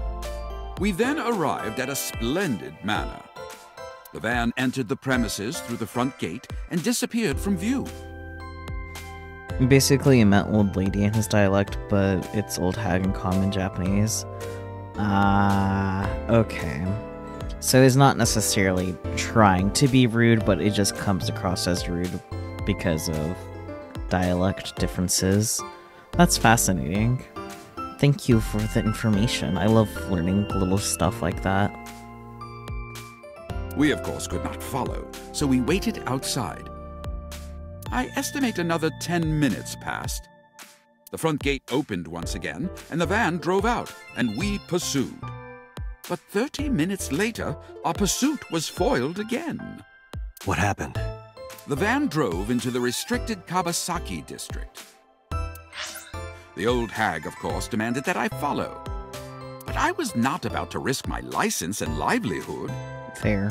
[SPEAKER 11] We then arrived at a splendid manor. The van entered the premises through the front gate and disappeared from view.
[SPEAKER 1] Basically, it meant old lady in his dialect, but it's old hag in common Japanese. Okay. So he's not necessarily trying to be rude, but it just comes across as rude because of dialect differences. That's fascinating. Thank you for the information. I love learning little stuff like that.
[SPEAKER 11] We, of course, could not follow, so we waited outside. I estimate another 10 minutes passed. The front gate opened once again, and the van drove out, and we pursued. But 30 minutes later, our pursuit was foiled again.
[SPEAKER 6] What happened?
[SPEAKER 11] The van drove into the restricted Kabasaki district. The old hag, of course, demanded that I follow. But I was not about to risk my license and livelihood.
[SPEAKER 1] Fair.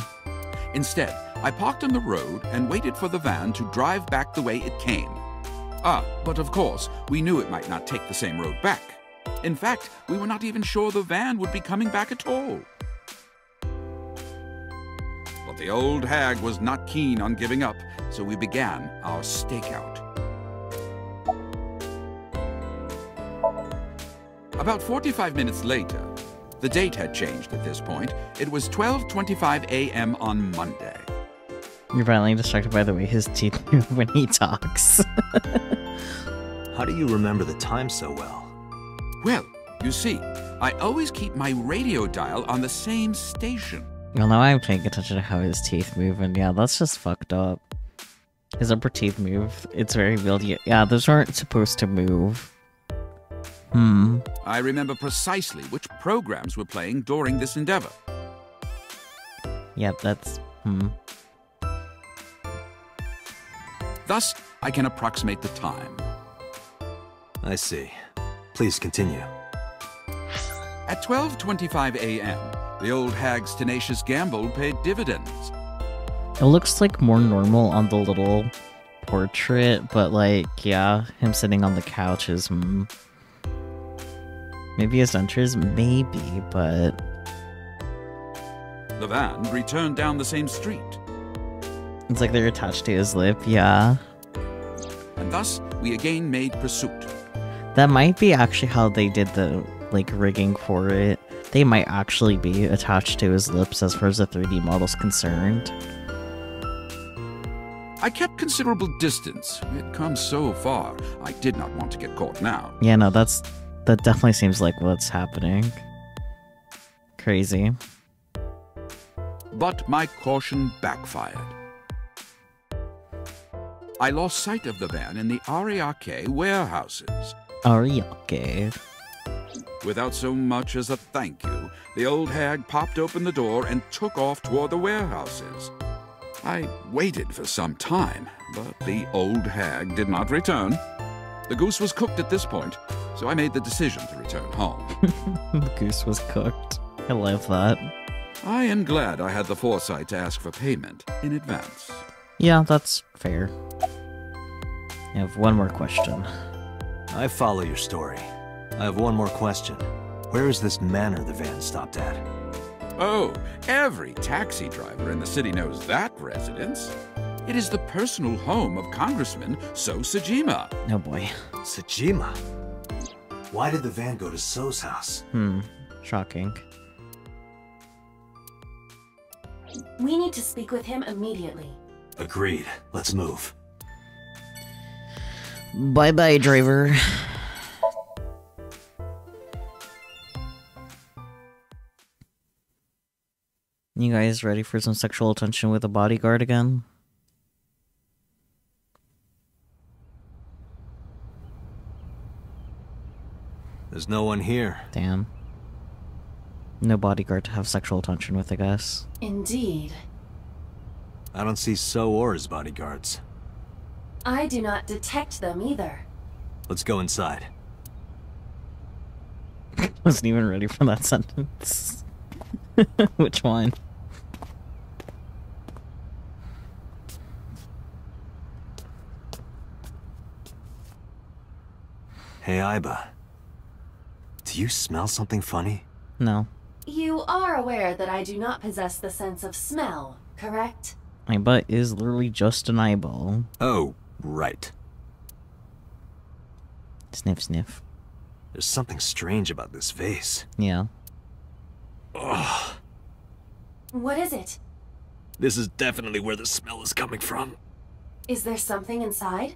[SPEAKER 11] Instead, I parked on the road and waited for the van to drive back the way it came. But of course, we knew it might not take the same road back. In fact, we were not even sure the van would be coming back at all. But the old hag was not keen on giving up, so we began our stakeout. About 45 minutes later, the date had changed at this point. It was 12:25 a.m. on Monday.
[SPEAKER 1] You're violently distracted by the way his teeth move when he talks.
[SPEAKER 6] How do you remember the time so well?
[SPEAKER 11] Well, you see, I always keep my radio dial on the same station.
[SPEAKER 1] Well, now I'm paying attention to how his teeth move, and yeah, that's just fucked up. His upper teeth move. It's very weird. Yeah, those aren't supposed to move.
[SPEAKER 11] I remember precisely which programs were playing during this endeavor.
[SPEAKER 1] Yep, that's...
[SPEAKER 11] Thus, I can approximate the time.
[SPEAKER 6] I see. Please continue.
[SPEAKER 11] At 12:25 a.m., the old hag's tenacious gamble paid dividends.
[SPEAKER 1] It looks like more normal on the little portrait, but like, yeah, him sitting on the couch is, Maybe his dentures? Maybe, but...
[SPEAKER 11] The van returned down the same street.
[SPEAKER 1] It's like they're attached to his lip, yeah.
[SPEAKER 11] And thus, we again made pursuit.
[SPEAKER 1] That might be actually how they did the, like, rigging for it. They might actually be attached to his lips as far as the 3D model's concerned.
[SPEAKER 11] I kept considerable distance. We had come so far, I did not want to get caught now.
[SPEAKER 1] Yeah, no, that definitely seems like what's happening. Crazy.
[SPEAKER 11] But my caution backfired. I lost sight of the van in the Ariake warehouses.
[SPEAKER 1] Ariake.
[SPEAKER 11] Without so much as a thank you, the old hag popped open the door and took off toward the warehouses. I waited for some time, but the old hag did not return. The goose was cooked at this point, so I made the decision to return home.
[SPEAKER 1] The goose was cooked. I love that.
[SPEAKER 11] I am glad I had the foresight to ask for payment in advance.
[SPEAKER 1] Yeah, that's fair. I have one more question.
[SPEAKER 6] I follow your story. I have one more question. Where is this manor the van stopped at?
[SPEAKER 11] Oh, every taxi driver in the city knows that residence. It is the personal home of Congressman Sojima.
[SPEAKER 1] Oh boy.
[SPEAKER 6] Sojima? Why did the van go to So's house?
[SPEAKER 1] Shocking.
[SPEAKER 9] We need to speak with him immediately.
[SPEAKER 6] Agreed. Let's move.
[SPEAKER 1] Bye-bye, driver. You guys ready for some sexual attention with a bodyguard again?
[SPEAKER 6] There's no one here.
[SPEAKER 1] Damn. No bodyguard to have sexual attention with, I guess.
[SPEAKER 9] Indeed.
[SPEAKER 6] I don't see So or his bodyguards.
[SPEAKER 9] I do not detect them either.
[SPEAKER 6] Let's go inside.
[SPEAKER 1] Wasn't even ready for that sentence. Which one?
[SPEAKER 6] Hey, Aiba. Do you smell something funny?
[SPEAKER 1] No.
[SPEAKER 9] You are aware that I do not possess the sense of smell, correct?
[SPEAKER 1] My butt is literally just an eyeball.
[SPEAKER 6] Oh, right.
[SPEAKER 1] Sniff, sniff.
[SPEAKER 6] There's something strange about this vase.
[SPEAKER 1] Yeah.
[SPEAKER 6] Ugh.
[SPEAKER 9] What is it?
[SPEAKER 6] This is definitely where the smell is coming from.
[SPEAKER 9] Is there something inside?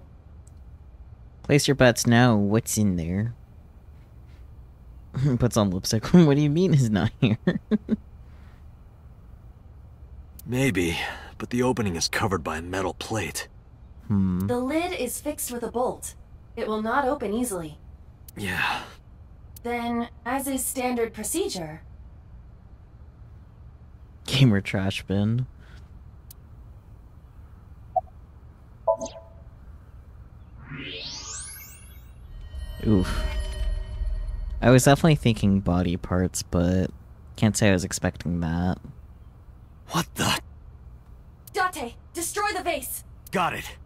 [SPEAKER 1] Place your bets now. What's in there? Puts on lipstick. What do you mean he's not here?
[SPEAKER 6] Maybe, but the opening is covered by a metal plate.
[SPEAKER 9] The lid is fixed with a bolt. It will not open easily.
[SPEAKER 6] Yeah.
[SPEAKER 9] Then, as is standard procedure...
[SPEAKER 1] Gamer trash bin. Oof. I was definitely thinking body parts, but can't say I was expecting that.
[SPEAKER 6] What the?
[SPEAKER 9] Date, destroy the vase!
[SPEAKER 6] Got it.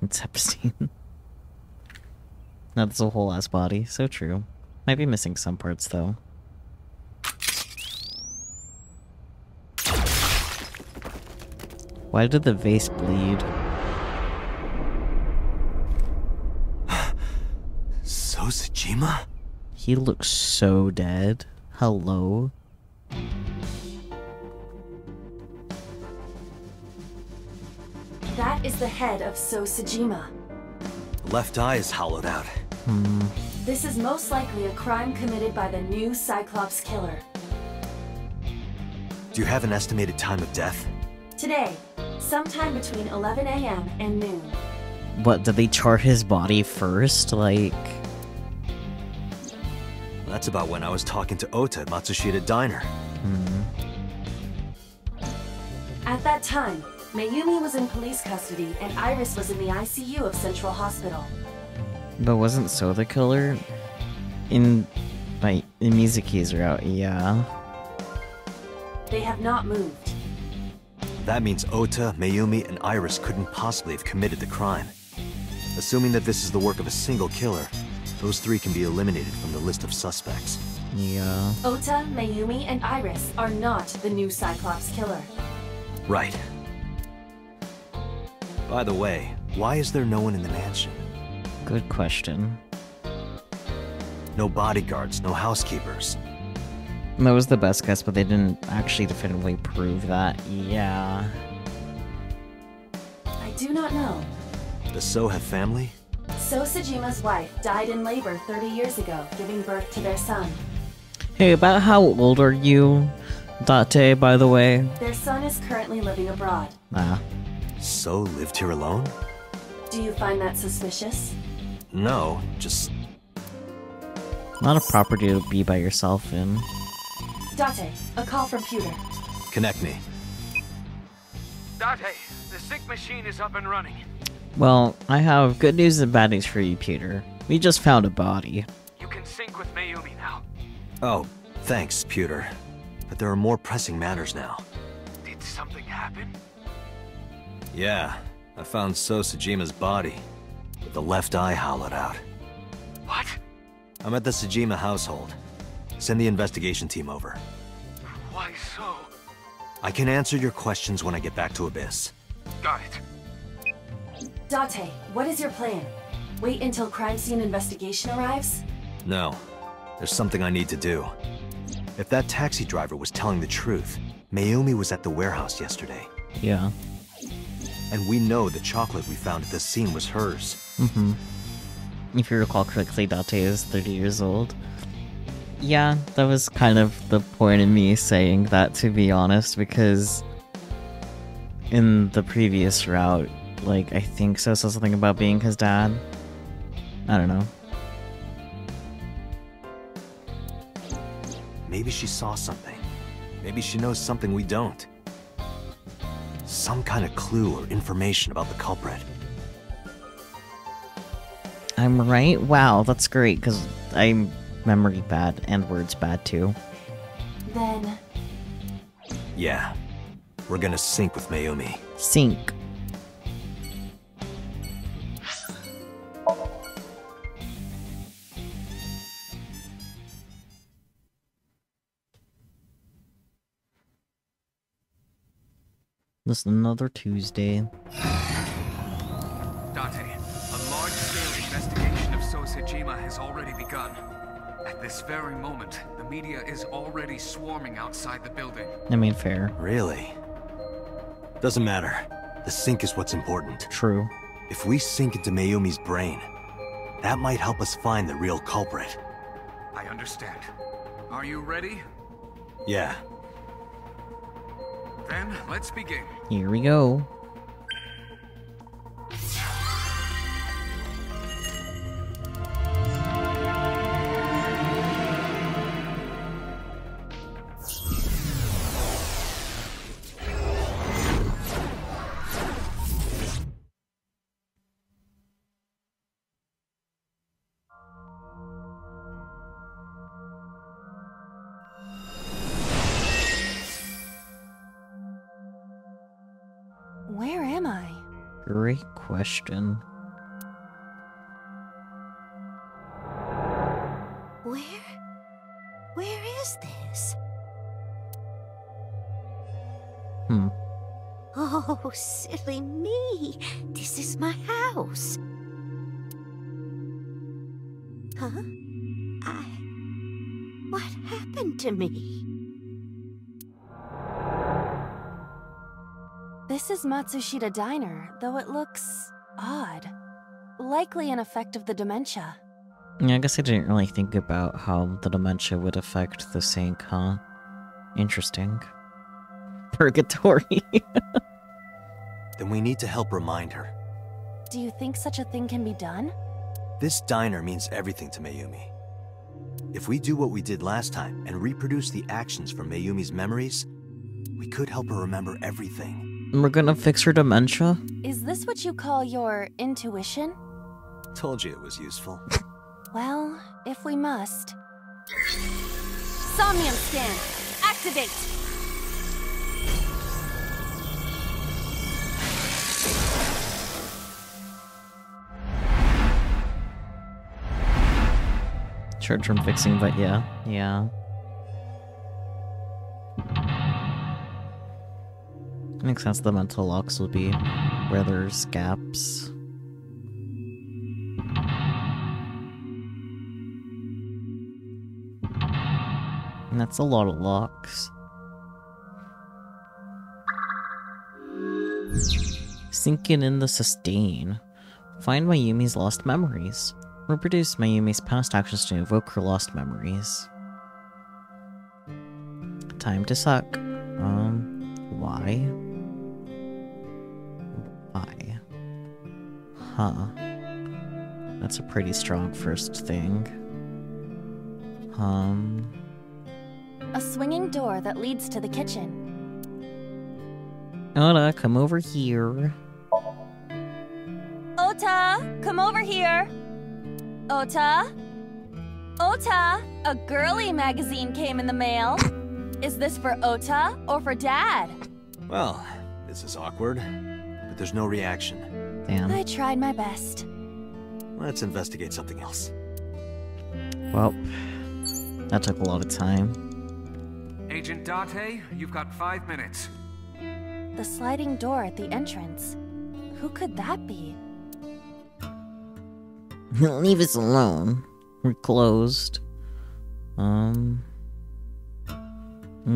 [SPEAKER 1] It's Epstein. That's a whole ass body, so true. Might be missing some parts though. Why did the vase bleed?
[SPEAKER 6] Sojima?
[SPEAKER 1] He looks so dead. Hello?
[SPEAKER 9] That is the head of Sojima.
[SPEAKER 6] Left eye is hollowed out.
[SPEAKER 9] This is most likely a crime committed by the new Cyclops killer.
[SPEAKER 6] Do you have an estimated time of death?
[SPEAKER 9] Today, sometime between 11 a.m. and noon.
[SPEAKER 1] What, did they chart his body first? Like...
[SPEAKER 6] That's about when I was talking to Ota at Matsushita Diner.
[SPEAKER 9] At that time, Mayumi was in police custody and Iris was in the ICU of Central Hospital.
[SPEAKER 1] But wasn't So the killer? In Mizuki's route, yeah.
[SPEAKER 9] They have not moved.
[SPEAKER 6] That means Ota, Mayumi, and Iris couldn't possibly have committed the crime. Assuming that this is the work of a single killer, those three can be eliminated from the list of suspects.
[SPEAKER 1] Yeah.
[SPEAKER 9] Ota, Mayumi, and Iris are not the new Cyclops killer.
[SPEAKER 6] Right. By the way, why is there no one in the mansion?
[SPEAKER 1] Good question.
[SPEAKER 6] No bodyguards, no housekeepers.
[SPEAKER 1] That was the best guess, but they didn't actually definitively prove that. Yeah.
[SPEAKER 9] I do not know.
[SPEAKER 6] Does So have family?
[SPEAKER 9] Sojima's wife died in labor 30 years ago, giving birth to their son.
[SPEAKER 1] Hey, about how old are you, Date, by the way?
[SPEAKER 9] Their son is currently living abroad.
[SPEAKER 1] Ah.
[SPEAKER 6] So lived here alone?
[SPEAKER 9] Do you find that suspicious?
[SPEAKER 6] No, just...
[SPEAKER 1] Not a property to be by yourself in.
[SPEAKER 9] Date, a call from Pewter.
[SPEAKER 6] Connect me.
[SPEAKER 5] Date, the sync machine is up and running.
[SPEAKER 1] Well, I have good news and bad news for you, Peter. We just found a body.
[SPEAKER 5] You can sync with Mayumi now.
[SPEAKER 6] Oh, thanks, Pewter. But there are more pressing matters now.
[SPEAKER 5] Did something happen?
[SPEAKER 6] Yeah, I found Sosajima's body, with the left eye hollowed out.
[SPEAKER 5] What?
[SPEAKER 6] I'm at the Sajima household. Send the investigation team over.
[SPEAKER 5] Why so?
[SPEAKER 6] I can answer your questions when I get back to Abyss.
[SPEAKER 5] Got it.
[SPEAKER 9] Date, what is your plan? Wait until crime scene investigation arrives?
[SPEAKER 6] No, there's something I need to do. If that taxi driver was telling the truth, Mayumi was at the warehouse yesterday.
[SPEAKER 1] Yeah.
[SPEAKER 6] And we know the chocolate we found at the scene was hers.
[SPEAKER 1] Mm-hmm. If you recall correctly, Date is 30 years old. Yeah, that was kind of the point in me saying that, to be honest, because in the previous route, like, I think So said something about being his dad. I don't know.
[SPEAKER 6] Maybe she saw something. Maybe she knows something we don't. Some kind of clue or information about the culprit.
[SPEAKER 1] I'm right? Wow, that's great, because I'm memory bad and words bad too.
[SPEAKER 9] Then...
[SPEAKER 6] Yeah. We're gonna sync with Mayumi.
[SPEAKER 1] Sync. This is another Tuesday.
[SPEAKER 5] Date, a large-scale investigation of Sosajima has already begun. At this very moment, the media is already swarming outside the building.
[SPEAKER 1] I mean, fair.
[SPEAKER 6] Really? Doesn't matter. The sync is what's important.
[SPEAKER 1] True.
[SPEAKER 6] If we sink into Mayumi's brain, that might help us find the real culprit.
[SPEAKER 5] I understand. Are you ready?
[SPEAKER 6] Yeah.
[SPEAKER 5] Then, let's begin.
[SPEAKER 1] Here we go.
[SPEAKER 9] Where am I?
[SPEAKER 1] Great question.
[SPEAKER 10] Where is this? Oh, silly me. This is my house. Huh? What happened to me?
[SPEAKER 7] This is Matsushita Diner, though it looks odd. Likely an effect of the dementia.
[SPEAKER 1] Yeah, I guess I didn't really think about how the dementia would affect the sync, huh? Interesting. Purgatory.
[SPEAKER 6] Then we need to help remind her.
[SPEAKER 7] Do you think such a thing can be done?
[SPEAKER 6] This diner means everything to Mayumi. If we do what we did last time and reproduce the actions from Mayumi's memories, we could help her remember everything.
[SPEAKER 1] We're gonna fix her dementia?
[SPEAKER 7] Is this what you call your intuition?
[SPEAKER 6] Told you it was useful.
[SPEAKER 7] Well, if we must. Somnium scan! Activate!
[SPEAKER 1] Short-term fixing, but yeah. Makes sense the mental locks will be where there's gaps. And that's a lot of locks. Sinking in the sustain. Find Mayumi's lost memories. Reproduce Mayumi's past actions to evoke her lost memories. Time to suck. Why? Why? Huh. That's a pretty strong first thing.
[SPEAKER 7] A swinging door that leads to the kitchen.
[SPEAKER 1] Ota, come over here.
[SPEAKER 7] Ota, come over here. Ota? Ota, a girly magazine came in the mail. Is this for Ota or for Dad?
[SPEAKER 6] Well, this is awkward, but there's no reaction.
[SPEAKER 1] Damn.
[SPEAKER 7] I tried my best.
[SPEAKER 6] Let's investigate something else.
[SPEAKER 1] Well, that took a lot of time.
[SPEAKER 5] Agent Date, you've got 5 minutes.
[SPEAKER 7] The sliding door at the entrance. Who could that be?
[SPEAKER 1] Leave us alone. We're closed.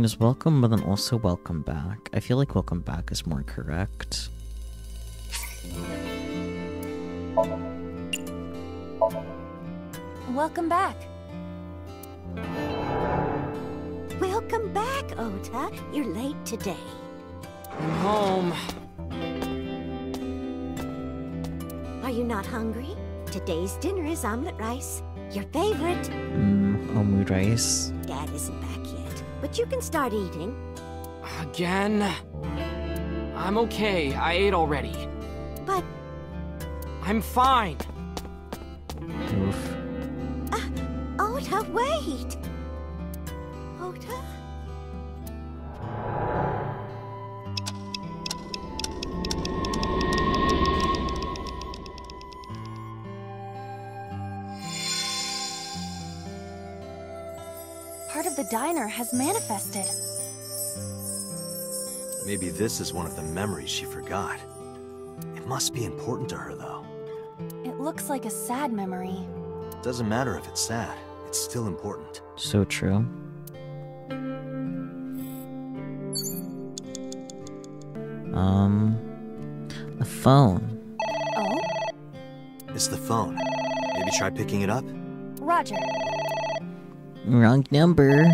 [SPEAKER 1] Just welcome, but then also welcome back. I feel like welcome back is more correct.
[SPEAKER 7] Welcome back.
[SPEAKER 10] Welcome back, Ota. You're late today.
[SPEAKER 8] I'm home.
[SPEAKER 10] Are you not hungry? Today's dinner is omelet rice. Your favorite.
[SPEAKER 1] Omelet rice.
[SPEAKER 10] Dad isn't back yet, but you can start eating.
[SPEAKER 8] Again? I'm okay. I ate already.
[SPEAKER 10] But...
[SPEAKER 8] I'm fine.
[SPEAKER 1] Oof.
[SPEAKER 10] Ota, wait! Ota?
[SPEAKER 7] Part of the diner has manifested.
[SPEAKER 6] Maybe this is one of the memories she forgot. It must be important to her, though.
[SPEAKER 7] It looks like a sad memory.
[SPEAKER 6] Doesn't matter if it's sad. It's still important.
[SPEAKER 1] So true. A phone.
[SPEAKER 7] Oh?
[SPEAKER 6] It's the phone. Maybe try picking it up?
[SPEAKER 7] Roger.
[SPEAKER 1] Wrong number.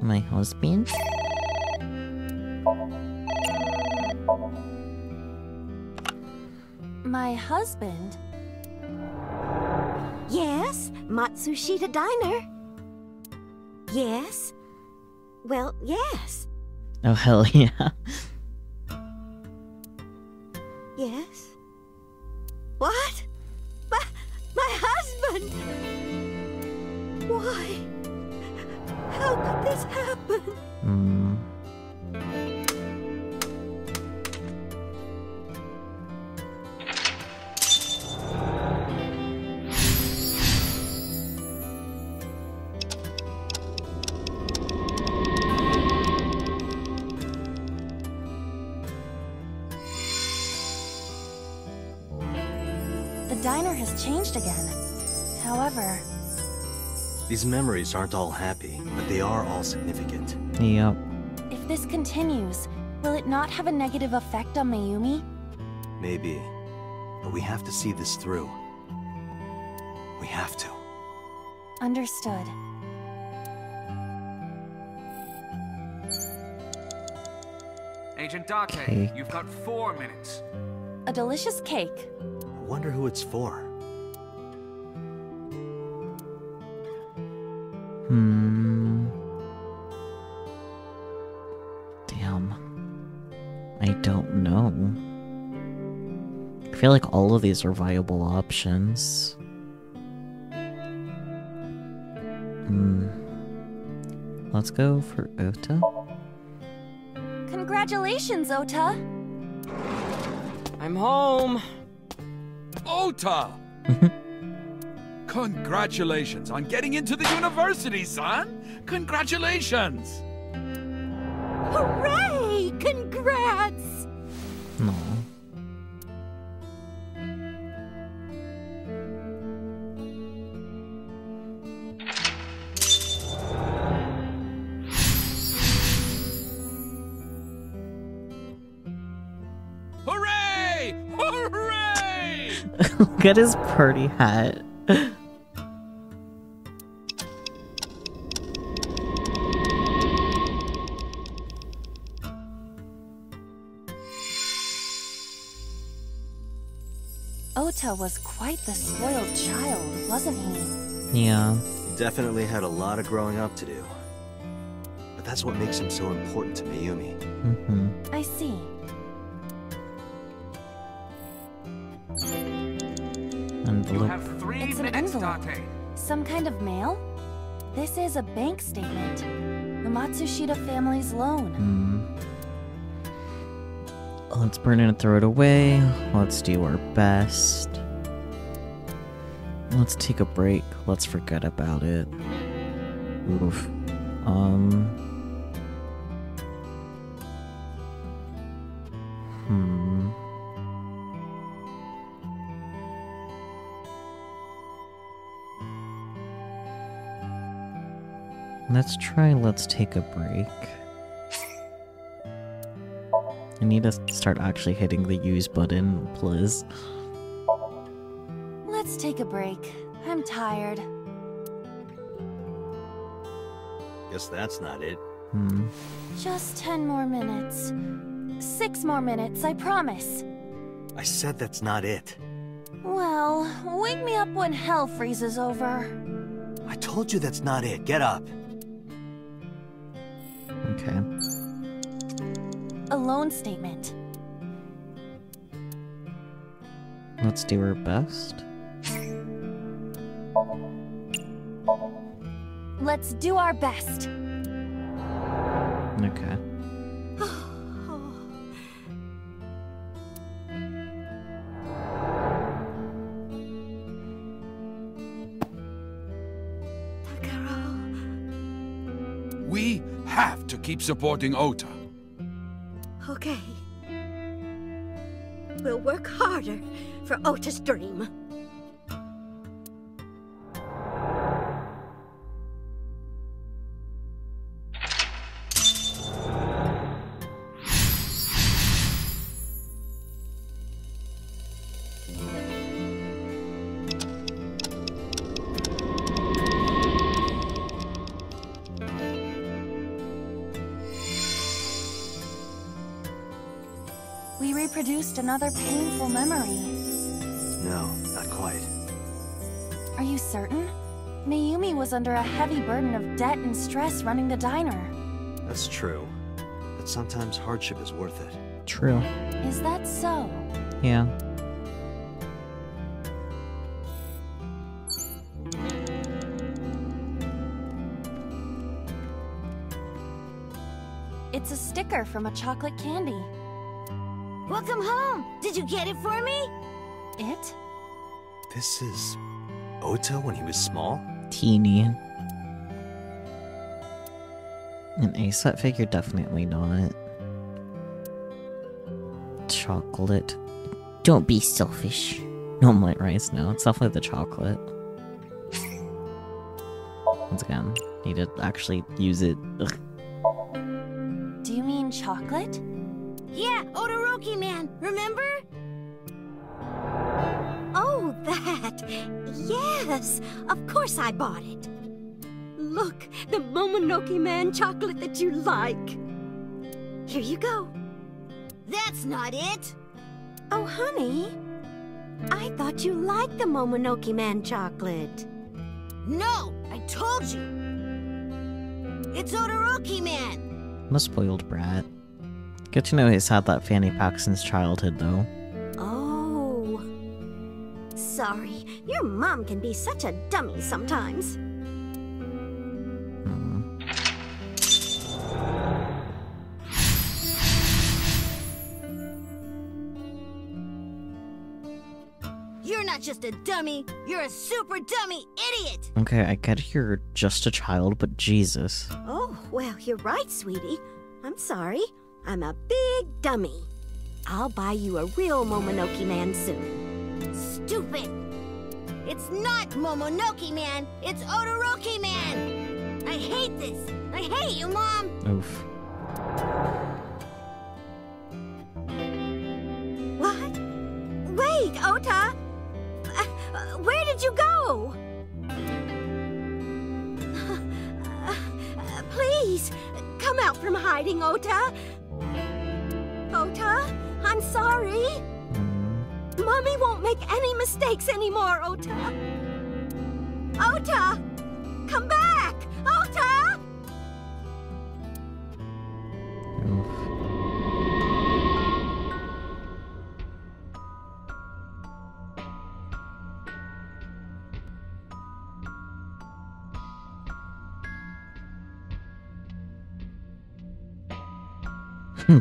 [SPEAKER 1] My husband?
[SPEAKER 7] My husband?
[SPEAKER 10] Yes, Matsushita Diner. Yes. Well, yes.
[SPEAKER 1] Oh, hell yeah.
[SPEAKER 10] Yes. What? My husband! Why? How could this happen?
[SPEAKER 7] The diner has changed again. However...
[SPEAKER 6] These memories aren't all happy, but they are all significant.
[SPEAKER 1] Yep.
[SPEAKER 7] If this continues, will it not have a negative effect on Mayumi?
[SPEAKER 6] Maybe. But we have to see this through. We have to.
[SPEAKER 7] Understood.
[SPEAKER 5] Agent Date, you've got 4 minutes.
[SPEAKER 7] A delicious cake.
[SPEAKER 6] I wonder who it's for.
[SPEAKER 1] Damn. I don't know. I feel like all of these are viable options. Let's go for Ota.
[SPEAKER 7] Congratulations, Ota!
[SPEAKER 8] I'm home.
[SPEAKER 11] Ota! Congratulations on getting into the university, son! Congratulations!
[SPEAKER 10] Hooray! Congrats!
[SPEAKER 1] No.
[SPEAKER 11] Hooray! Hooray!
[SPEAKER 1] Look at his party hat.
[SPEAKER 7] Ota was quite the spoiled child, wasn't he?
[SPEAKER 1] Yeah.
[SPEAKER 6] He definitely had a lot of growing up to do. But that's what makes him so important to Mayumi.
[SPEAKER 1] Mm-hmm.
[SPEAKER 7] I see.
[SPEAKER 1] Envelope.
[SPEAKER 7] It's an envelope. Some kind of mail? This is a bank statement. The Matsushita family's loan.
[SPEAKER 1] Let's burn it and throw it away. Let's do our best. Let's take a break. Let's forget about it. Oof. Let's take a break. I need to start actually hitting the use button, please.
[SPEAKER 7] Let's take a break. I'm tired.
[SPEAKER 6] Guess that's not it.
[SPEAKER 7] Just 10 more minutes. 6 more minutes, I promise.
[SPEAKER 6] I said that's not it.
[SPEAKER 7] Well, wake me up when hell freezes over.
[SPEAKER 6] I told you that's not it. Get up.
[SPEAKER 1] Okay.
[SPEAKER 7] A loan statement.
[SPEAKER 1] Let's do our best.
[SPEAKER 7] Let's do our best.
[SPEAKER 1] Okay.
[SPEAKER 11] We have to keep supporting Ota.
[SPEAKER 10] Okay. We'll work harder for Ota's dream.
[SPEAKER 7] We reproduced another painful memory.
[SPEAKER 6] No, not quite.
[SPEAKER 7] Are you certain? Mayumi was under a heavy burden of debt and stress running the diner.
[SPEAKER 6] That's true. But sometimes hardship is worth it.
[SPEAKER 1] True.
[SPEAKER 7] Is that so?
[SPEAKER 1] Yeah.
[SPEAKER 7] It's a sticker from a chocolate candy.
[SPEAKER 10] Welcome home! Did you get it for me?
[SPEAKER 7] It?
[SPEAKER 6] This is Ota when he was small?
[SPEAKER 1] Teeny. An A-set figure? Definitely not. Chocolate. Don't be selfish. Omelette rice, no. It's definitely the chocolate. Once again, need to actually use it. Ugh.
[SPEAKER 7] Do you mean chocolate?
[SPEAKER 10] Yeah, Odoroki Man, remember? Oh, that! Yes! Of course I bought it! Look, the Momonoke Man chocolate that you like! Here you go. That's not it! Oh, honey, I thought you liked the Momonoke Man chocolate. No, I told you! It's Odoroki Man!
[SPEAKER 1] I'm a spoiled brat. Good to know he's had that fanny pack since childhood, though.
[SPEAKER 10] Oh. Sorry, your mom can be such a dummy sometimes. You're not just a dummy, you're a super dummy idiot!
[SPEAKER 1] Okay, I get you're just a child, but Jesus.
[SPEAKER 10] Oh, well, you're right, sweetie. I'm sorry. I'm a big dummy. I'll buy you a real Momonoke Man soon. Stupid! It's not Momonoke Man, it's Odoroki Man! I hate this! I hate you, Mom!
[SPEAKER 1] Oof.
[SPEAKER 10] What? Wait, Ota! Where did you go? Please, come out from hiding, Ota! Ota, I'm sorry. Mommy won't make any mistakes anymore, Ota. Ota! Come back! Ota!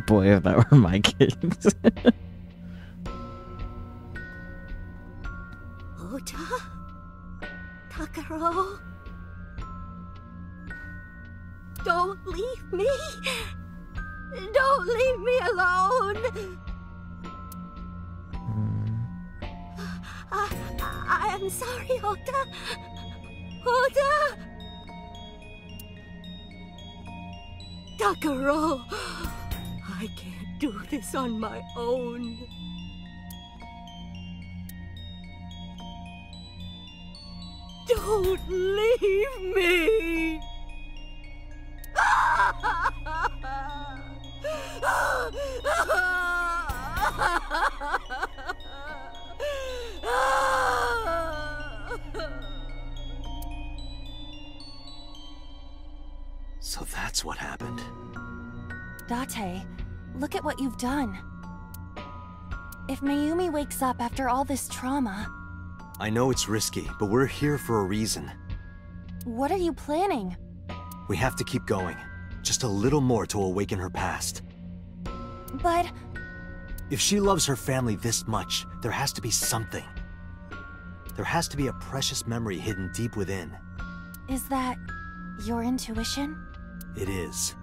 [SPEAKER 1] Boy, if that were my kids.
[SPEAKER 10] Ota? Takaro? Don't leave me! Don't leave me alone! I am sorry, Ota. Ota! Takaro! I can't do this on my own. Don't leave me!
[SPEAKER 6] So that's what happened.
[SPEAKER 7] Date, look at what you've done. If Mayumi wakes up after all this trauma...
[SPEAKER 6] I know it's risky, but we're here for a reason.
[SPEAKER 7] What are you planning?
[SPEAKER 6] We have to keep going. Just a little more to awaken her past.
[SPEAKER 7] But...
[SPEAKER 6] If she loves her family this much, there has to be something. There has to be a precious memory hidden deep within.
[SPEAKER 7] Is that your intuition?
[SPEAKER 6] It is.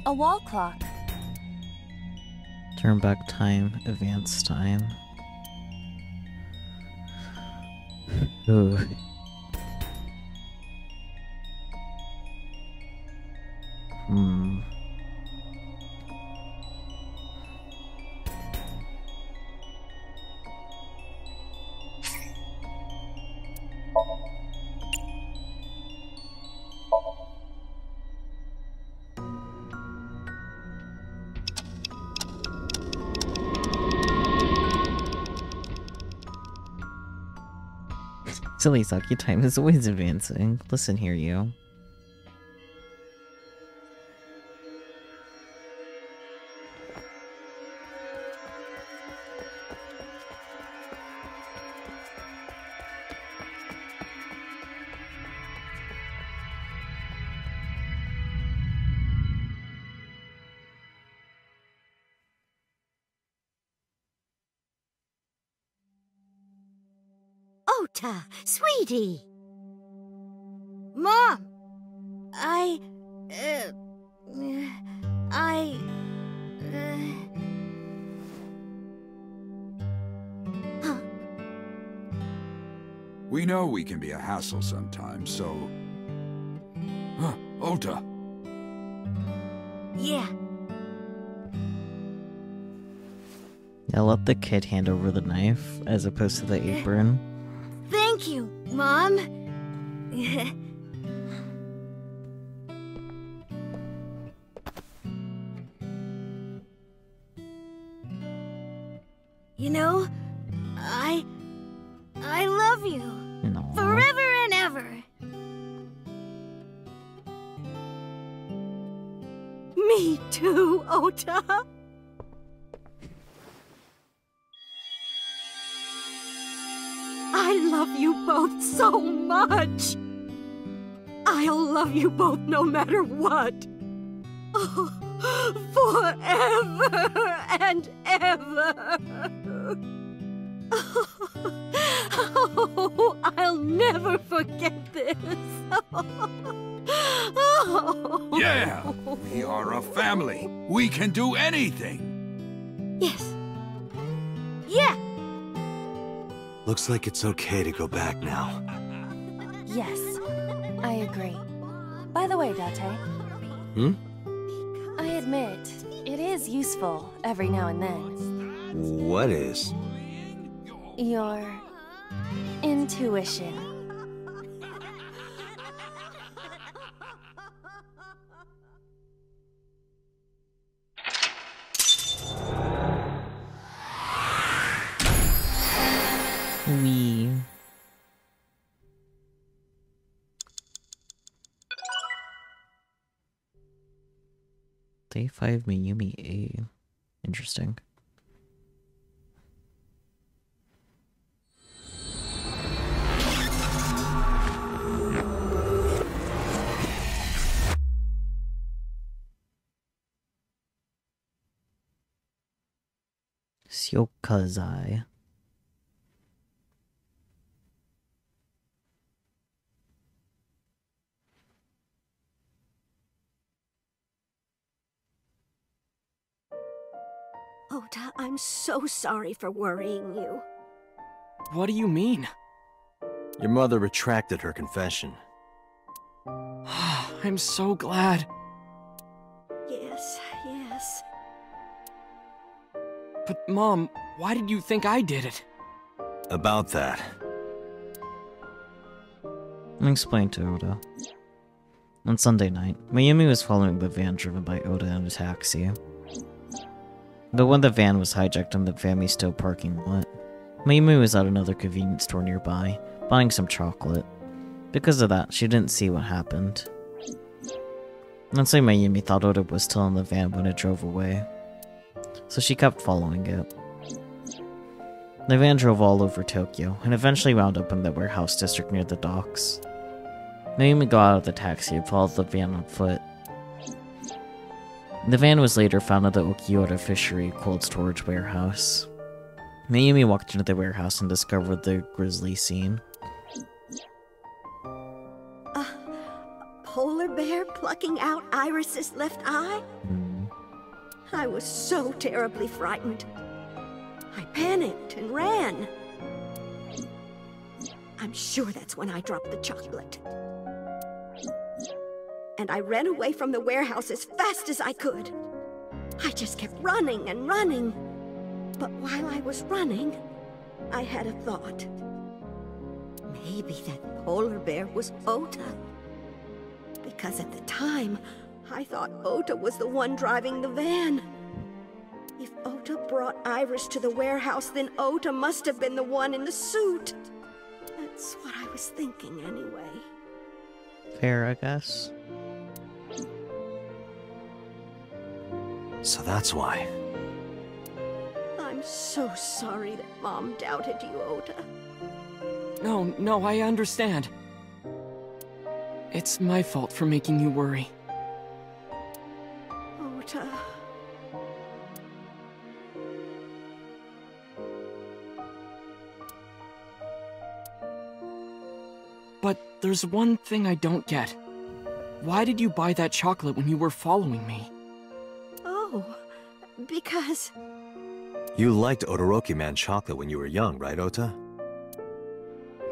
[SPEAKER 7] A wall clock.
[SPEAKER 1] Turn back time, advance time. Ooh. Silly Saki, time is always advancing. Listen here, you.
[SPEAKER 10] Ota, sweetie! Mom! Huh?
[SPEAKER 11] We know we can be a hassle sometimes, so... Huh, Ota.
[SPEAKER 10] Yeah.
[SPEAKER 1] Yeah, let the kid hand over the knife as opposed to the apron.
[SPEAKER 10] Thank you, Mom. You know, I love you.
[SPEAKER 1] Aww.
[SPEAKER 10] Forever and ever. Me too, Ota. I love you both so much. I'll love you both no matter what. Oh, forever and ever. Oh, I'll never forget this. Oh.
[SPEAKER 11] Yeah! We are a family. We can do anything.
[SPEAKER 10] Yes. Yeah.
[SPEAKER 6] Looks like it's okay to go back now.
[SPEAKER 7] Yes, I agree. By the way, Date. I admit, it is useful every now and then.
[SPEAKER 6] What is?
[SPEAKER 7] Your intuition. intuition.
[SPEAKER 1] We. Day 5 Mayumi A. Interesting. syokuzAI.
[SPEAKER 10] Ota, I'm so sorry for worrying you.
[SPEAKER 8] What do you mean?
[SPEAKER 6] Your mother retracted her confession.
[SPEAKER 8] I'm so glad.
[SPEAKER 10] Yes, yes.
[SPEAKER 8] But Mom, why did you think I did it?
[SPEAKER 6] About that.
[SPEAKER 1] I'll explain to Oda. On Sunday night, Mayumi was following the van driven by Oda in a taxi. But when the van was hijacked in the Famisto parking lot, Mayumi was at another convenience store nearby, buying some chocolate. Because of that, she didn't see what happened. Let's say Mayumi thought Oda was still in the van when it drove away, so she kept following it. The van drove all over Tokyo, and eventually wound up in the warehouse district near the docks. Mayumi got out of the taxi and followed the van on foot. The van was later found at the Okiura Fishery cold storage warehouse. Mayumi walked into the warehouse and discovered the grisly scene.
[SPEAKER 10] Polar bear plucking out Iris's left eye? I was so terribly frightened. I panicked and ran. I'm sure that's when I dropped the chocolate. And I ran away from the warehouse as fast as I could. I just kept running and running. But while I was running, I had a thought. Maybe that polar bear was Ota. Because at the time, I thought Ota was the one driving the van. If Ota brought Iris to the warehouse, then Ota must have been the one in the suit. That's what I was thinking anyway.
[SPEAKER 1] Fair, I guess.
[SPEAKER 6] So that's why.
[SPEAKER 10] I'm so sorry that Mom doubted you, Ota.
[SPEAKER 8] No, I understand. It's my fault for making you worry.
[SPEAKER 10] Ota.
[SPEAKER 8] But there's one thing I don't get. Why did you buy that chocolate when you were following me?
[SPEAKER 10] Oh, because...
[SPEAKER 6] You liked Todoroki Man chocolate when you were young, right, Ota?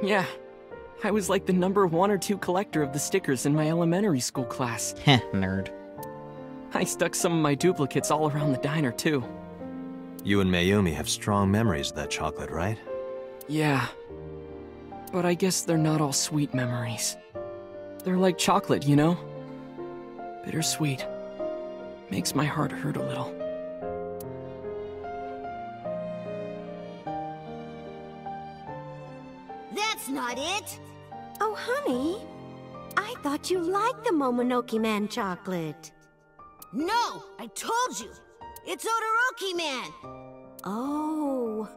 [SPEAKER 8] Yeah. I was like the number 1 or 2 collector of the stickers in my elementary school class.
[SPEAKER 1] Heh, nerd.
[SPEAKER 8] I stuck some of my duplicates all around the diner, too.
[SPEAKER 6] You and Mayumi have strong memories of that chocolate, right?
[SPEAKER 8] Yeah. But I guess they're not all sweet memories. They're like chocolate, you know? Bittersweet. Makes my heart hurt a little.
[SPEAKER 10] That's not it! Oh, honey. I thought you liked the Momonoke Man chocolate.
[SPEAKER 13] No! I told you! It's Todoroki Man!
[SPEAKER 10] Oh.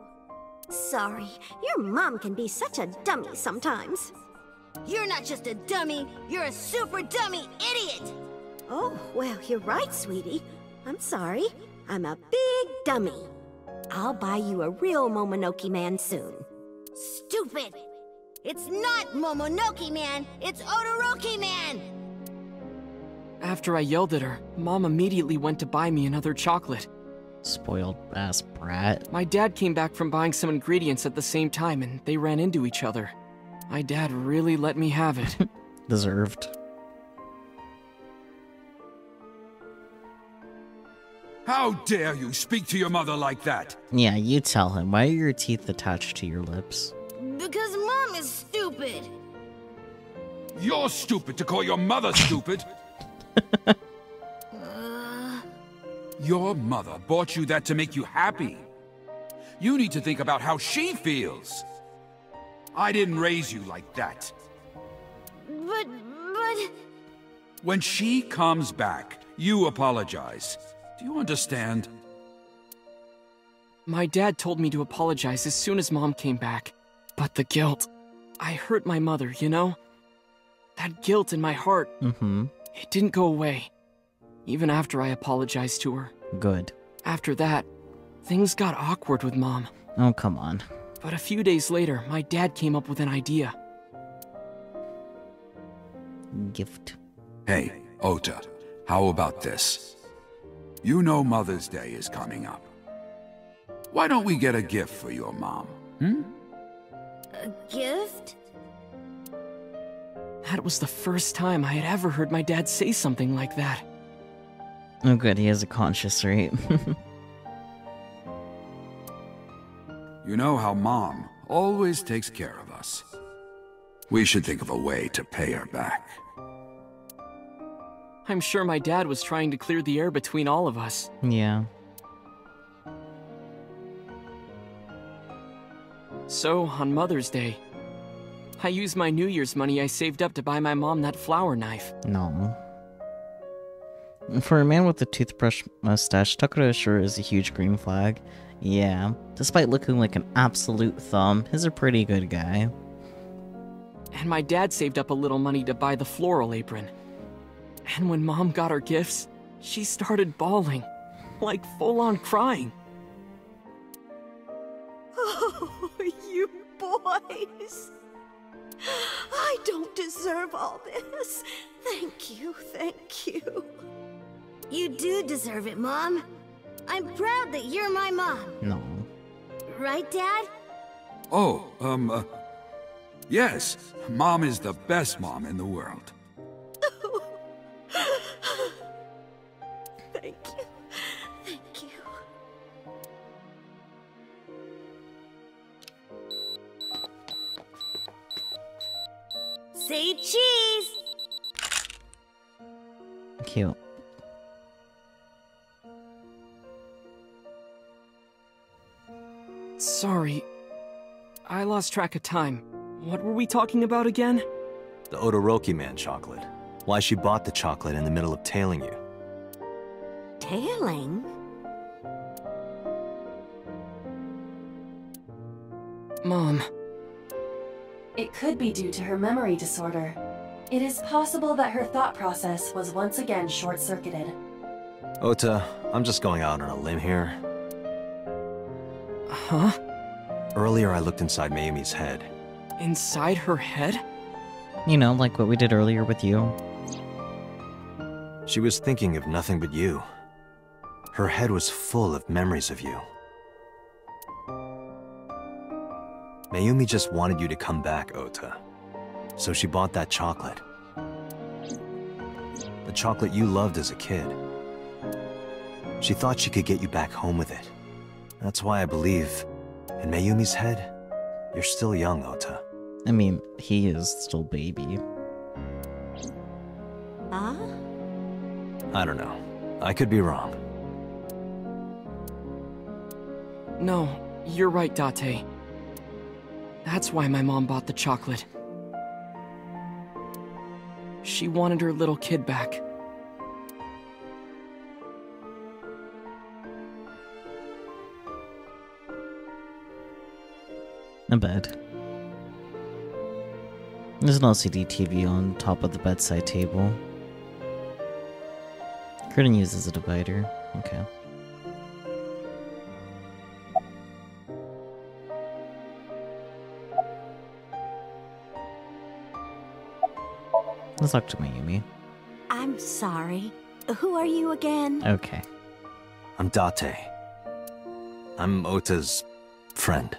[SPEAKER 10] Sorry. Your mom can be such a dummy sometimes.
[SPEAKER 13] You're not just a dummy, you're a super dummy idiot!
[SPEAKER 10] Oh, well, you're right, sweetie. I'm sorry. I'm a big dummy. I'll buy you a real Momonoke Man soon.
[SPEAKER 13] Stupid! It's not Momonoke Man, it's Todoroki Man!
[SPEAKER 8] After I yelled at her, Mom immediately went to buy me another chocolate.
[SPEAKER 1] Spoiled ass brat.
[SPEAKER 8] My dad came back from buying some ingredients at the same time and they ran into each other. My dad really let me have it.
[SPEAKER 1] Deserved.
[SPEAKER 11] How dare you speak to your mother like that?
[SPEAKER 1] Yeah, you tell him. Why are your teeth attached to your lips?
[SPEAKER 13] Because Mom is stupid.
[SPEAKER 11] You're stupid to call your mother stupid. Your mother bought you that to make you happy. You need to think about how she feels. I didn't raise you like that.
[SPEAKER 13] But...
[SPEAKER 11] When she comes back, you apologize. Do you understand?
[SPEAKER 8] My dad told me to apologize as soon as Mom came back. But the guilt... I hurt my mother, you know? That guilt in my heart... It didn't go away. Even after I apologized to her.
[SPEAKER 1] Good.
[SPEAKER 8] After that, things got awkward with Mom.
[SPEAKER 1] Oh, come on.
[SPEAKER 8] But a few days later, my dad came up with an idea.
[SPEAKER 1] Gift.
[SPEAKER 11] Hey, Ota, how about this? You know Mother's Day is coming up. Why don't we get a gift for your mom,
[SPEAKER 13] A gift?
[SPEAKER 8] That was the first time I had ever heard my dad say something like that.
[SPEAKER 1] Oh good, he has a conscience, right?
[SPEAKER 11] You know how Mom always takes care of us. We should think of a way to pay her back.
[SPEAKER 8] I'm sure my dad was trying to clear the air between all of us.
[SPEAKER 1] Yeah.
[SPEAKER 8] So, on Mother's Day, I used my New Year's money I saved up to buy my mom that flower knife.
[SPEAKER 1] No. For a man with a toothbrush mustache, Takara sure is a huge green flag. Yeah, despite looking like an absolute thumb, he's a pretty good guy.
[SPEAKER 8] And my dad saved up a little money to buy the floral apron. And when Mom got her gifts, she started bawling. Like full-on crying.
[SPEAKER 10] Oh, you boys. I don't deserve all this. Thank you, thank you.
[SPEAKER 13] You do deserve it, Mom. I'm proud that you're my mom.
[SPEAKER 1] No.
[SPEAKER 13] Right, Dad?
[SPEAKER 11] Oh, yes. Mom is the best mom in the world.
[SPEAKER 10] Thank you. Thank you.
[SPEAKER 13] Say cheese!
[SPEAKER 1] Cute.
[SPEAKER 8] Sorry. I lost track of time. What were we talking about again?
[SPEAKER 6] The Odoroki Man chocolate. Why she bought the chocolate in the middle of tailing you.
[SPEAKER 10] Tailing?
[SPEAKER 8] Mom.
[SPEAKER 9] It could be due to her memory disorder. It is possible that her thought process was once again short-circuited.
[SPEAKER 6] Ota, I'm just going out on a limb here.
[SPEAKER 8] Huh?
[SPEAKER 6] Earlier I looked inside Mayumi's head.
[SPEAKER 8] Inside her head?
[SPEAKER 1] You know, like what we did earlier with you.
[SPEAKER 6] She was thinking of nothing but you. Her head was full of memories of you. Mayumi just wanted you to come back, Ota. So she bought that chocolate. The chocolate you loved as a kid. She thought she could get you back home with it. That's why I believe, in Mayumi's head, you're still young, Ota.
[SPEAKER 1] I mean, he is still baby.
[SPEAKER 10] Huh?
[SPEAKER 6] I don't know. I could be wrong.
[SPEAKER 8] No, you're right, Date. That's why my mom bought the chocolate. She wanted her little kid back.
[SPEAKER 1] A bed. There's an LCD TV on top of the bedside table. Curtain used as a divider. Okay. Let's talk to Mayumi.
[SPEAKER 10] I'm sorry. Who are you again?
[SPEAKER 1] Okay.
[SPEAKER 6] I'm Date. I'm Ota's friend.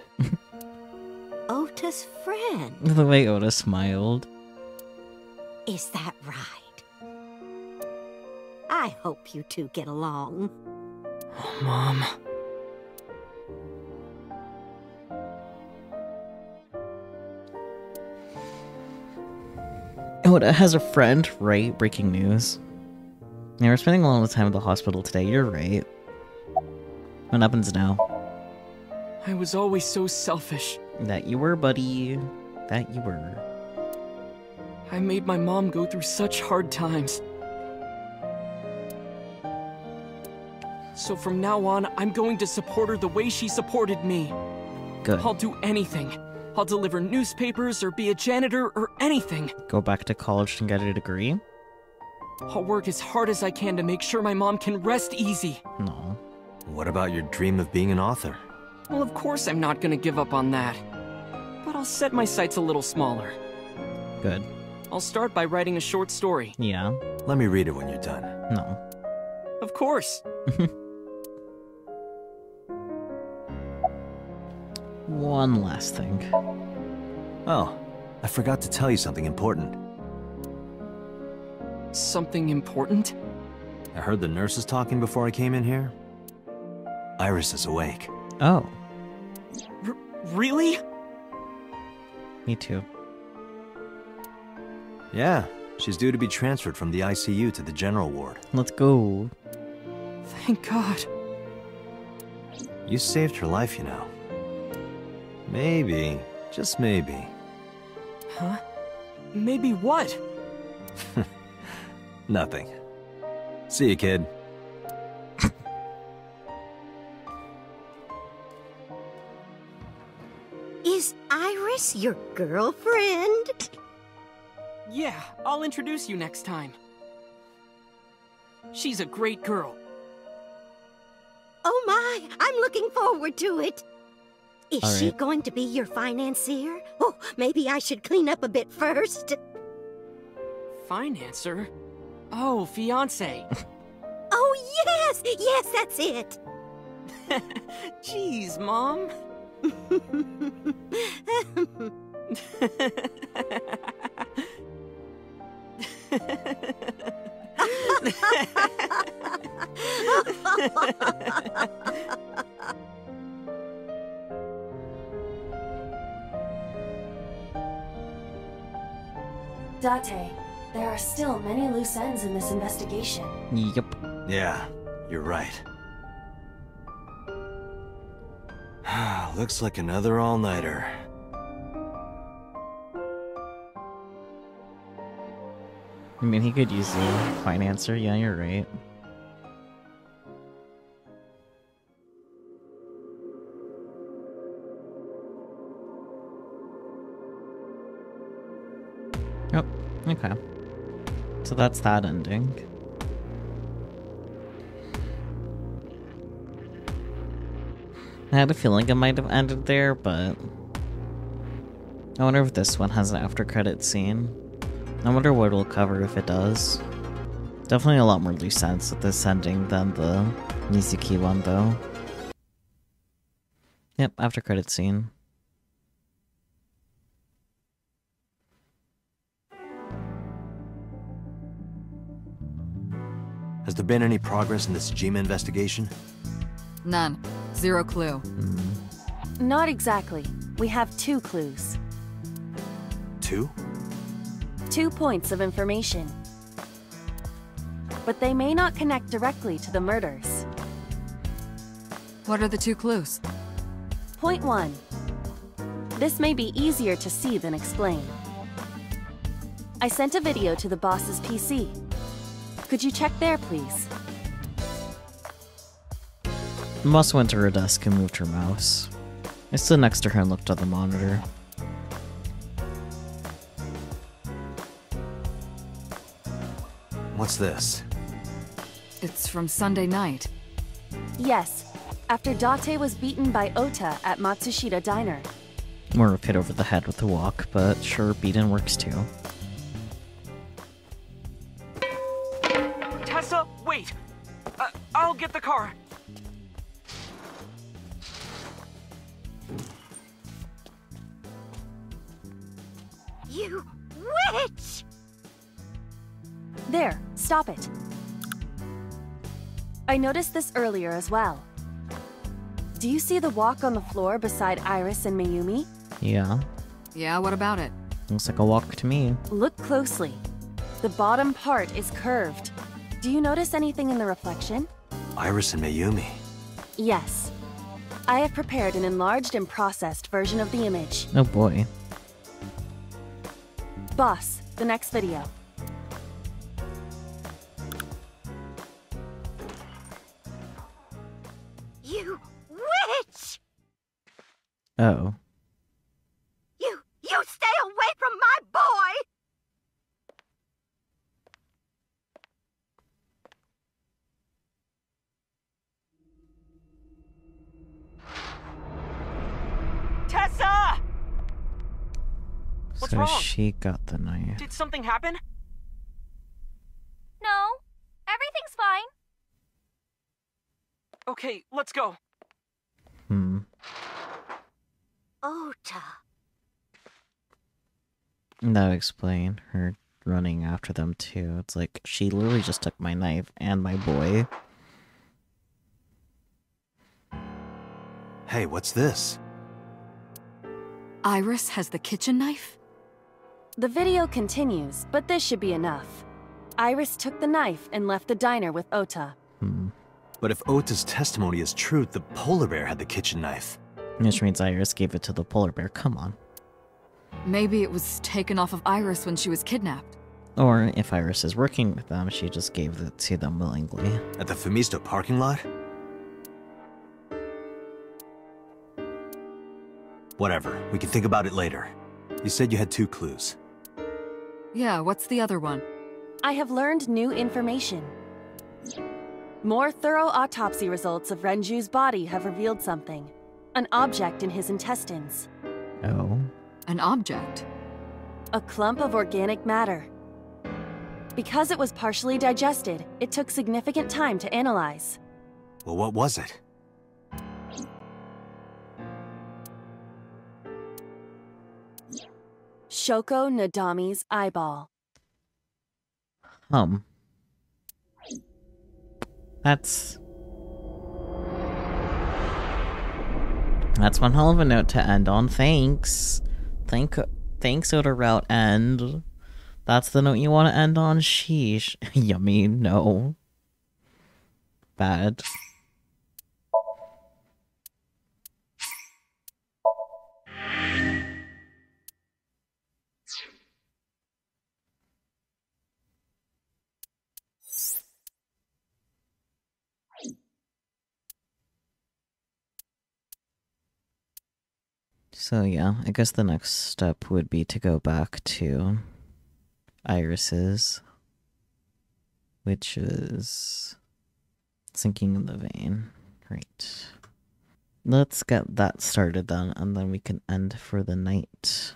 [SPEAKER 10] Ota's friend.
[SPEAKER 1] The way Ota smiled.
[SPEAKER 10] Is that right? I hope you two get along.
[SPEAKER 8] Oh, Mom.
[SPEAKER 1] Ota has a friend, right? Breaking news. Yeah, we're spending a lot of time at the hospital today, you're right. What happens now?
[SPEAKER 8] I was always so selfish.
[SPEAKER 1] That you were, buddy. That you were.
[SPEAKER 8] I made my mom go through such hard times. So from now on, I'm going to support her the way she supported me.
[SPEAKER 1] Good.
[SPEAKER 8] I'll do anything. I'll deliver newspapers or be a janitor or anything.
[SPEAKER 1] Go back to college and get a degree?
[SPEAKER 8] I'll work as hard as I can to make sure my mom can rest easy.
[SPEAKER 1] No.
[SPEAKER 6] What about your dream of being an author?
[SPEAKER 8] Well, of course I'm not gonna give up on that. But I'll set my sights a little smaller.
[SPEAKER 1] Good.
[SPEAKER 8] I'll start by writing a short story.
[SPEAKER 1] Yeah.
[SPEAKER 6] Let me read it when you're done.
[SPEAKER 1] No.
[SPEAKER 8] Of course.
[SPEAKER 1] One last thing.
[SPEAKER 6] Oh, I forgot to tell you something important.
[SPEAKER 8] Something important?
[SPEAKER 6] I heard the nurses talking before I came in here. Iris is awake.
[SPEAKER 1] Oh.
[SPEAKER 8] Really?
[SPEAKER 1] Me too.
[SPEAKER 6] Yeah, she's due to be transferred from the ICU to the general ward.
[SPEAKER 1] Let's go.
[SPEAKER 8] Thank God.
[SPEAKER 6] You saved her life, you know. Maybe, just maybe.
[SPEAKER 8] Huh? Maybe what?
[SPEAKER 6] Nothing. See you, kid.
[SPEAKER 10] Is Iris your girlfriend?
[SPEAKER 8] Yeah, I'll introduce you next time. She's a great girl.
[SPEAKER 10] Oh my, I'm looking forward to it. Is
[SPEAKER 1] All
[SPEAKER 10] she
[SPEAKER 1] right.
[SPEAKER 10] going to be your financier? Oh, maybe I should clean up a bit first.
[SPEAKER 8] Financer? Oh, fiance.
[SPEAKER 10] Oh yes, yes, that's it.
[SPEAKER 8] Jeez, Mom.
[SPEAKER 9] Date, there are still many loose ends in this investigation.
[SPEAKER 1] Yep.
[SPEAKER 6] Yeah, you're right. Looks like another all-nighter.
[SPEAKER 1] I mean, he could use the financer. Yeah, you're right. Yep. Okay. So that's that ending. I had a feeling it might have ended there, but I wonder if this one has an after-credit scene. I wonder what it'll cover if it does. Definitely a lot more loose ends with this ending than the Nizuki one, though. Yep, after-credit scene.
[SPEAKER 6] Has there been any progress in this Jima investigation?
[SPEAKER 2] None. Zero clue.
[SPEAKER 7] Not exactly. We have 2 clues.
[SPEAKER 6] 2?
[SPEAKER 7] 2 points of information. But they may not connect directly to the murders.
[SPEAKER 2] What are the 2 clues?
[SPEAKER 7] Point 1. This may be easier to see than explain. I sent a video to the boss's PC. Could you check there, please?
[SPEAKER 1] The boss went to her desk and moved her mouse. I stood next to her and looked at the monitor.
[SPEAKER 6] What's this?
[SPEAKER 2] It's from Sunday night.
[SPEAKER 7] Yes, after Date was beaten by Ota at Matsushita Diner.
[SPEAKER 1] More of a hit over the head with the walk, but sure, beaten works too.
[SPEAKER 8] Tessa, wait! I'll get the car.
[SPEAKER 10] You witch!
[SPEAKER 7] There, stop it. I noticed this earlier as well. Do you see the walk on the floor beside Iris and Mayumi?
[SPEAKER 1] Yeah.
[SPEAKER 2] Yeah, what about it?
[SPEAKER 1] Looks like a walk to me.
[SPEAKER 7] Look closely. The bottom part is curved. Do you notice anything in the reflection?
[SPEAKER 6] Iris and Mayumi.
[SPEAKER 7] Yes. I have prepared an enlarged and processed version of the image.
[SPEAKER 1] Oh boy.
[SPEAKER 7] Boss, the next video.
[SPEAKER 10] You witch!
[SPEAKER 1] Oh.
[SPEAKER 10] You stay away from my boy!
[SPEAKER 8] Tessa! What's
[SPEAKER 1] So
[SPEAKER 8] wrong?
[SPEAKER 1] she got the knife.
[SPEAKER 8] Did something happen?
[SPEAKER 14] No, everything's fine.
[SPEAKER 8] Okay, let's go.
[SPEAKER 10] Ota.
[SPEAKER 1] That would explain her running after them too. It's like, she literally just took my knife and my boy.
[SPEAKER 6] Hey, what's this?
[SPEAKER 2] Iris has the kitchen knife?
[SPEAKER 7] The video continues, but this should be enough. Iris took the knife and left the diner with Ota.
[SPEAKER 6] But if Ota's testimony is true, the polar bear had the kitchen knife.
[SPEAKER 1] Which means Iris gave it to the polar bear. Come on.
[SPEAKER 2] Maybe it was taken off of Iris when she was kidnapped.
[SPEAKER 1] Or if Iris is working with them, she just gave it to them willingly.
[SPEAKER 6] At the Femisto parking lot? Whatever, we can think about it later. You said you had 2 clues.
[SPEAKER 2] Yeah, what's the other one?
[SPEAKER 7] I have learned new information. More thorough autopsy results of Renju's body have revealed something. An object in his intestines.
[SPEAKER 1] Oh.
[SPEAKER 2] An object?
[SPEAKER 7] A clump of organic matter. Because it was partially digested, it took significant time to analyze.
[SPEAKER 6] Well, what was it?
[SPEAKER 7] Shoko Nadami's eyeball.
[SPEAKER 1] That's one hell of a note to end on. Thanks. Thanks, Oda Route End. That's the note you want to end on? Sheesh. Yummy, no. Bad. So yeah, I guess the next step would be to go back to Iris's, which is sinking in the vein. Right. Let's get that started then, and then we can end for the night.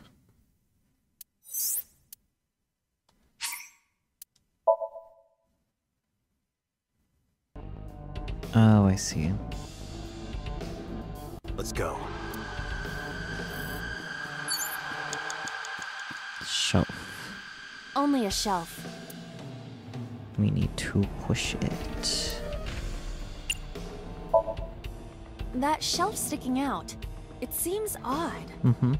[SPEAKER 1] Oh, I see.
[SPEAKER 6] Let's go.
[SPEAKER 1] Shelf.
[SPEAKER 7] Only a shelf.
[SPEAKER 1] We need to push it.
[SPEAKER 7] That shelf sticking out. It seems odd.
[SPEAKER 1] Mm-hmm.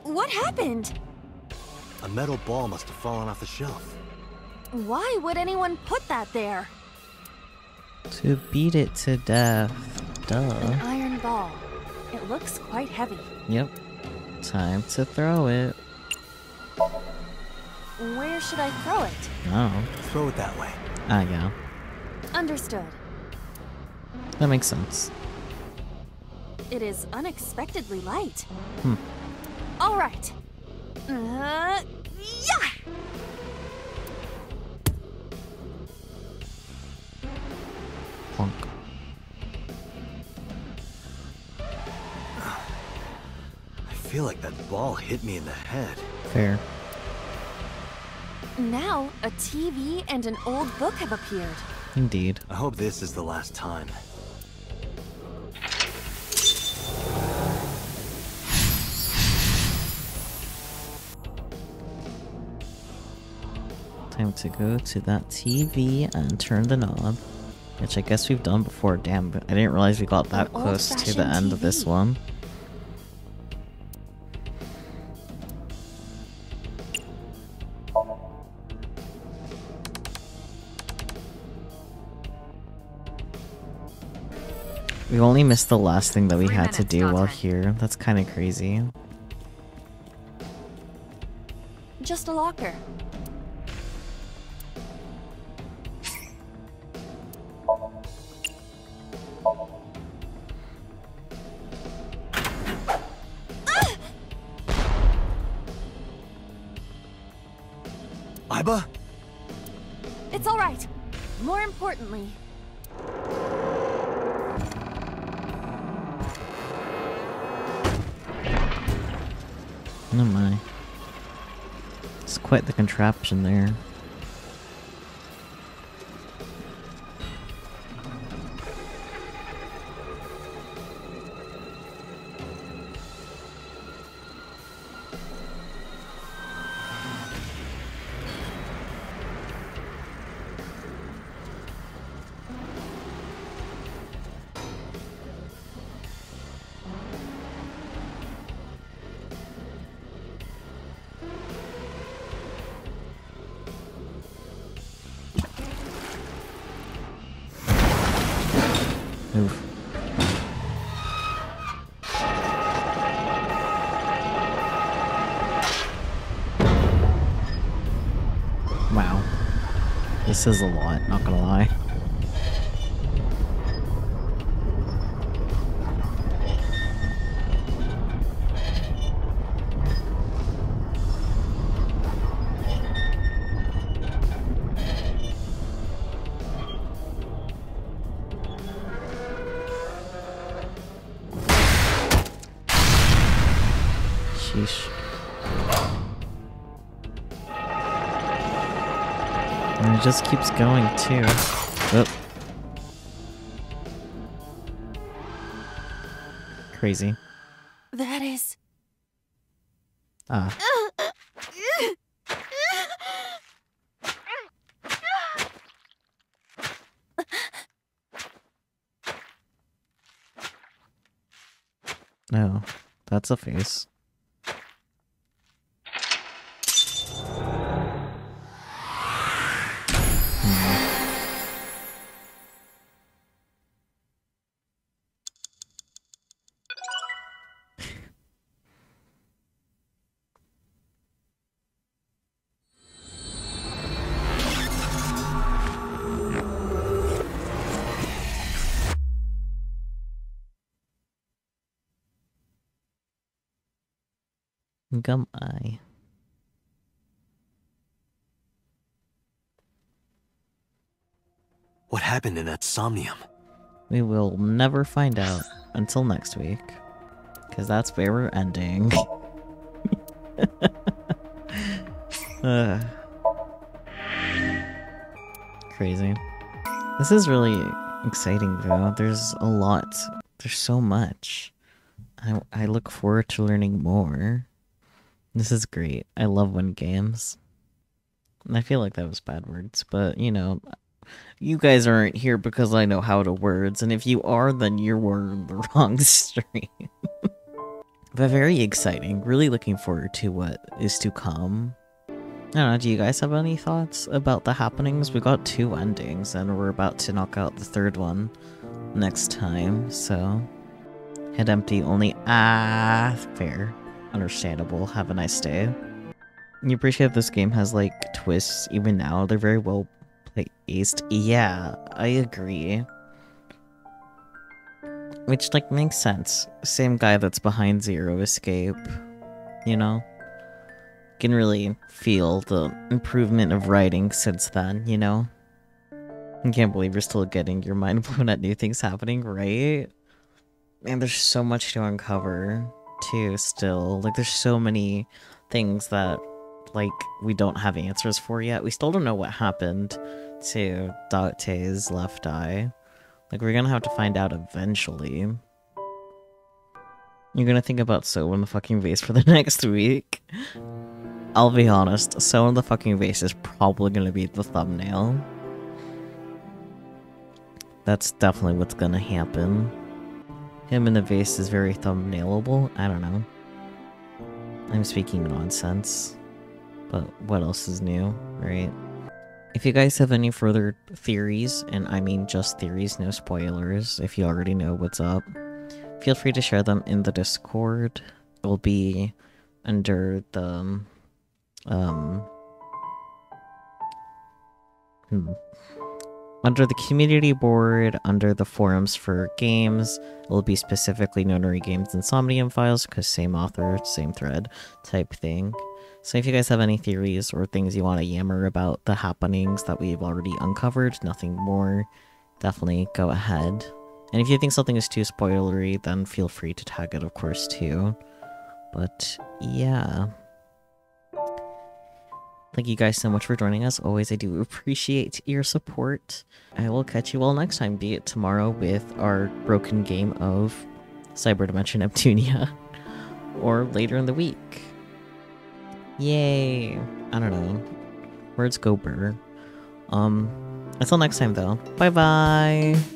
[SPEAKER 7] What happened?
[SPEAKER 6] A metal ball must have fallen off the shelf.
[SPEAKER 7] Why would anyone put that there?
[SPEAKER 1] To beat it to death. Duh.
[SPEAKER 7] An iron ball. It looks quite heavy.
[SPEAKER 1] Yep. Time to throw it.
[SPEAKER 7] Where should I throw it?
[SPEAKER 1] Oh.
[SPEAKER 6] Throw it that way.
[SPEAKER 1] Ah, yeah.
[SPEAKER 7] Understood.
[SPEAKER 1] That makes sense.
[SPEAKER 7] It is unexpectedly light.
[SPEAKER 1] Hmm.
[SPEAKER 7] All right. Yeah!
[SPEAKER 1] Plonk.
[SPEAKER 6] I feel like that ball hit me in the head.
[SPEAKER 1] Fair.
[SPEAKER 7] Now, a TV and an old book have appeared.
[SPEAKER 1] Indeed.
[SPEAKER 6] I hope this is the last time.
[SPEAKER 1] Time to go to that TV and turn the knob. Which I guess we've done before. Damn, but I didn't realize we got that close to the end of this one. We only missed the last thing that we had to do while here. That's kind of crazy.
[SPEAKER 7] Just a locker.
[SPEAKER 6] Aiba?
[SPEAKER 7] It's all right. More importantly...
[SPEAKER 1] Oh my. It's quite the contraption there. Oof. Wow. This is a lot, not gonna lie. Sheesh. And it just keeps going too. Oh. Crazy.
[SPEAKER 7] That is...
[SPEAKER 1] Ah. No, that's a face. Gum eye.
[SPEAKER 6] What happened in that Somnium?
[SPEAKER 1] We will never find out until next week. Because that's where we're ending. Crazy. This is really exciting though. There's a lot. There's so much. I look forward to learning more. This is great. I love when games. And I feel like that was bad words, but you know, you guys aren't here because I know how to words, and if you are, then you were in the wrong stream. But very exciting. Really looking forward to what is to come. I don't know, do you guys have any thoughts about the happenings? We got 2 endings, and we're about to knock out the 3rd one next time, so... Head empty only. Fair. Understandable. Have a nice day. You appreciate this game has, like, twists even now. They're very well placed. Yeah, I agree. Which, like, makes sense. Same guy that's behind Zero Escape. You know? Can really feel the improvement of writing since then, you know? I can't believe you're still getting your mind blown at new things happening, right? Man, there's so much to uncover, too, still. Like, there's so many things that, like, we don't have answers for yet. We still don't know what happened to Date's left eye. Like, we're gonna have to find out eventually. You're gonna think about So in the fucking Vase for the next week. I'll be honest, So in the fucking Vase is probably gonna be the thumbnail. That's definitely what's gonna happen. Him in the vase is very thumbnailable. I don't know. I'm speaking nonsense. But what else is new, right? If you guys have any further theories, and I mean just theories, no spoilers, if you already know what's up, feel free to share them in the Discord. It will be under the, under the community board, under the forums for games. It will be specifically notary games and Somnium Files, because same author, same thread type thing. So if you guys have any theories or things you want to yammer about the happenings that we've already uncovered, nothing more, definitely go ahead. And if you think something is too spoilery, then feel free to tag it, of course, too. But yeah. Thank you guys so much for joining us. Always, I do appreciate your support. I will catch you all next time, be it tomorrow with our broken game of Cyber Dimension Neptunia, or later in the week. Yay! I don't know. Words go burr. Until next time, though. Bye-bye!